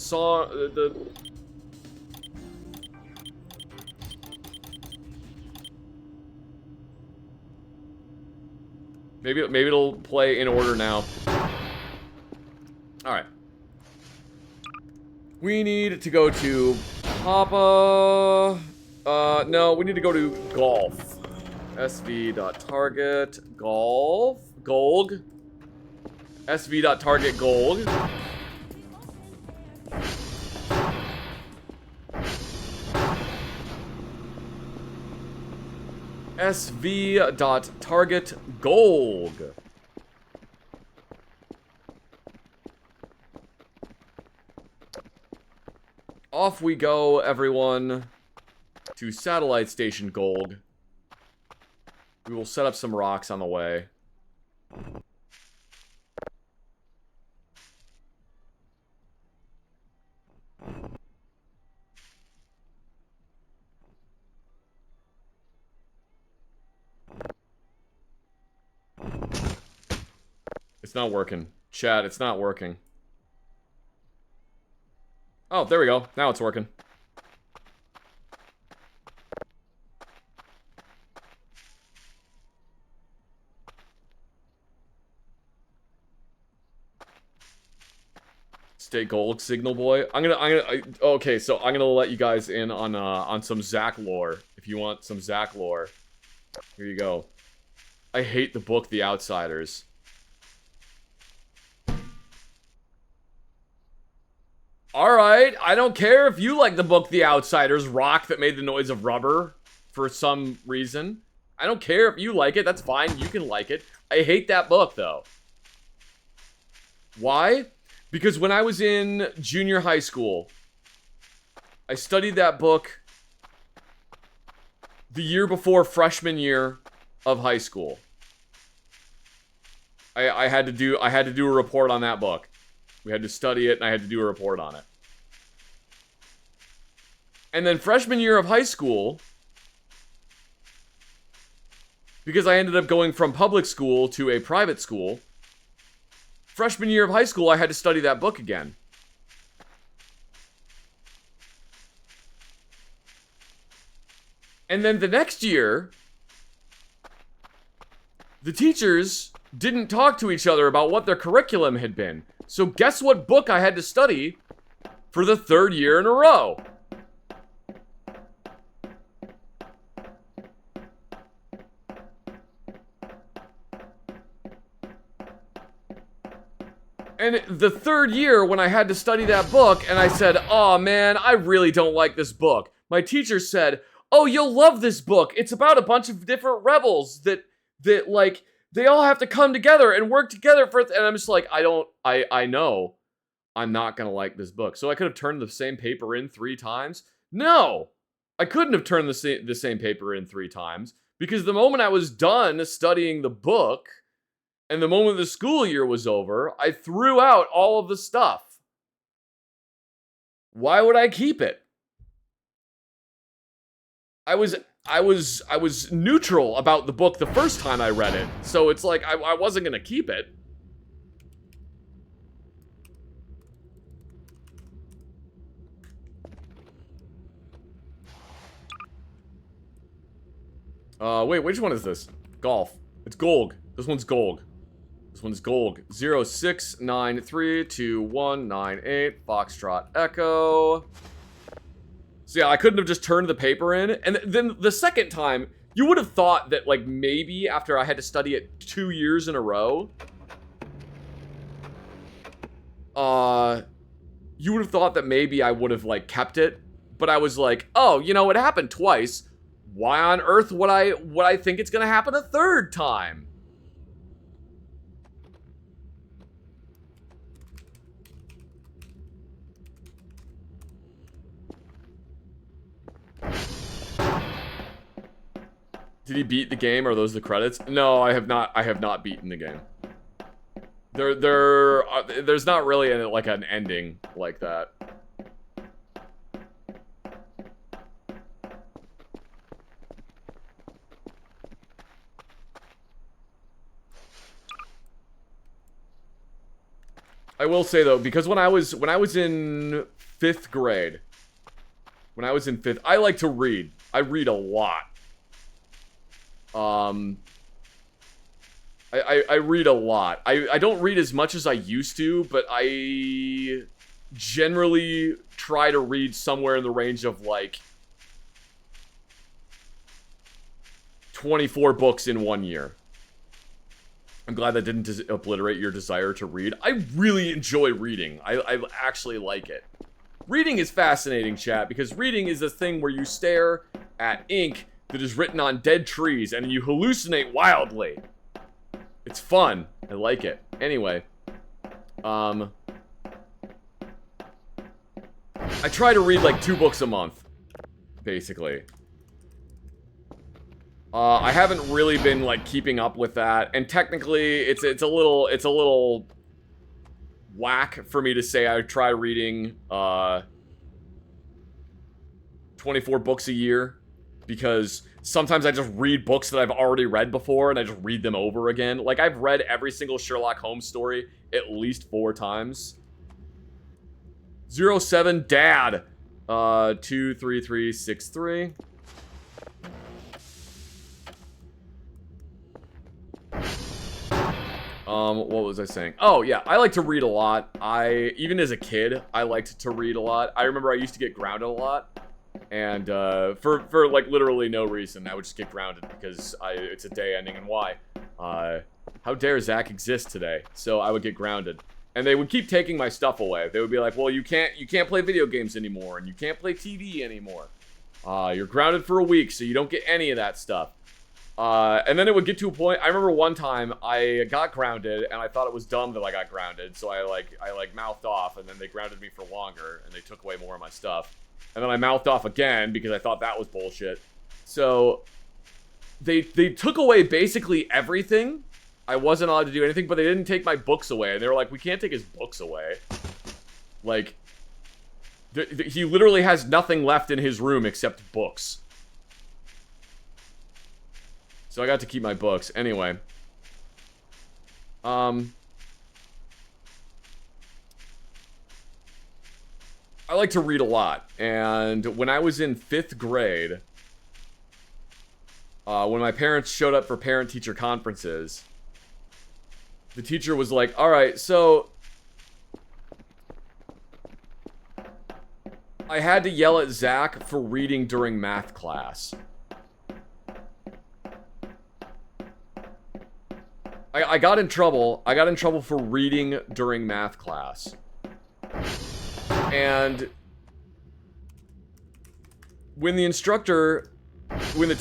Maybe it'll play in order now. Alright. We need to go to Papa. No, we need to go to golf. SV.target golf. Golg. SV.target golg. SV.target golg. Off we go, everyone, to Satellite Station Golg. We will set up some rocks on the way. It's not working. Chat, it's not working. Oh, there we go. Now it's working. Stay gold, Signal Boy. Okay, so I'm gonna let you guys in on some Zack lore. If you want some Zack lore, here you go. I hate the book The Outsiders. Alright, I don't care if you like the book The Outsiders, rock that made the noise of rubber for some reason. I don't care if you like it, that's fine, you can like it. I hate that book, though. Why? Because when I was in junior high school, I studied that book the year before freshman year of high school. I had to do a report on that book. We had to study it, and I had to do a report on it. And then freshman year of high school, because I ended up going from public school to a private school, freshman year of high school, I had to study that book again. And then the next year, the teachers didn't talk to each other about what their curriculum had been. So guess what book I had to study for the third year in a row? And the third year when I had to study that book and I said, oh man, I really don't like this book. My teacher said, oh, you'll love this book. It's about a bunch of different rebels that like, they all have to come together and work together for and I'm just like, I know I'm not gonna like this book. So I could have turned the same paper in 3 times? No! I couldn't have turned the same paper in 3 times because the moment I was done studying the book and the moment the school year was over, I threw out all of the stuff. Why would I keep it? I was neutral about the book the first time I read it, so it's like I wasn't gonna keep it. Wait, which one is this? Golf. It's Golg. This one's Golg. This one's Golg. 06932198 Foxtrot Echo. So yeah, I couldn't have just turned the paper in. And then the second time, you would have thought that, like, maybe after I had to study it 2 years in a row, you would have thought that maybe I would have, like, kept it. But I was like, oh, you know, it happened twice. Why on earth would I think it's gonna happen a third time? Did he beat the game? Are those the credits? No, I have not beaten the game. There's not really an ending like that. I will say though, because when I was in 5th grade, I like to read. I read a lot. I read a lot. I don't read as much as I used to, but I generally try to read somewhere in the range of like 24 books in 1 year. I'm glad that didn't obliterate your desire to read. I really enjoy reading. I actually like it. Reading is fascinating, chat, because reading is a thing where you stare at ink that is written on dead trees and you hallucinate wildly. It's fun. I like it. Anyway. I try to read like 2 books a month, basically. I haven't really been like keeping up with that, and technically it's a little whack for me to say I try reading 24 books a year, because sometimes I just read books that I've already read before and I just read them over again. Like, I've read every single Sherlock Holmes story at least 4 times. 07 Dad 23363. What was I saying? Oh, yeah, I like to read a lot. Even as a kid, I liked to read a lot. I remember I used to get grounded a lot. And, for like, literally no reason, I would just get grounded because it's a day ending in Y. How dare Zach exist today? So I would get grounded. And they would keep taking my stuff away. They would be like, well, you can't play video games anymore, and you can't play TV anymore. You're grounded for a week, so you don't get any of that stuff. And then it would get to a point. I remember one time I got grounded and I thought it was dumb that I got grounded, so I mouthed off, and then they grounded me for longer and they took away more of my stuff. And then I mouthed off again because I thought that was bullshit. So they took away basically everything. I wasn't allowed to do anything, but they didn't take my books away. And they were like, we can't take his books away. Like, he literally has nothing left in his room except books. So I got to keep my books. Anyway. I like to read a lot. And when I was in 5th grade, when my parents showed up for parent-teacher conferences, the teacher was like, alright, so I had to yell at Zach for reading during math class. I got in trouble. I got in trouble for reading during math class. And when the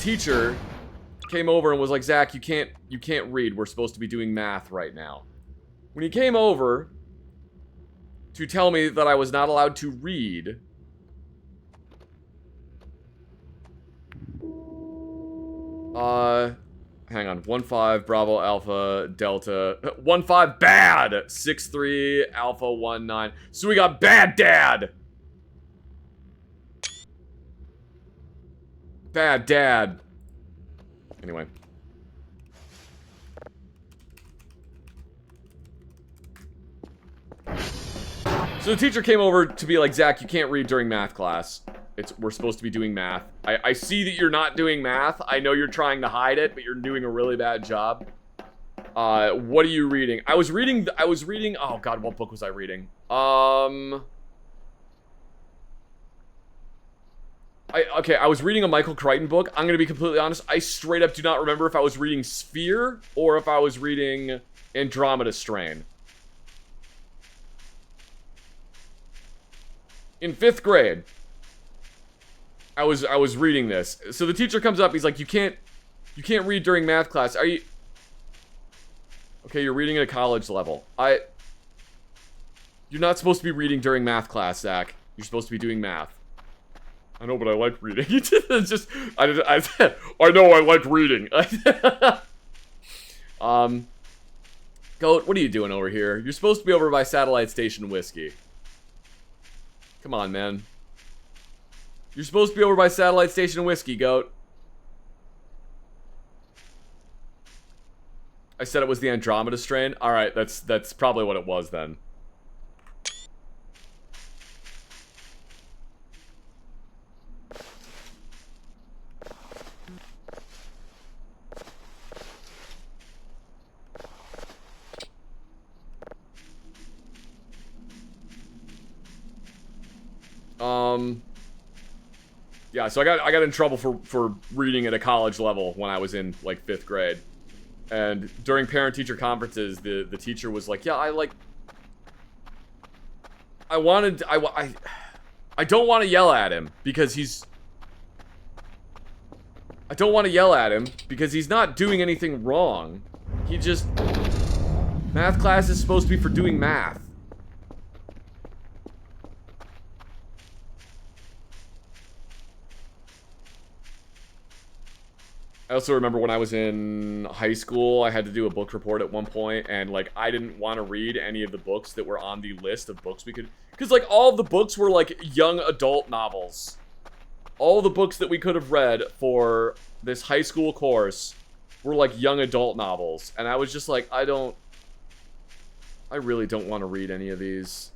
teacher came over and was like, Zach, you can't read. We're supposed to be doing math right now. When he came over to tell me that I was not allowed to read, hang on. 1-5 Bravo Alpha Delta 1-5 bad 6-3 Alpha 1-9. So we got bad dad. Bad dad. Anyway. So the teacher came over to be like, Zach, you can't read during math class. We're supposed to be doing math. I see that you're not doing math. I know you're trying to hide it, but you're doing a really bad job. What are you reading? I was reading, oh god, what book was I reading? Okay, I was reading a Michael Crichton book. I'm gonna be completely honest. I straight up do not remember if I was reading Sphere or if I was reading Andromeda Strain. In 5th grade, I was reading this. So the teacher comes up, he's like, you can't read during math class. Are you... Okay, you're reading at a college level. You're not supposed to be reading during math class, Zach. You're supposed to be doing math. I know, but I like reading. It's just, I know I like reading. Goat, what are you doing over here? You're supposed to be over by Satellite Station Whiskey. Come on, man. You're supposed to be over by Satellite Station Whiskey, Goat. I said it was the Andromeda Strain. Alright, that's probably what it was then. Yeah, so I got in trouble for reading at a college level when I was in like 5th grade. And during parent-teacher conferences, the teacher was like, "Yeah, I don't want to yell at him because he's not doing anything wrong. He just math class is supposed to be for doing math." I also remember when I was in high school, I had to do a book report at one point, and, like, I didn't want to read any of the books that were on the list of books we could... Because, like, all of the books were, like, young adult novels. All the books that we could have read for this high school course were, like, young adult novels. And I was just like, I really don't want to read any of these.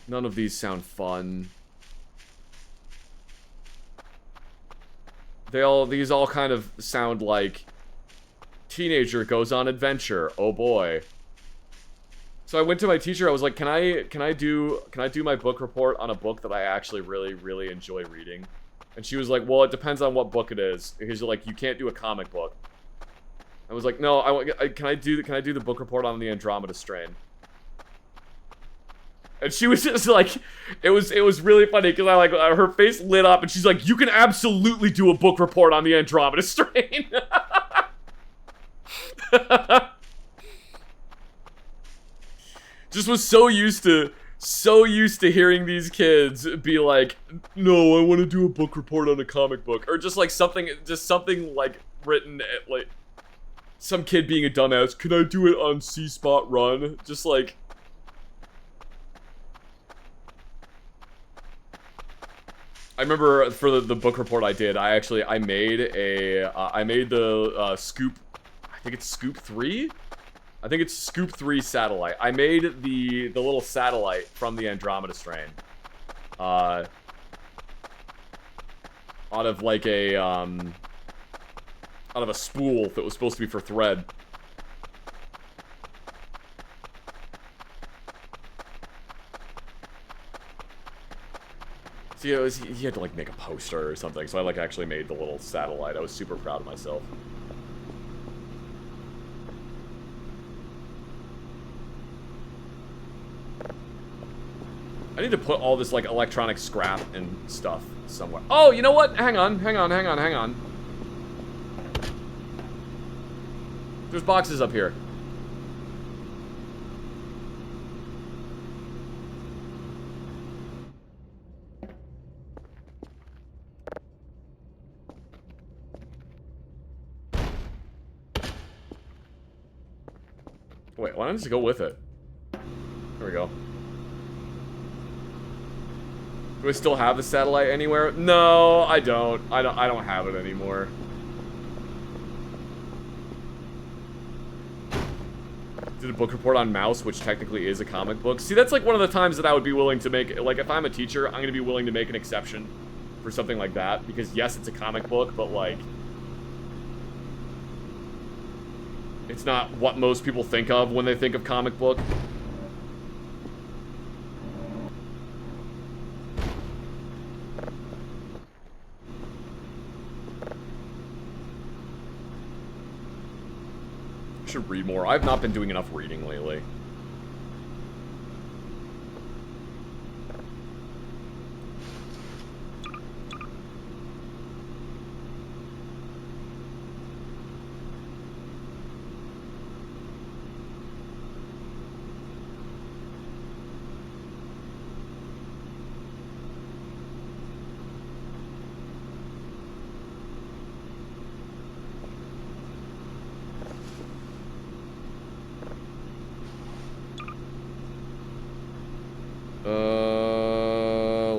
None of these sound fun. These all kind of sound like teenager goes on adventure. Oh boy. So I went to my teacher. I was like, "Can I do my book report on a book that I actually really enjoy reading?" And she was like, "Well, it depends on what book it is." Because like, you can't do a comic book. I was like, "No, can I do the book report on the Andromeda Strain?" And she was just like, it was really funny because I like her face lit up and she's like, "You can absolutely do a book report on the Andromeda Strain." Just was so used to hearing these kids be like, "No, I want to do a book report on a comic book," or just like something like written at like some kid being a dumbass. "Can I do it on C-Spot Run?" Just like. I remember for the book report I did, I made the Scoop, I think it's Scoop 3? I think it's Scoop 3 satellite. I made the little satellite from the Andromeda Strain. Out of like out of a spool that was supposed to be for thread. So yeah, he had to like make a poster or something, so I like actually made the little satellite. I was super proud of myself. I need to put all this like electronic scrap and stuff somewhere. Oh, you know what? Hang on. There's boxes up here. Wait, why don't I just go with it? There we go. Do I still have the satellite anywhere? No, I don't. I don't have it anymore. Did a book report on Mouse, which technically is a comic book. See, that's like one of the times that I would be willing to make, like, if I'm a teacher, I'm gonna be willing to make an exception for something like that, because yes, it's a comic book, but like, it's not what most people think of when they think of comic book. I should read more. I've not been doing enough reading lately.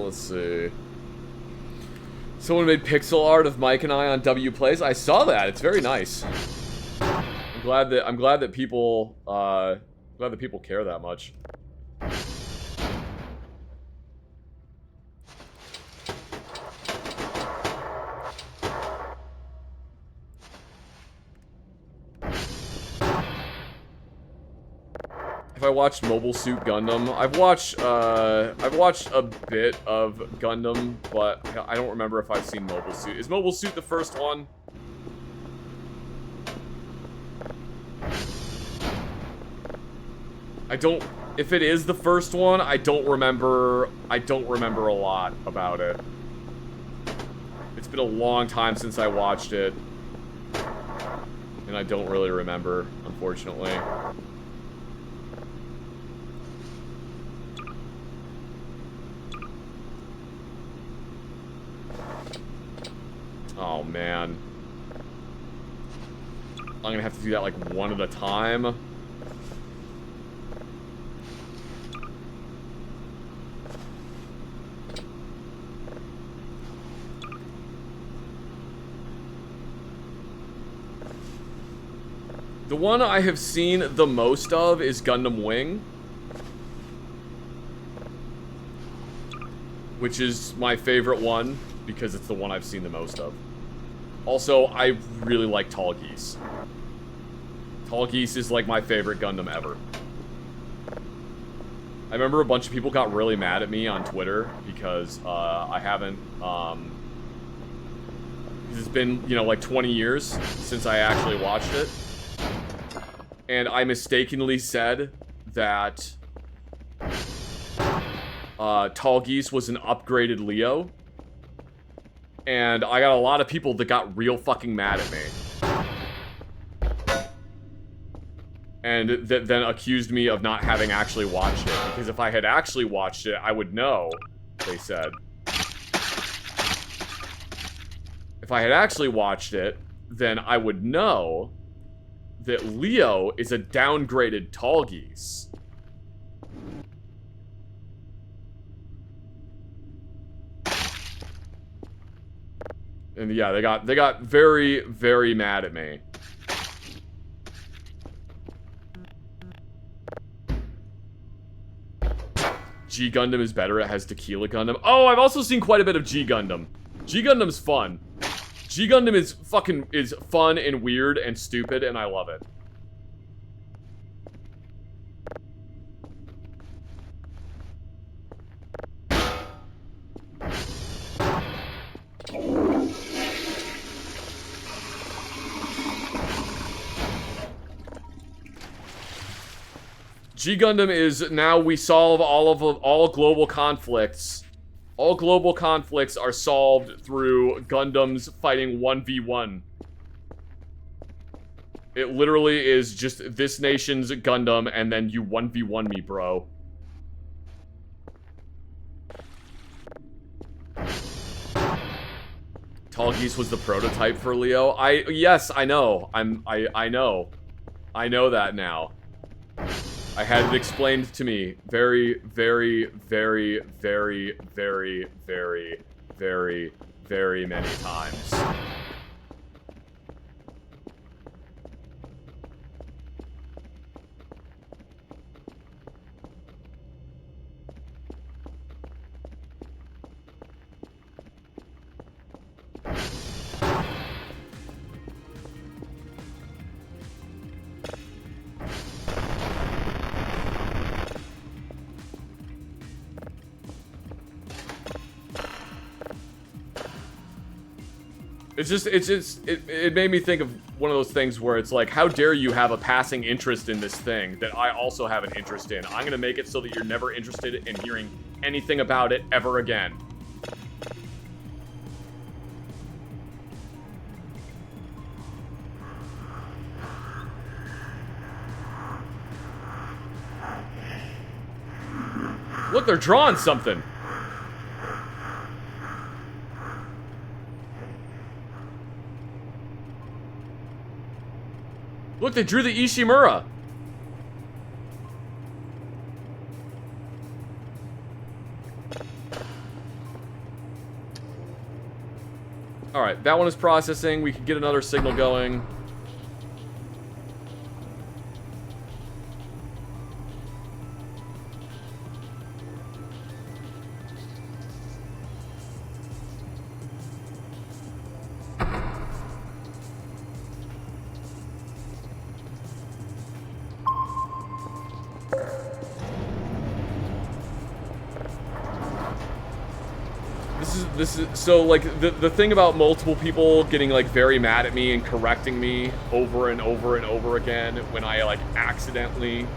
Let's see. Someone made pixel art of Mike and I on W Plays. I saw that. It's very nice. I'm glad that people care that much. If If I watched Mobile Suit Gundam, I've watched a bit of Gundam, but I don't remember if I've seen Mobile Suit. Is Mobile Suit the first one? I don't. If it is the first one, I don't remember a lot about it. It's been a long time since I watched it, and I don't really remember, unfortunately. Oh man, I'm gonna have to do that like one at a time. The one I have seen the most of is Gundam Wing, which is my favorite one because it's the one I've seen the most of. Also, I really like Tall Geese. Tall Geese is like my favorite Gundam ever. I remember a bunch of people got really mad at me on Twitter because I haven't, it's been, you know, like 20 years since I actually watched it. And I mistakenly said that Tall Geese was an upgraded Leo. And I got a lot of people that got real fucking mad at me. And that then accused me of not having actually watched it. Because if I had actually watched it, I would know, they said. If I had actually watched it, then I would know that Leo is a downgraded Tall Geese. And yeah, they got very, very mad at me. G Gundam is better. It has Tequila Gundam. Oh, I've also seen quite a bit of G Gundam. G Gundam's fun. G Gundam is fun and weird and stupid, and I love it. G Gundam is now we solve all global conflicts. All global conflicts are solved through Gundams fighting 1v1. It literally is just this nation's Gundam, and then you 1v1 me, bro. Tall Geese was the prototype for Leo. Yes, I know. I know. I know that now. I had it explained to me very, very, very, very, very, very, very, very many times. It made me think of one of those things where it's like, how dare you have a passing interest in this thing that I also have an interest in. I'm gonna make it so that you're never interested in hearing anything about it ever again. Look, they're drawing something. Look, they drew the Ishimura. Alright, that one is processing. We can get another signal going. this is so like the thing about multiple people getting like very mad at me and correcting me over and over and over again when I like accidentally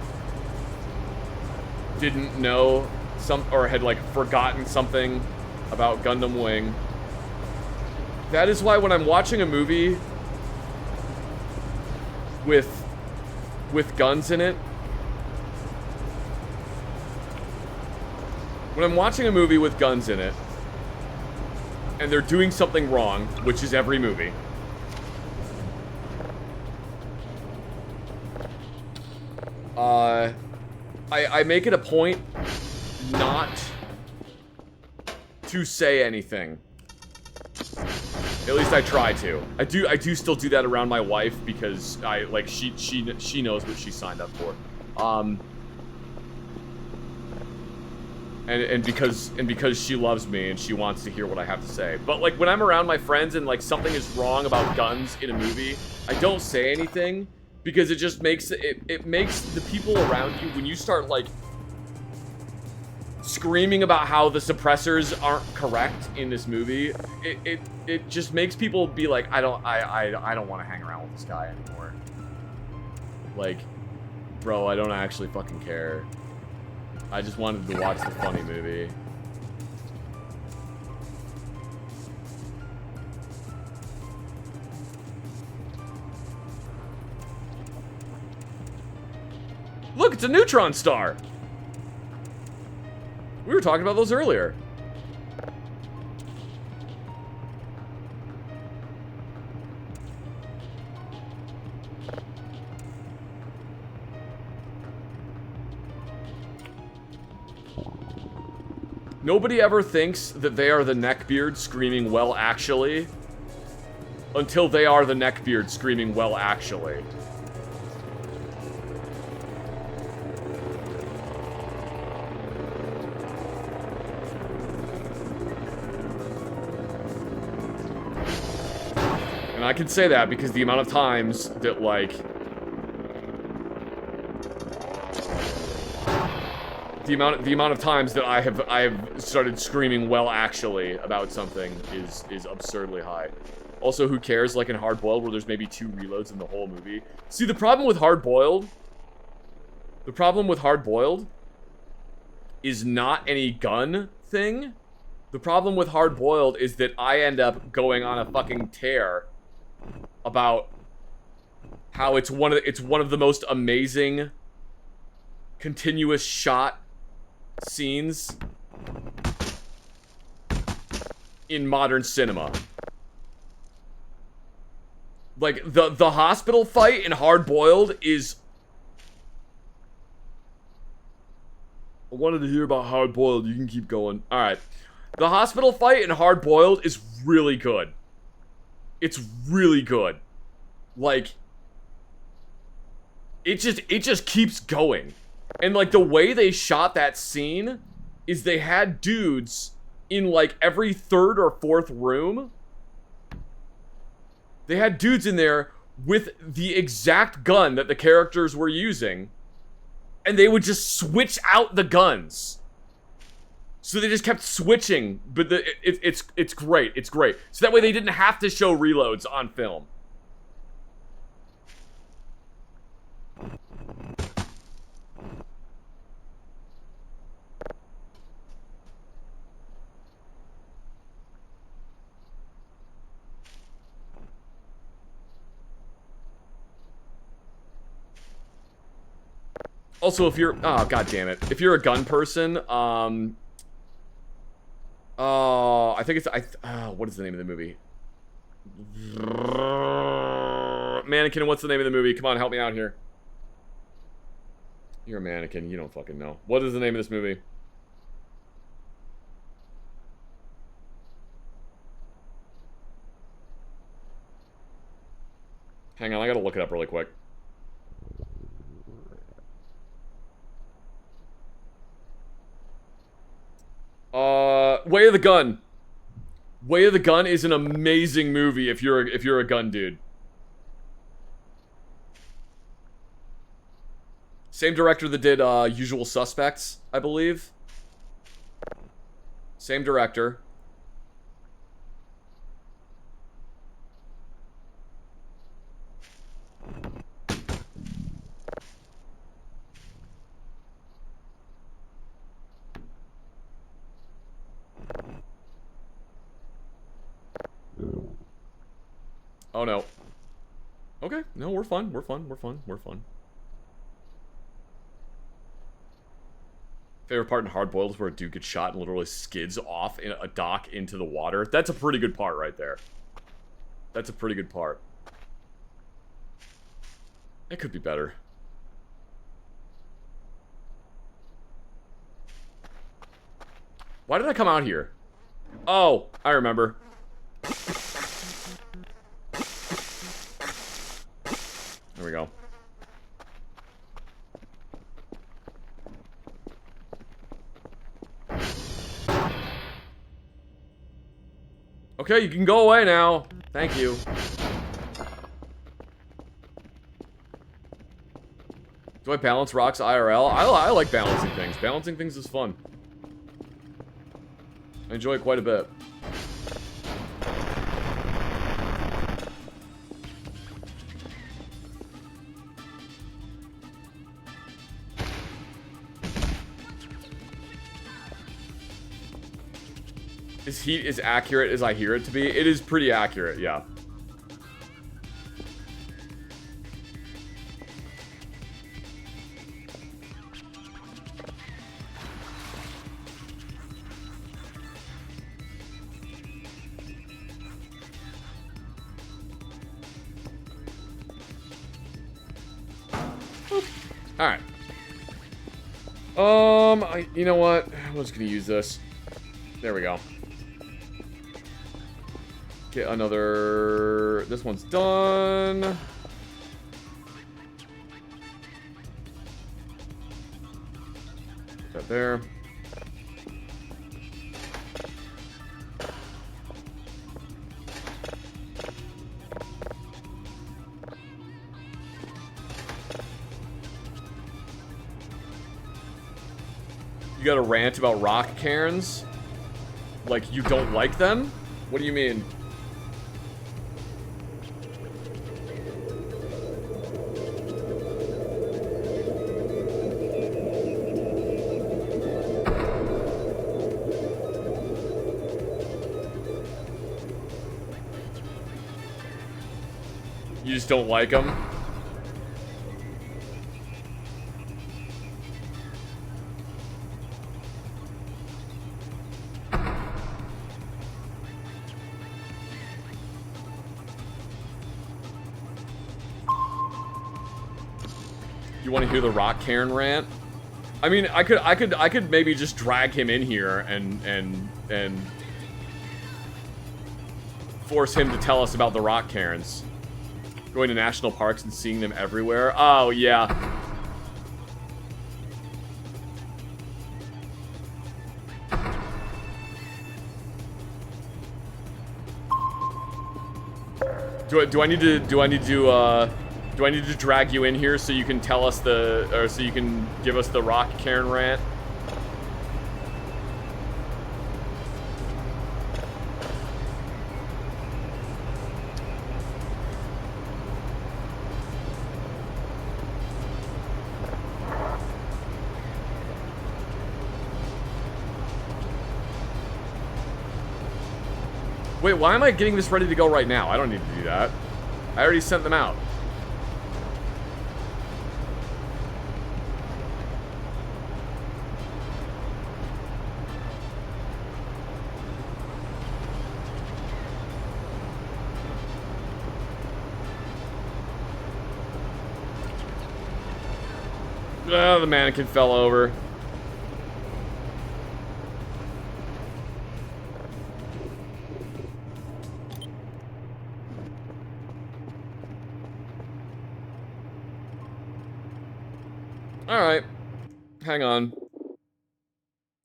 didn't know or had like forgotten something about Gundam Wing. That is why when I'm watching a movie with guns in it, when I'm watching a movie with guns in it and they're doing something wrong, which is every movie, I make it a point not to say anything. At least I try to. I do still do that around my wife because she knows what she signed up for. And because she loves me and she wants to hear what I have to say. But like when I'm around my friends and like something is wrong about guns in a movie, I don't say anything because it just makes it makes the people around you, when you start like screaming about how the suppressors aren't correct in this movie, it just makes people be like, I don't want to hang around with this guy anymore. Like, bro, I don't actually fucking care. I just wanted to watch the funny movie. Look, it's a neutron star. We were talking about those earlier. Nobody ever thinks that they are the neckbeard screaming, well, actually, until they are the neckbeard screaming, well, actually. And I can say that because the amount of times that, like, the amount of times that I have started screaming, well, actually, about something is absurdly high. Also, who cares, like in Hard Boiled, where there's maybe 2 reloads in the whole movie. See, the problem with Hard Boiled is not any gun thing. The problem with Hard Boiled is that I end up going on a fucking tear about how it's one of the most amazing continuous shot scenes in modern cinema. Like the hospital fight in Hard Boiled is. I wanted to hear about Hard Boiled. You can keep going. All right, the hospital fight in Hard Boiled is really good. It's really good. Like, it just keeps going. And like the way they shot that scene is they had dudes in like every 3rd or 4th room. They had dudes in there with the exact gun that the characters were using, and they would just switch out the guns. So they just kept switching, but it's great. It's great. So that way they didn't have to show reloads on film. Also, if you're, oh, god damn it. If you're a gun person, I think it's, what is the name of the movie? Mannequin, what's the name of the movie? Come on, help me out here. You're a mannequin, you don't fucking know. What is the name of this movie? Hang on, I gotta look it up really quick. Way of the Gun. Way of the Gun is an amazing movie if you're a gun dude. Same director that did Usual Suspects, I believe. Same director. Oh, no. Okay. No, we're fun. We're fun. We're fun. We're fun. Favorite part in Hard Boiled is where a dude gets shot and literally skids off in a dock into the water. That's a pretty good part right there. That's a pretty good part. It could be better. Why did I come out here? Oh, I remember. There we go. Okay, you can go away now. Thank you. Do I balance rocks IRL? I like balancing things. Balancing things is fun. I enjoy it quite a bit. Is heat as accurate as I hear it to be? It is pretty accurate, yeah. Alright. You know what? I'm just gonna use this. There we go. Get another... This one's done. Put that there. You got a rant about rock cairns? Like, you don't like them? What do you mean? You just don't like them? You want to hear the rock cairn rant? I mean, I could maybe just drag him in here and force him to tell us about the rock cairns. Going to national parks and seeing them everywhere. Oh yeah. Do I need to drag you in here so you can tell us so you can give us the rock cairn rant? Wait, why am I getting this ready to go right now? I don't need to do that. I already sent them out. Oh, the mannequin fell over. All right, hang on.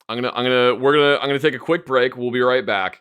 I'm gonna take a quick break. We'll be right back.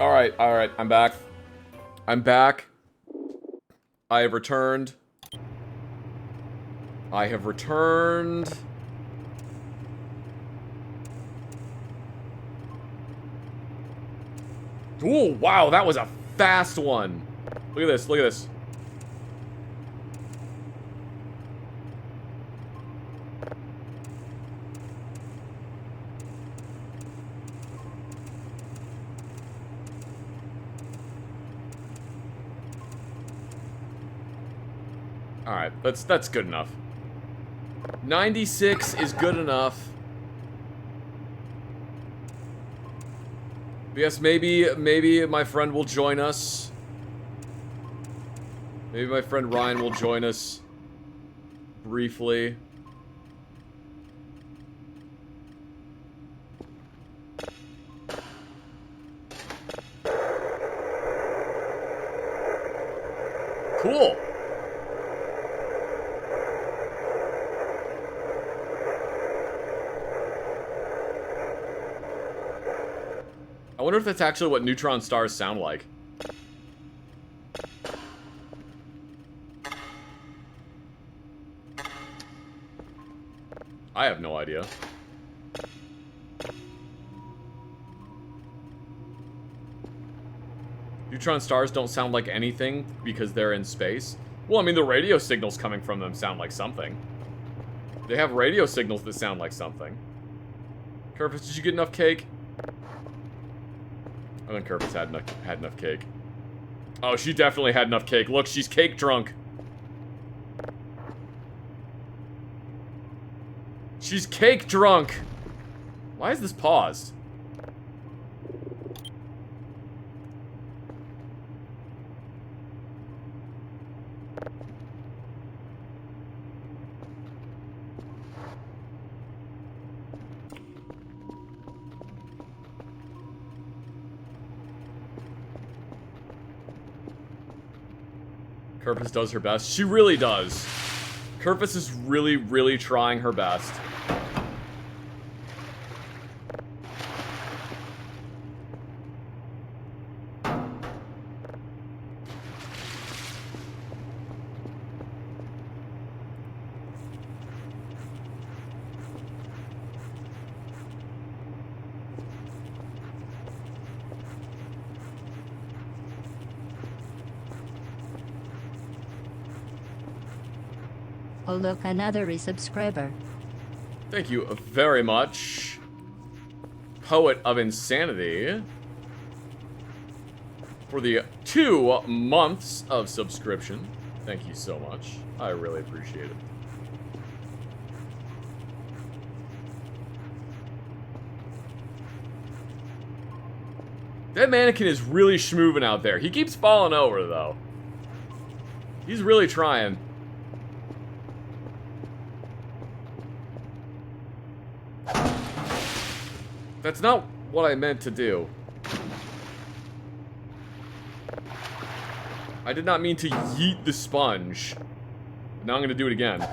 Alright, alright, I'm back. I'm back. I have returned. I have returned. Ooh, wow, that was a fast one. Look at this, look at this. Alright, that's good enough. 96 is good enough. Yes, maybe my friend will join us. Maybe my friend Ryan will join us briefly. Cool. I wonder if that's actually what neutron stars sound like. I have no idea. Neutron stars don't sound like anything because they're in space. Well, I mean, the radio signals coming from them sound like something. They have radio signals that sound like something. Kerfus, did you get enough cake? I think Kerfus had enough cake. Oh, she definitely had enough cake. Look, she's cake drunk. She's cake drunk. Why is this paused? Kerfus does her best. She really does. Kerfus is really, really trying her best. Oh look, another resubscriber. Thank you very much, Poet of Insanity, for the 2 months of subscription. Thank you so much. I really appreciate it. That mannequin is really schmoovin' out there. He keeps falling over, though. He's really trying. That's not what I meant to do. I did not mean to yeet the sponge. Now I'm gonna do it again.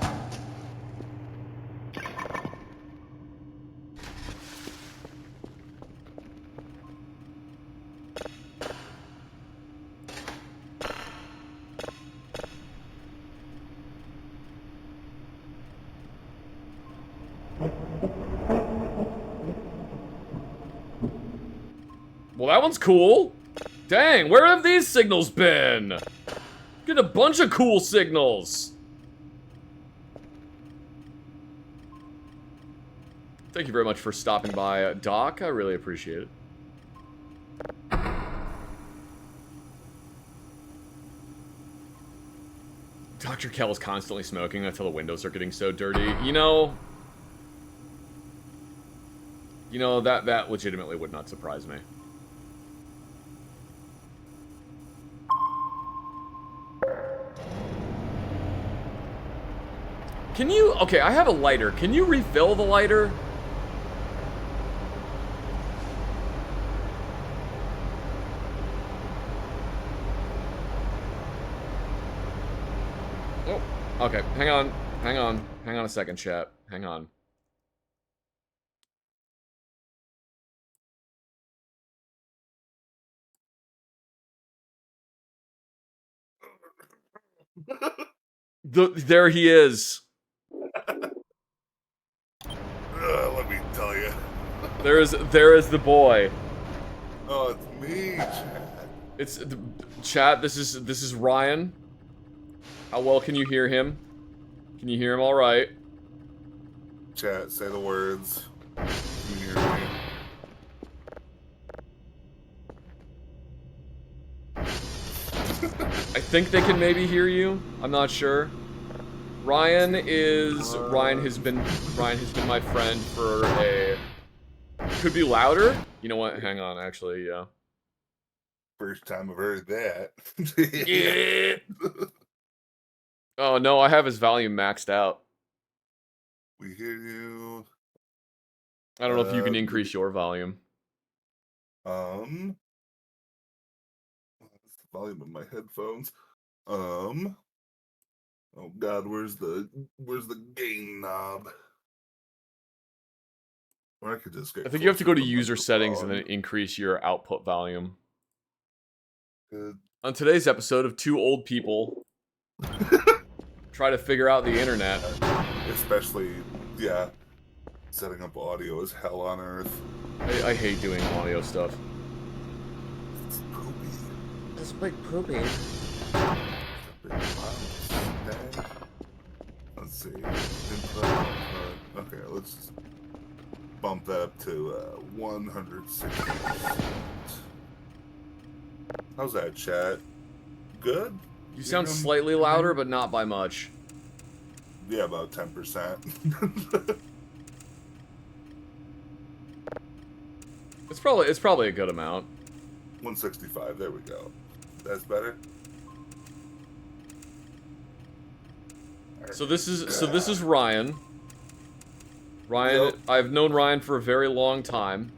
Well, that one's cool. Dang, where have these signals been? Get a bunch of cool signals. Thank you very much for stopping by, Doc. I really appreciate it. Dr. Kell is constantly smoking until the windows are getting so dirty. You know, that legitimately would not surprise me. Can you... Okay, I have a lighter. Can you refill the lighter? Oh, okay. Hang on. Hang on. Hang on a second, chat. Hang on. There he is. Let me tell you. There is the boy. Oh, it's me, Chad. It's chat. This is Ryan. How well can you hear him? Can you hear him all right? Chat, say the words. Can you hear me? I think they can maybe hear you. I'm not sure. Ryan has been my friend for a. Could be louder. You know what? Hang on. Actually, yeah. First time I've heard that. Yeah. Oh no, I have his volume maxed out. We hear you. I don't know if you can increase your volume. That's the volume of my headphones. Oh God, where's the gain knob? Or I could just get. I think you have to go to closer the user settings and then microphone. increase your output volume. Good. On today's episode of Two Old People Try to Figure Out the Internet. Especially, yeah, setting up audio is hell on earth. I hate doing audio stuff. It's poopy. That's big poopy. Big mouse. Dang. Let's see. Input, output. Okay, let's bump that up to 160. How's that, chat? Good? You sound slightly louder, but not by much. Yeah, about 10%. It's probably a good amount. 165, there we go. That's better. So this is Ryan. Ryan, Yep. I've known Ryan for a very long time.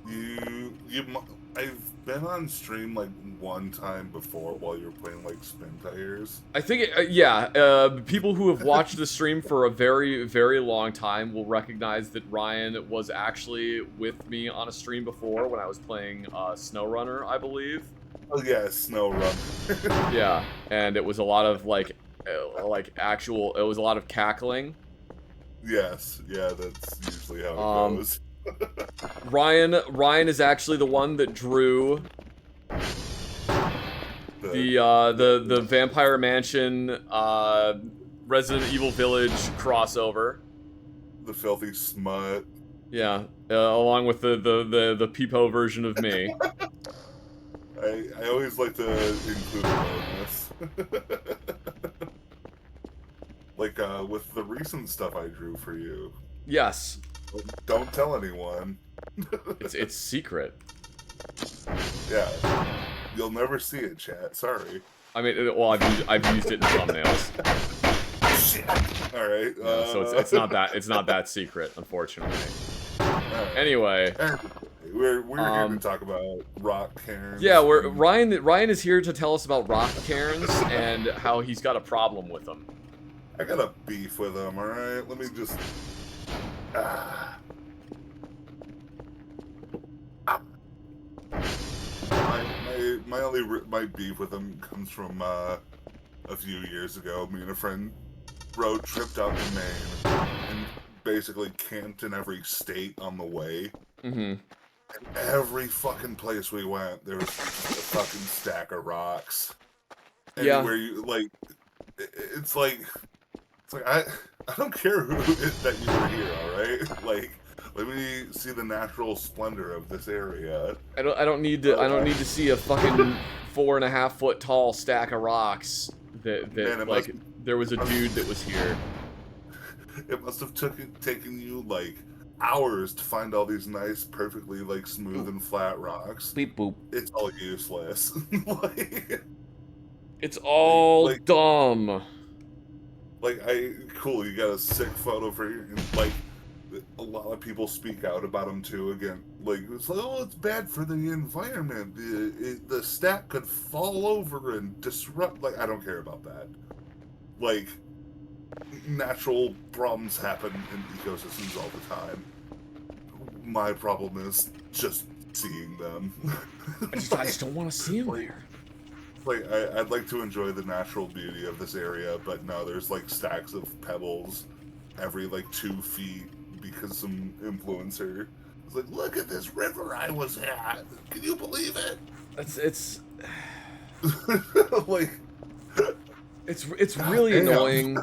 I've been on stream like one time before while you were playing like Spin Tires. I think, people who have watched the stream for a very, very long time will recognize that Ryan was actually with me on a stream before when I was playing SnowRunner, I believe. Oh yeah, Snow Run. Yeah, and it was a lot of it was a lot of cackling. Yes, yeah, that's usually how it goes. Ryan is actually the one that drew the Vampire Mansion Resident Evil Village crossover. The filthy smut. Yeah, along with the Peepo version of me. I always like to include a bonus. Like with the recent stuff I drew for you. Yes. Don't tell anyone. It's secret. Yeah. You'll never see it, chat. Sorry. I mean, well, I've used it in thumbnails. Shit. All right. Yeah, so it's not that secret, unfortunately. Right. Anyway, we're here to talk about rock cairns. Yeah, Ryan is here to tell us about rock cairns and how he's got a problem with them. I got a beef with them. All right. Let me just. My beef with him comes from a few years ago. Me and a friend road tripped out to Maine and basically camped in every state on the way. Mm-hmm. And every fucking place we went, there was just a fucking stack of rocks. Yeah. Anywhere you like, it's like I don't care that you were here. All right, like. Let me see the natural splendor of this area. I don't need to see a fucking 4.5 foot tall stack of rocks that Man, there was a dude that was here. It must have taken you like hours to find all these nice, perfectly like smooth and flat rocks. Beep boop. It's all useless. It's all like, dumb. Cool, you got a sick photo for you, and like. A lot of people speak out about them too. Again, like it's like, oh, it's bad for the environment. The stack could fall over and disrupt. Like, I don't care about that. Like, natural problems happen in ecosystems all the time. My problem is just seeing them. I just don't want to see them there. Like, I'd like to enjoy the natural beauty of this area, but no, there's like stacks of pebbles every like 2 feet because some influencer was like, look at this river I was at. Can you believe it? It's Like, it's God really damn. annoying.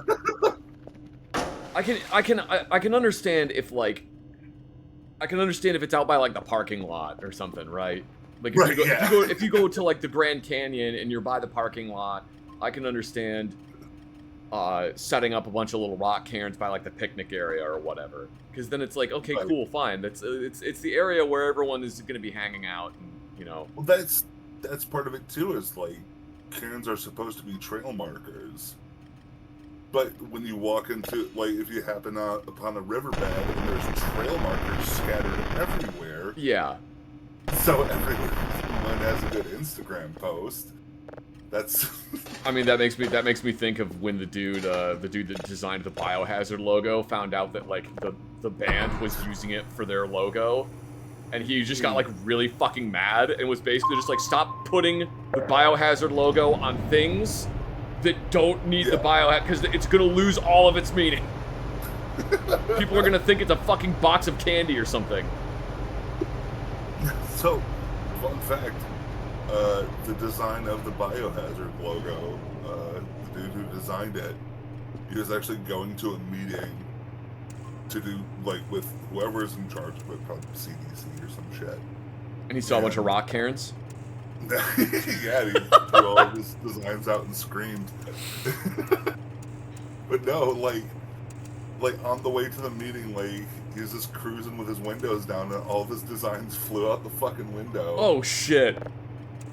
I can understand if like I can understand if it's out by like the parking lot or something, right? Like Right, yeah. if you go to like the Grand Canyon and you're by the parking lot, I can understand setting up a bunch of little rock cairns by like the picnic area or whatever. Because then it's like, okay, Right. cool, fine. That's it's the area where everyone is going to be hanging out, and you know. Well, that's part of it too. Is like cairns are supposed to be trail markers, but when you walk into like if you happen upon a riverbed and there's trail markers scattered everywhere. Yeah. So everyone has a good Instagram post. That's. I mean, that makes me think of when the dude that designed the Biohazard logo found out that like the band was using it for their logo, and he just got like really fucking mad and was basically just like, stop putting the Biohazard logo on things that don't need the biohazard because it's gonna lose all of its meaning. People are gonna think it's a fucking box of candy or something. So, fun fact. The design of the Biohazard logo, the dude who designed it, he was actually going to a meeting to do, like, with whoever's in charge of it, probably CDC or some shit. And he saw a bunch of rock cairns? Yeah, he threw all of his designs out and screamed. But no, like on the way to the meeting, like, he was just cruising with his windows down and all of his designs flew out the fucking window. Oh, shit.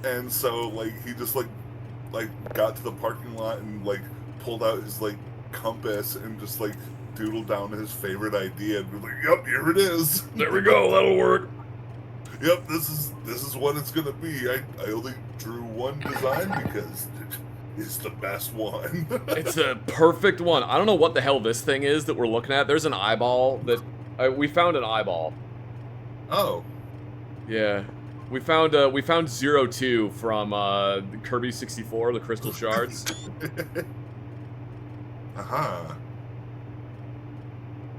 And so, like, he just, like got to the parking lot and, like, pulled out his, like, compass and just, like, doodled down his favorite idea and be like, yep, here it is. There we go, that'll work. Yep, this is what it's gonna be. I only drew one design because it's the best one. It's a perfect one. I don't know what the hell this thing is that we're looking at. There's an eyeball that... we found an eyeball. Oh. Yeah. We found 02 from Kirby 64, the Crystal Shards. Uh-huh.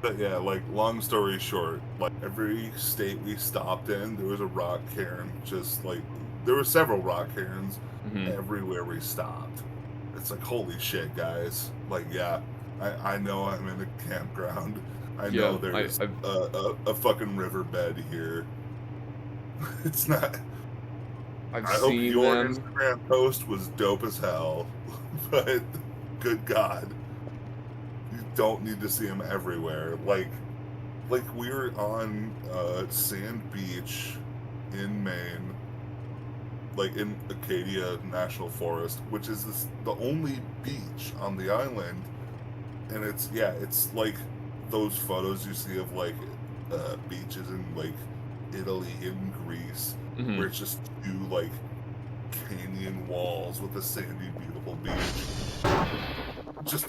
But yeah, like, long story short, like, every state we stopped in, there was a rock cairn, just, like, there were several rock cairns everywhere we stopped. It's like, holy shit, guys. Like, yeah, I know I'm in a campground. I know there's a fucking riverbed here. It's not... I hope your them. Instagram post was dope as hell, but good God. You don't need to see them everywhere. Like we were on Sand Beach in Maine, like in Acadia National Forest, which is the only beach on the island, and it's like those photos you see of like beaches in like Italy and Greece, where it's just two like canyon walls with a sandy, beautiful beach. Just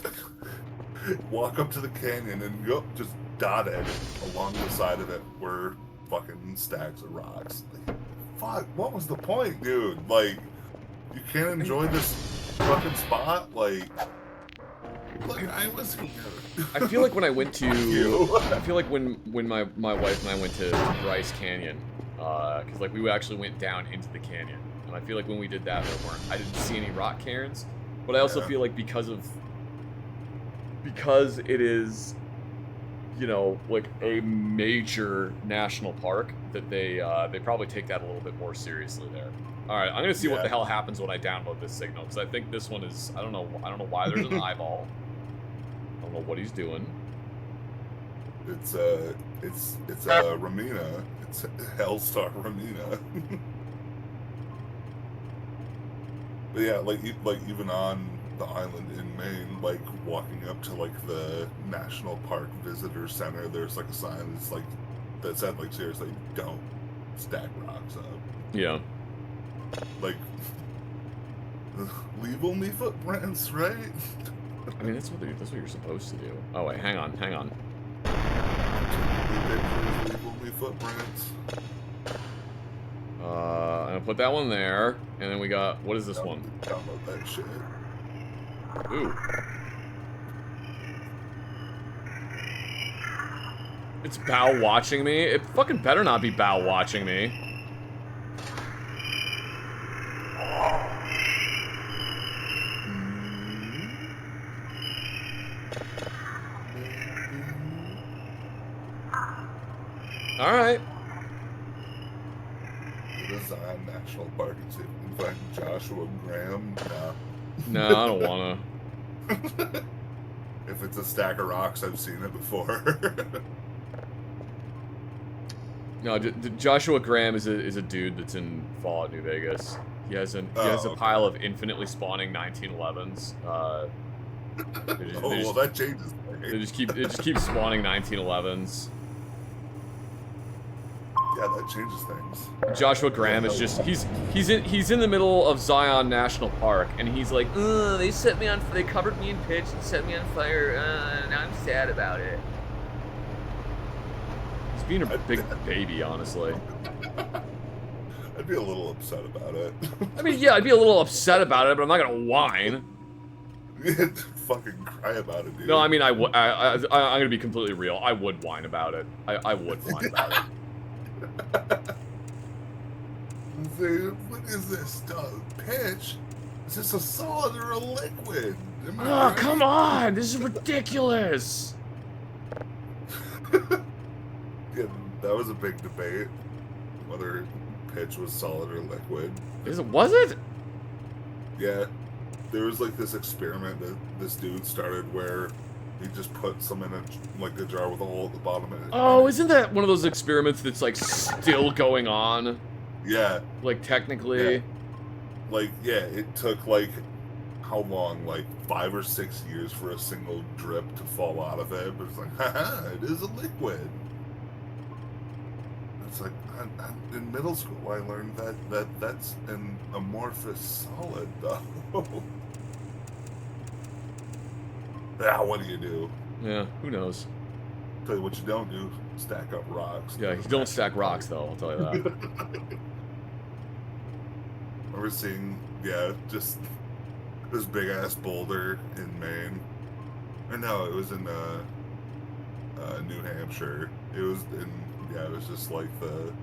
walk up to the canyon and go just dotted along the side of it were fucking stacks of rocks. Like, fuck, what was the point, dude? Like, you can't enjoy this fucking spot? Like, look, I was here. I feel like when I went to... I feel like when my wife and I went to Bryce Canyon, because like we actually went down into the canyon, and I feel like when we did that, I didn't see any rock cairns, but I also feel like because it is, you know, like a major national park, that they probably take that a little bit more seriously there. All right, I'm gonna see what the hell happens when I download this signal, because I think this one is, I don't know why there's an eyeball. I don't know what he's doing. It's Ramina. It's Hellstar Ramina. But yeah, like even on the island in Maine, like walking up to like the National Park Visitor Center, there's like a sign that's like that said like seriously, don't stack rocks up. Yeah. Like leave only footprints, right? I mean, that's what you're supposed to do. Oh wait, hang on. Leave only footprints. I'm gonna put that one there, and then we got, what is this one? Download that shit. Ooh. It's Bow watching me? It fucking better not be Bow watching me. Alright. It is on National Park. It's inviting Joshua Graham. No, I don't wanna. If it's a stack of rocks, I've seen it before. No, Joshua Graham is a dude that's in Fallout New Vegas. He has a pile of infinitely spawning 1911s. Well, that changes things. It just keeps spawning 1911s. Yeah, that changes things. Joshua Graham is just he's in the middle of Zion National Park, and he's like, they covered me in pitch and set me on fire, and I'm sad about it. He's being a big baby, honestly. I'd be a little upset about it. I mean, yeah, I'd be a little upset about it, but I'm not gonna whine. You'd fucking cry about it, dude. No, I mean, I'm gonna be completely real. I would whine about it. I would whine about it. What is this? Pitch? Is this a solid or a liquid? Oh, come on! This is ridiculous! Yeah, that was a big debate, whether pitch was solid or liquid. Was it? Yeah. There was like this experiment that this dude started where he just put some in a jar with a hole at the bottom of it. Oh, isn't that one of those experiments that's like still going on? Yeah. Like technically. Yeah. Like, yeah, it took like how long? Like 5 or 6 years for a single drip to fall out of it. But it's like, haha, it is a liquid. It's like in middle school I learned that's an amorphous solid though. Ah, what do you do? Yeah, who knows? Tell you what you don't do: stack up rocks. Yeah, you don't stack rocks though. I'll tell you that. We're seeing, yeah, just this big ass boulder in Maine. Or no, it was in New Hampshire. It was in, yeah, it was just like the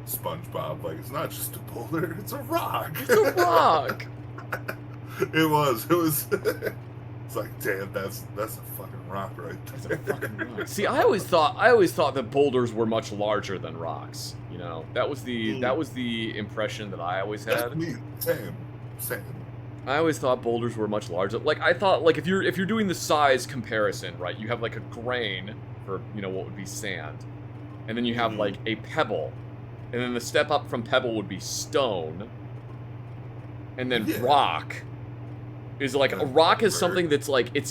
SpongeBob. Like, it's not just a boulder; it's a rock. It's a rock. It was. It's like, damn, that's a fucking rock right there. That's a fucking rock. See, I always thought that boulders were much larger than rocks. You know, that was the impression that I always had. That's me. Same. I always thought boulders were much larger. Like, I thought, like, if you're doing the size comparison, right? You have like a grain for, you know, what would be sand, and then you have like a pebble, and then the step up from pebble would be stone, and then rock is like, a rock is something that's like, it's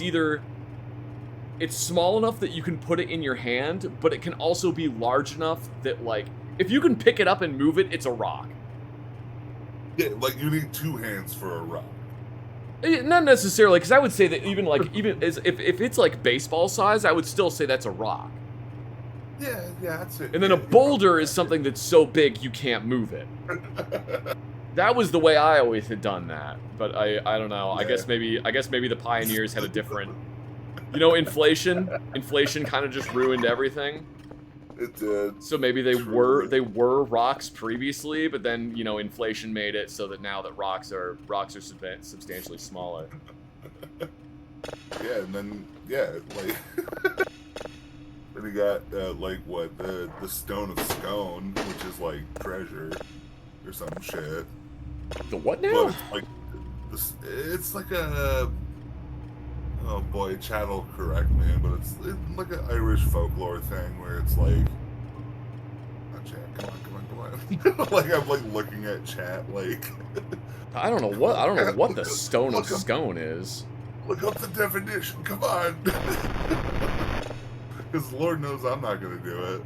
small enough that you can put it in your hand, but it can also be large enough that, like, if you can pick it up and move it, it's a rock. Yeah, like you need 2 hands for a rock. Not necessarily, because I would say that even if it's like baseball size, I would still say that's a rock. Yeah, that's it. And then a boulder is something that's so big you can't move it. That was the way I always had done that, but I don't know. Yeah. I guess maybe the pioneers had a different, you know, inflation kind of just ruined everything. It did. So maybe they were rocks previously, but then, you know, inflation made it so that now that rocks are substantially smaller. Yeah, and then like then you got like what the stone of scone, which is like treasure or some shit. The what now? But it's like a, oh boy, Chad will correct me, but it's like an Irish folklore thing where it's like, oh, Chad, come on. Like I'm like looking at chat, like I don't know what the stone of scone is. Look up the definition, come on. Because Lord knows I'm not gonna do it.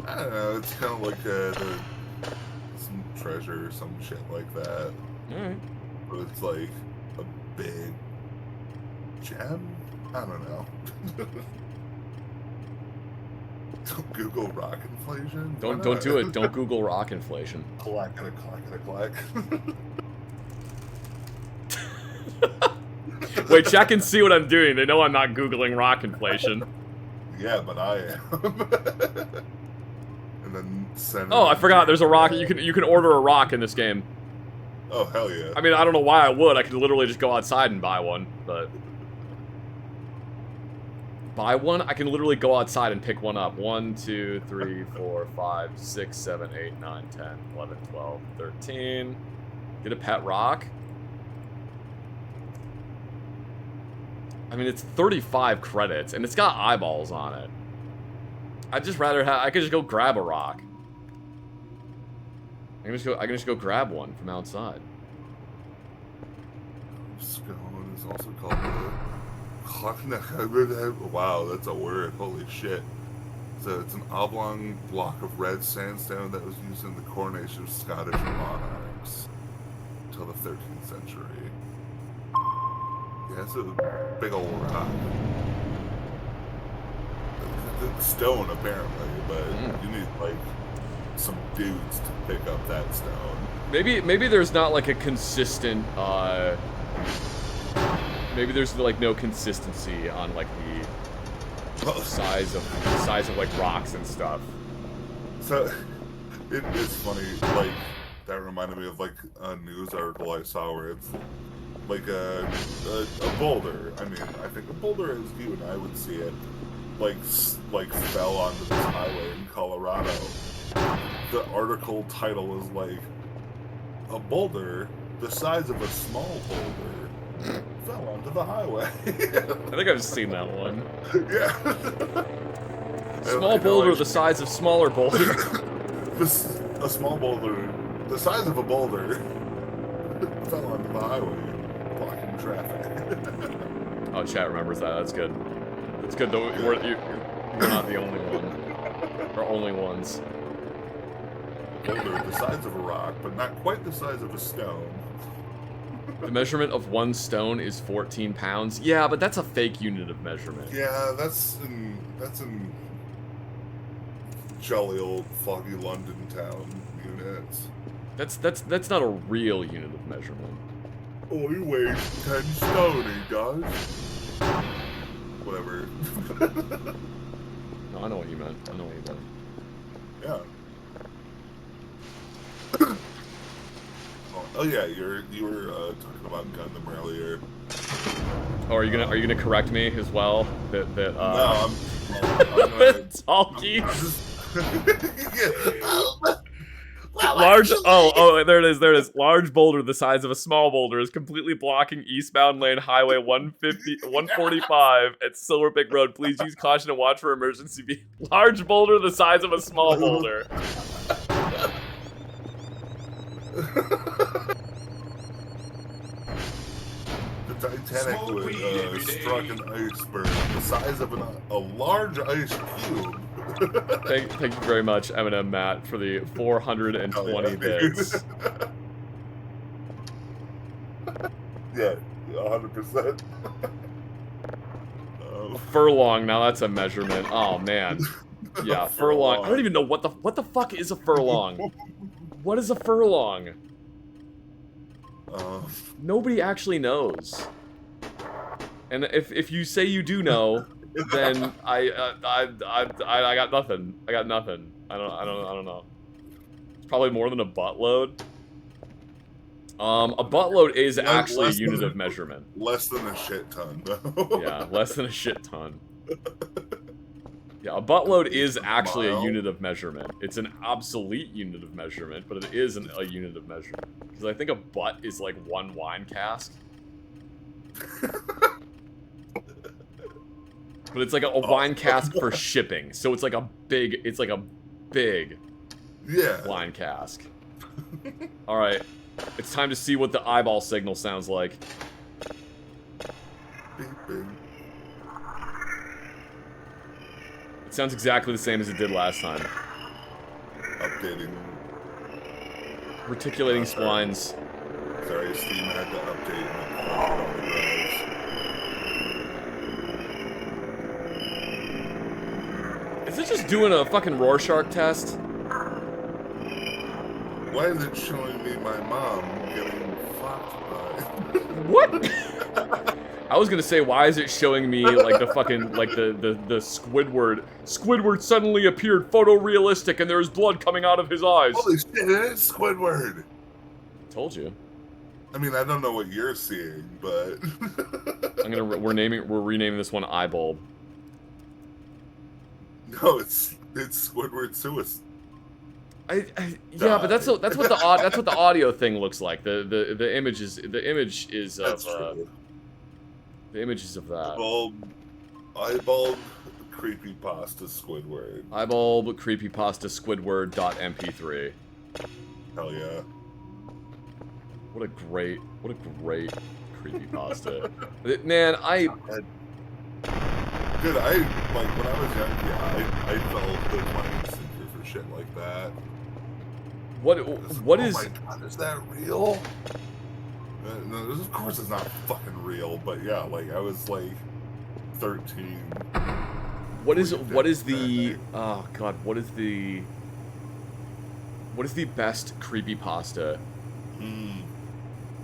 I don't know, it's kind of like some treasure or some shit like that. Alright. But it's like a big gem? I don't know. Don't Google rock inflation. Why Don't not? do it. Don't Google rock inflation. Clack and a clack and a clack. Wait, check and see what I'm doing. They know I'm not Googling rock inflation. Yeah, but I am. And then send. Oh, I forgot. There's a rock. You can order a rock in this game. Oh hell yeah! I mean, I don't know why I would. I could literally just go outside and buy one, but buy one. I can literally go outside and pick one up. 1, 2, 3, 4, 5, 6, 7, 8, 9, 10, 11, 12, 13. Get a pet rock. I mean, it's 35 credits, and it's got eyeballs on it. I'd just rather have. I could just go grab a rock. I can just go grab one from outside. Scone is also called wow, that's a word. Holy shit. So it's an oblong block of red sandstone that was used in the coronation of Scottish monarchs until the 13th century. Yeah, it's a big old rock. It's stone, apparently, but you need, like, some dudes to pick up that stone. Maybe there's not like a consistent maybe there's like no consistency on like the size of like rocks and stuff. So it's funny, like that reminded me of like a news article I saw where it's like a boulder. I mean, I think a boulder as you and I would see it, like fell onto this highway in Colorado. The article title is like, a boulder the size of a small boulder fell onto the highway. I think I've seen that one. Yeah. Small boulder the size of smaller boulder. A small boulder the size of a boulder fell onto the highway, blocking traffic. Oh, chat remembers that. That's good. That's good, though. You're not the only one. Or only ones. Boulder the size of a rock, but not quite the size of a stone. The measurement of one stone is 14 pounds. Yeah, but that's a fake unit of measurement. Yeah, that's in jolly old foggy London town units. That's not a real unit of measurement. Oh, he weighs 10 stone, he does. Whatever. No, I know what you meant. I know what you meant. Yeah. Oh yeah, you were talking about Gundam earlier. Oh, are you gonna correct me as well? That No, I'm gonna, Talkies. Well, Large. actually- Oh, there it is. Large boulder the size of a small boulder is completely blocking eastbound lane Highway 145 at Silver Pick Road. Please use caution and watch for emergency vehicles. Large boulder the size of a small boulder. The Titanic struck an iceberg the size of a large ice cube. Thank you very much, Eminem Matt, for the 420 bits. Yeah, 100%. Furlong, now that's a measurement. Oh man. Yeah, furlong. I don't even know what the fuck is a furlong. What is a furlong? Nobody actually knows. And if you say you do know, then I got nothing. I got nothing. I don't know. It's probably more than a buttload. A buttload is actually a unit of measurement. Less than a shit ton, though. Yeah, less than a shit ton. Yeah, a buttload is actually a unit of measurement. It's an obsolete unit of measurement, but it is a unit of measurement. Because I think a butt is like 1 wine cask. But it's like a wine cask for shipping. So it's like a big, Yeah. wine cask. Alright. It's time to see what the eyeball signal sounds like. Beeping. It sounds exactly the same as it did last time. Updating. Reticulating splines. Sorry, Steam had to update all the drives. Is it just doing a fucking Rorschach test? Why is it showing me my mom getting fucked by? What? I was gonna say, why is it showing me like the fucking like the Squidward? Squidward suddenly appeared photorealistic, and there's blood coming out of his eyes. Holy shit! It is Squidward. Told you. I mean, I don't know what you're seeing, but We're renaming this one Eyebulb. no, it's Squidward suicide. Yeah, but that's what the audio thing looks like. The image is of the images of that. Eyebulb creepypasta Squidward. Eyebulb creepypasta Squidward.mp3. Hell yeah. What a great creepypasta. Man, Dude, I like when I was young, yeah, I felt the money sinker for shit like that. What is? Oh my god, is that real? No, of course it's not fucking real, but yeah, like I was like 13. What is the oh god, what is the best creepypasta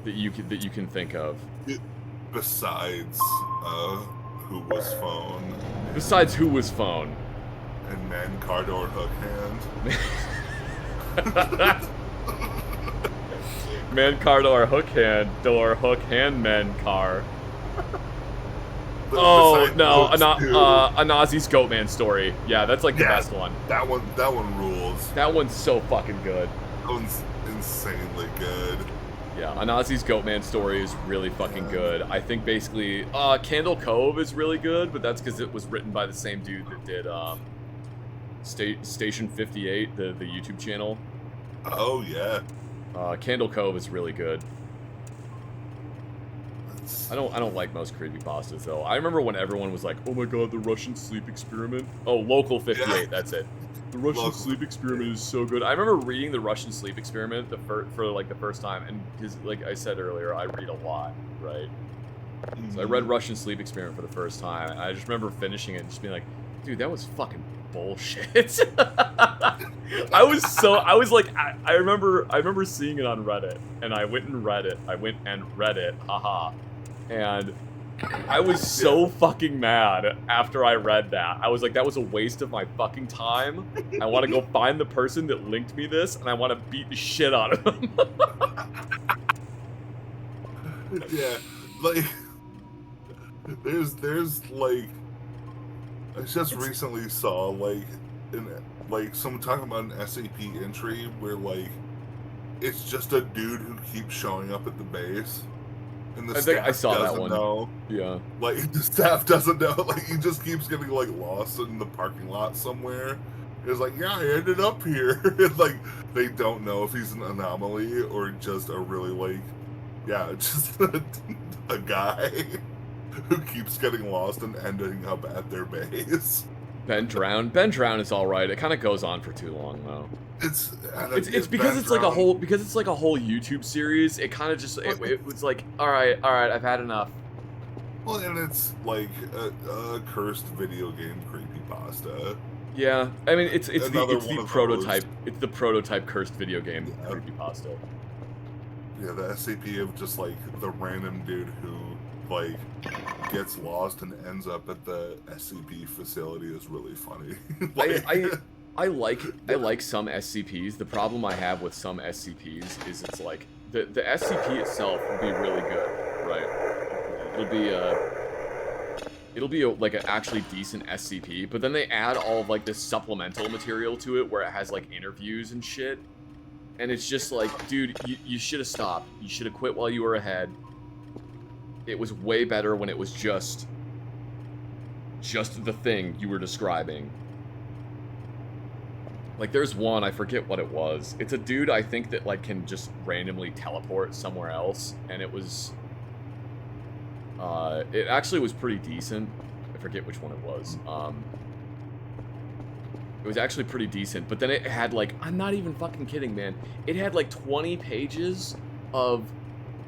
that you can think of? Besides Who Was Phone? Besides Who Was Phone? And Man Car Door Hook Hand. Man car door hook hand man car. Oh no, a Nazi's Goatman story. Yeah, that's like the best one. That one rules. That one's so fucking good. That one's insanely good. Yeah, a Nazi's Goatman story is really fucking good. I think basically Candle Cove is really good, but that's because it was written by the same dude that did Station 58, the YouTube channel. Oh yeah. Candle Cove is really good. I don't like most creepypastas though. I remember when everyone was like, "Oh my god, the Russian sleep experiment." Oh, Local 58, yeah. That's it. The Russian sleep experiment is so good. I remember reading the Russian sleep experiment for like the first time, and because like I said earlier, I read a lot, right? So I read Russian sleep experiment for the first time, and I just remember finishing it and just being like, "Dude, that was fucking bullshit." I remember seeing it on Reddit, and I went and read it. Haha. And I was so fucking mad after I read that. I was like, that was a waste of my fucking time. I want to go find the person that linked me this, and I want to beat the shit out of them. Yeah, like there's like I just recently saw like someone talking about an SAP entry where like it's just a dude who keeps showing up at the base. And the staff I saw that one. Know. Yeah. Like the staff doesn't know. Like he just keeps getting like lost in the parking lot somewhere. It's like, yeah, I ended up here. And like they don't know if he's an anomaly or just a really like, yeah, just a guy who keeps getting lost and ending up at their base. Ben Drown is all right. It kind of goes on for too long though. It's because it's like a whole YouTube series. It kind of just it was like, all right, I've had enough. Well, and it's like a cursed video game creepypasta. Yeah, I mean it's the prototype. Those. It's the prototype cursed video game creepypasta. Yeah, the SCP of just like the random dude who like gets lost and ends up at the SCP facility is really funny. I like some SCPs. The problem I have with some SCPs is it's like the SCP itself will be really good, right? It'll be like an actually decent SCP, but then they add all of like this supplemental material to it where it has like interviews and shit, and it's just like, dude, you should have stopped. You should have quit while you were ahead. It was way better when it was just the thing you were describing. Like, there's one, I forget what it was. It's a dude, I think, that, like, can just randomly teleport somewhere else. And it was... it actually was pretty decent. I forget which one it was. It was actually pretty decent. But then it had, like... I'm not even fucking kidding, man. It had, like, 20 pages of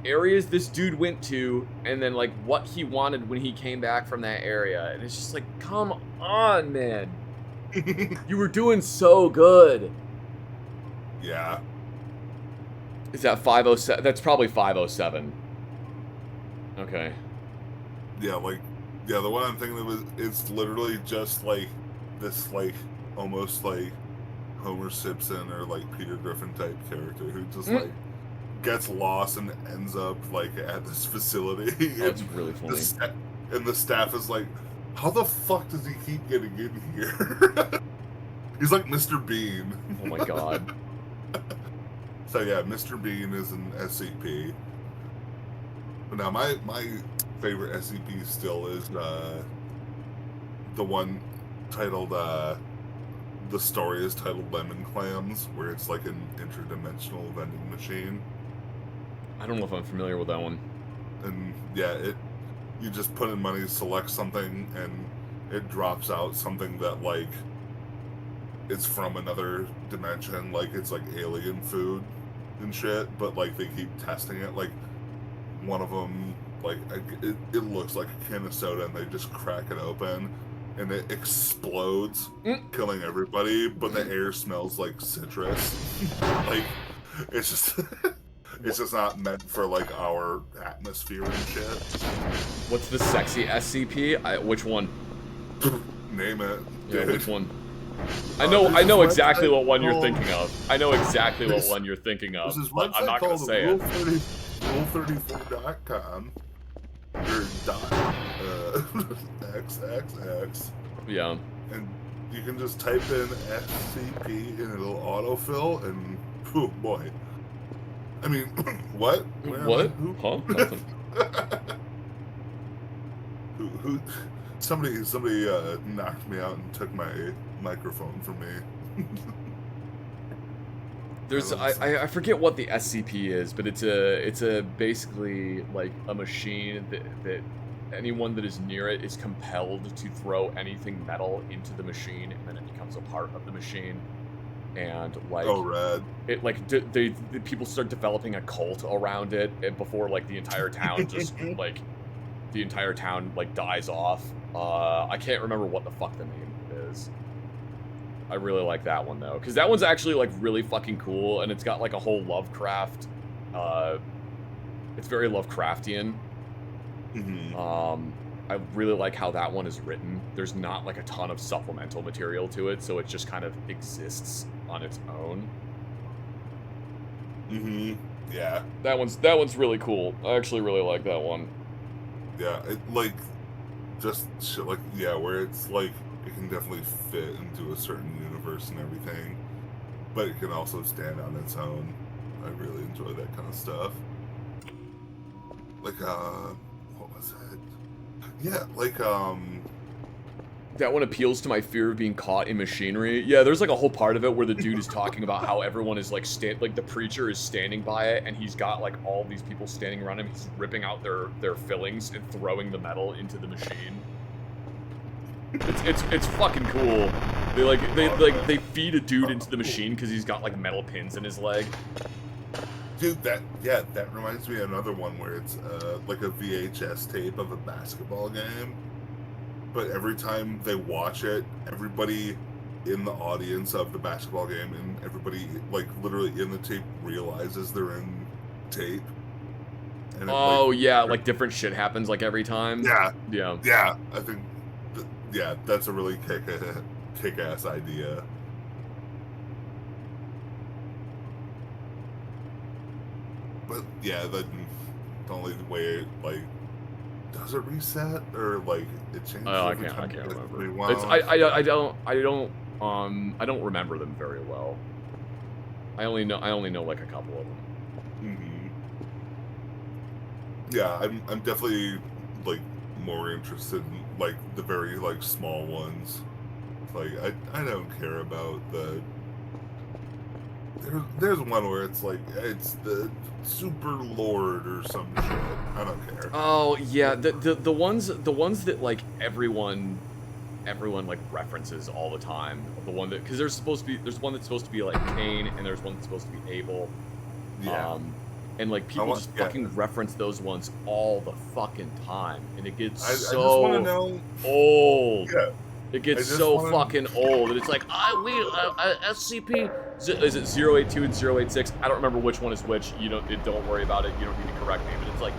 areas this dude went to, and then, like, what he wanted when he came back from that area. And it's just like, come on, man. You were doing so good. Yeah. Is that 507? That's probably 507. Okay. Yeah, like, yeah, the one I'm thinking of it's literally just like this, like, almost like Homer Simpson or like Peter Griffin type character who just like gets lost and ends up like at this facility. Oh, that's really funny. And the staff is like, how the fuck does he keep getting in here? He's like Mr. Bean. Oh my god. So yeah, Mr. Bean is an SCP. But now my favorite SCP still is the one titled the story is titled Lemon Clams, where it's like an interdimensional vending machine. I don't know if I'm familiar with that one. And yeah, you just put in money, select something, and it drops out something that like it's from another dimension, like it's like alien food and shit, but like they keep testing it. Like one of them, like it looks like a can of soda, and they just crack it open and it explodes, killing everybody, but the air smells like citrus. Like it's just it's just not meant for like our atmosphere and shit. What's the sexy SCP? Which one? Name it. Yeah, Dude. which one? I know exactly what one you're called- thinking of. I know exactly what one you're thinking of, This is but I'm not gonna say it. Rule34.com or XXX, Yeah. and you can just type in SCP and it'll autofill, and oh boy. I mean, what? Where am What? I? Who? Huh? Nothing. Who? Somebody knocked me out and took my microphone from me. There's I forget what the SCP is, but it's a basically like a machine that anyone that is near it is compelled to throw anything metal into the machine, and then it becomes a part of the machine. And like, oh, rad. It like the people start developing a cult around it, and before like the entire town just like the entire town like dies off. I can't remember what the fuck the name is. I really like that one though, because that one's actually like really fucking cool, and it's got like a whole Lovecraft. It's very Lovecraftian. Mm-hmm. I really like how that one is written. There's not like a ton of supplemental material to it, so it just kind of exists on its own. Mm-hmm. Yeah. That one's really cool. I actually really like that one. Yeah, it like just shit like where it's like it can definitely fit into a certain universe and everything, but it can also stand on its own. I really enjoy that kind of stuff. Like what was that? Yeah, like That one appeals to my fear of being caught in machinery. Yeah, there's like a whole part of it where the dude is talking about how everyone is like the preacher is standing by it, and he's got like all these people standing around him. He's ripping out their fillings and throwing the metal into the machine. It's fucking cool. They feed a dude into the machine because he's got like metal pins in his leg. dude, that reminds me of another one where it's like a VHS tape of a basketball game. But every time they watch it, everybody in the audience of the basketball game and everybody, like, literally in the tape realizes they're in tape. And like different shit happens, like, every time? Yeah. Yeah. Yeah, I think, that's a really kick-ass idea. But, yeah, the only way, like, does it reset or like it changes? I can't remember. It's I don't remember them very well. I only know like a couple of them. Mm-hmm. Yeah, I'm definitely like more interested in like the very like small ones. Like I don't care about the. There's one where it's like it's the Super Lord or some shit. I don't care. Oh yeah, the ones that like everyone like references all the time. The one that because there's one that's supposed to be like Cain and there's one that's supposed to be Abel. Yeah. And like people just fucking reference those ones all the fucking time, and it gets I just so want to know old. Yeah. It gets I just so wanna- fucking old, and it's like, SCP, is it 082 and 086? I don't remember which one is which. Don't worry about it. You don't need to correct me, but it's like,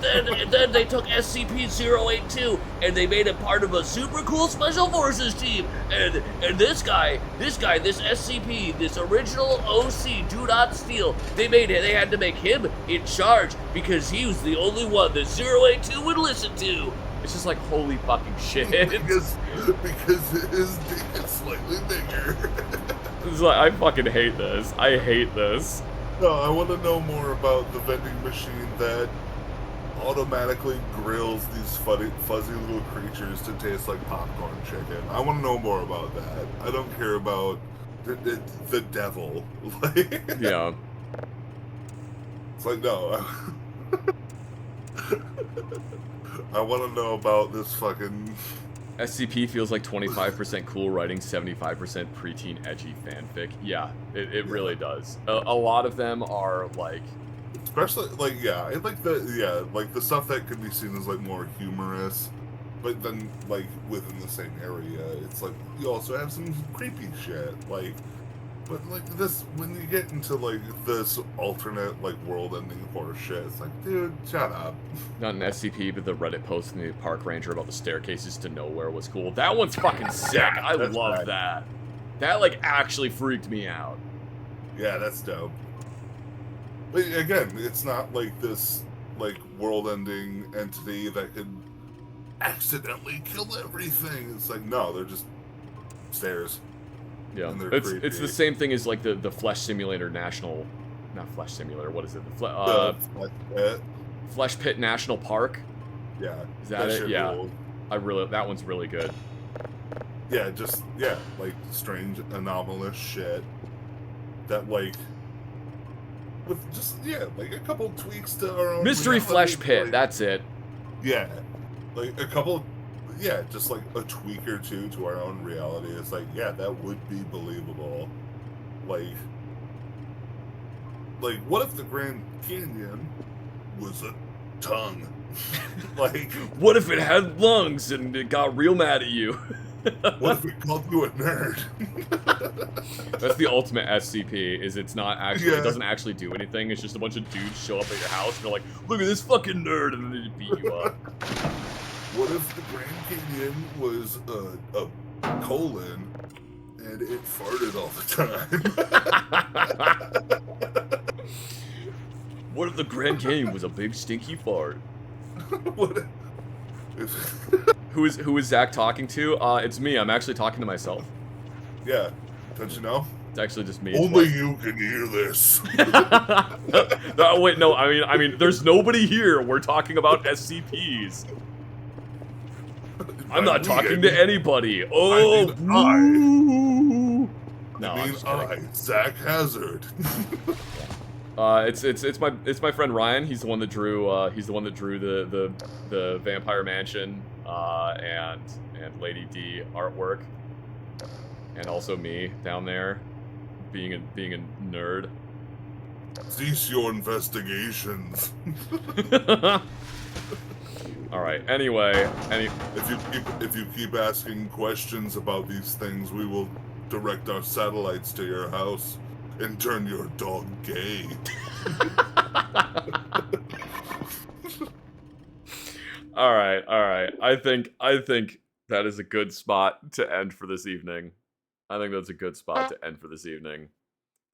and then they took SCP-082 and they made it part of a super cool Special Forces team. And this SCP, this original OC, Do Not Steal, they had to make him in charge because he was the only one that 082 would listen to. It's just like, holy fucking shit. because his dick is slightly bigger. It's like, I fucking hate this. I hate this. No, I want to know more about the vending machine that automatically grills these fuzzy little creatures to taste like popcorn chicken. I want to know more about that. I don't care about the devil. Like, Yeah. it's like, no. I want to know about this fucking... SCP feels like 25% cool writing, 75% preteen edgy fanfic. Yeah, it really does. A lot of them are like... Especially, like, yeah, I like the stuff that could be seen as, like, more humorous, but then, like, within the same area, it's like, you also have some creepy shit, like, but, like, this, when you get into, like, this alternate, like, world-ending horror shit, it's like, dude, shut up. Not an SCP, but the Reddit post in the park ranger about the staircases to nowhere was cool. That one's fucking sick. I love that. That, like, actually freaked me out. Yeah, that's dope. But again, it's not like this, like, world-ending entity that could accidentally kill everything. It's like, no, they're just stairs. Yeah, And they're it's creepy. the same thing as like the Flesh Simulator National, not Flesh Simulator. What is it? Flesh Pit National Park. Yeah, Is that it? shit Yeah, rules. that one's really good. Yeah, like strange, anomalous shit that, like, with just like a couple tweaks to our own Mystery reality, Flesh Pit. like, That's it. yeah, like a couple. Yeah, just like a tweak or two to our own reality. It's like, yeah, that would be believable. Like, what if the Grand Canyon was a tongue? Like, What if it had lungs and it got real mad at you? what if it called you a nerd? That's the ultimate SCP. Is it's not actually, Yeah. it doesn't actually do anything. It's just a bunch of dudes show up at your house and they're like, look at this fucking nerd, and then they beat you up. What if the Grand Canyon was a colon and it farted all the time? What if the Grand Canyon was a big stinky fart? What if... Who is Zach talking to? It's me. I'm actually talking to myself. Yeah, don't you know? It's actually just me. Only you can hear this. No, wait, no. I mean, there's nobody here. We're talking about SCPs. I'm not talking to anybody. Oh, I boo. No, I I'm mean, just kidding. Zach Hazard. It's my friend Ryan. He's the one that drew the Vampire Mansion and Lady D artwork, and also me down there being a nerd. Cease your investigations. All right. Anyway, If you keep asking questions about these things, we will direct our satellites to your house and turn your dog gay. all right. I think that is a good spot to end for this evening. I think that's a good spot to end for this evening.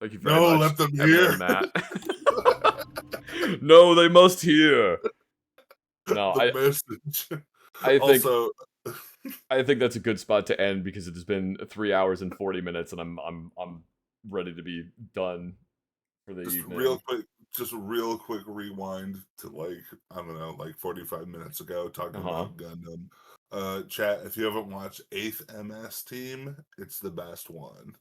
Thank you very much. Let them Evan hear. and Matt. No, they must hear. No, The message. I think Also, I think that's a good spot to end because it has been 3 hours and 40 minutes, and I'm ready to be done for the evening. just real quick rewind to, like, I don't know, like 45 minutes ago, talking about Gundam. Chat, if you haven't watched 8th MS Team, it's the best one.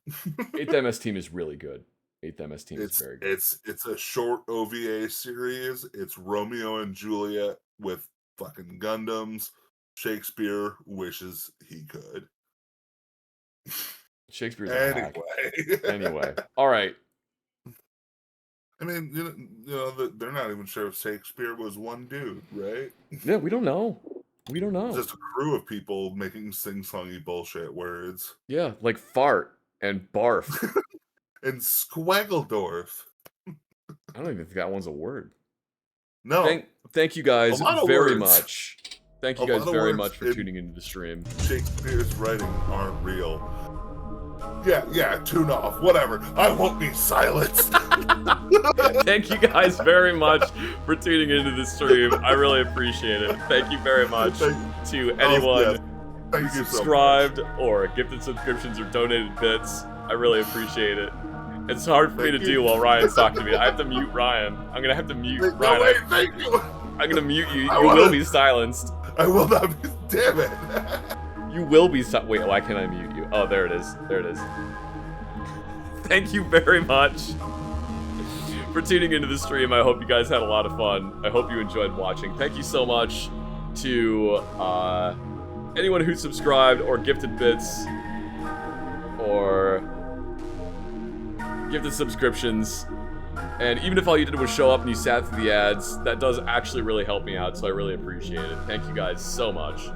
8th MS Team is really good. 8th MS Team is very good. It's a short OVA series. It's Romeo and Juliet with fucking Gundams. Shakespeare wishes he could. Shakespeare's a hack. Anyway. Anyway, all right. I mean, you know, they're not even sure if Shakespeare was one dude, right? Yeah, we don't know. We don't know. Just a crew of people making sing-songy bullshit words. Yeah, like fart and barf. And Squaggledorf. I don't even think that one's a word. No. Thank you guys A lot of very words. much. Thank you A guys lot of very words much for in- tuning into the stream. Shakespeare's writing aren't real. Yeah, tune off. Whatever. I won't be silenced. Thank you guys very much for tuning into the stream. I really appreciate it. Thank you very much to anyone yes. Thank who you so subscribed or gifted subscriptions or donated bits. I really appreciate it. It's hard for me to do while Ryan's talking to me. I have to mute Ryan. I'm gonna have to mute No, Ryan. wait, thank you. I'm gonna mute you. I You wanna- will be silenced. I will not be. Damn it. You will be wait, why can't I mute you? Oh, there it is. There it is. Thank you very much for tuning into the stream. I hope you guys had a lot of fun. I hope you enjoyed watching. Thank you so much to anyone who subscribed or gifted bits or gifted subscriptions. And even if all you did was show up and you sat through the ads, that does actually really help me out, so I really appreciate it. Thank you guys so much.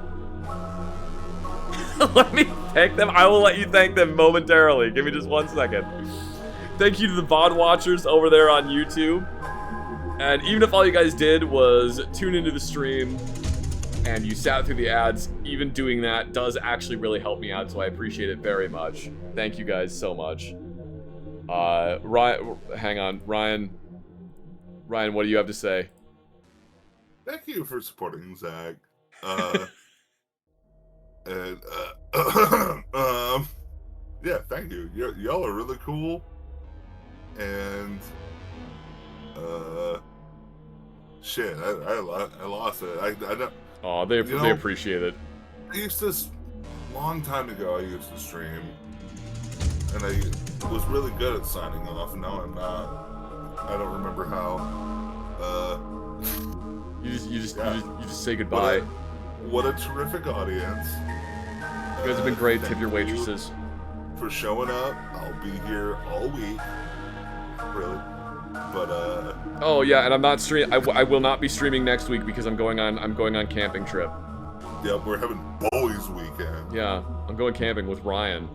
Let me thank them. I will let you thank them momentarily. Give me just 1 second. Thank you to the VOD watchers over there on YouTube. And even if all you guys did was tune into the stream and you sat through the ads, even doing that does actually really help me out, so I appreciate it very much. Thank you guys so much. Ryan, hang on. Ryan, what do you have to say? Thank you for supporting Zach. And yeah, thank you. Y'all are really cool. And shit, I lost it. I don't. Oh, they appreciate it. I used to long time ago. I used to stream, and I was really good at signing off. And now I'm not. I don't remember how. You just say goodbye. What a terrific audience. You guys have been great. Tip your waitresses. For showing up. I'll be here all week. Really. But oh yeah, and I'm not stream. I will not be streaming next week because I'm going on camping trip. yeah, we're having boys weekend. Yeah, I'm going camping with Ryan.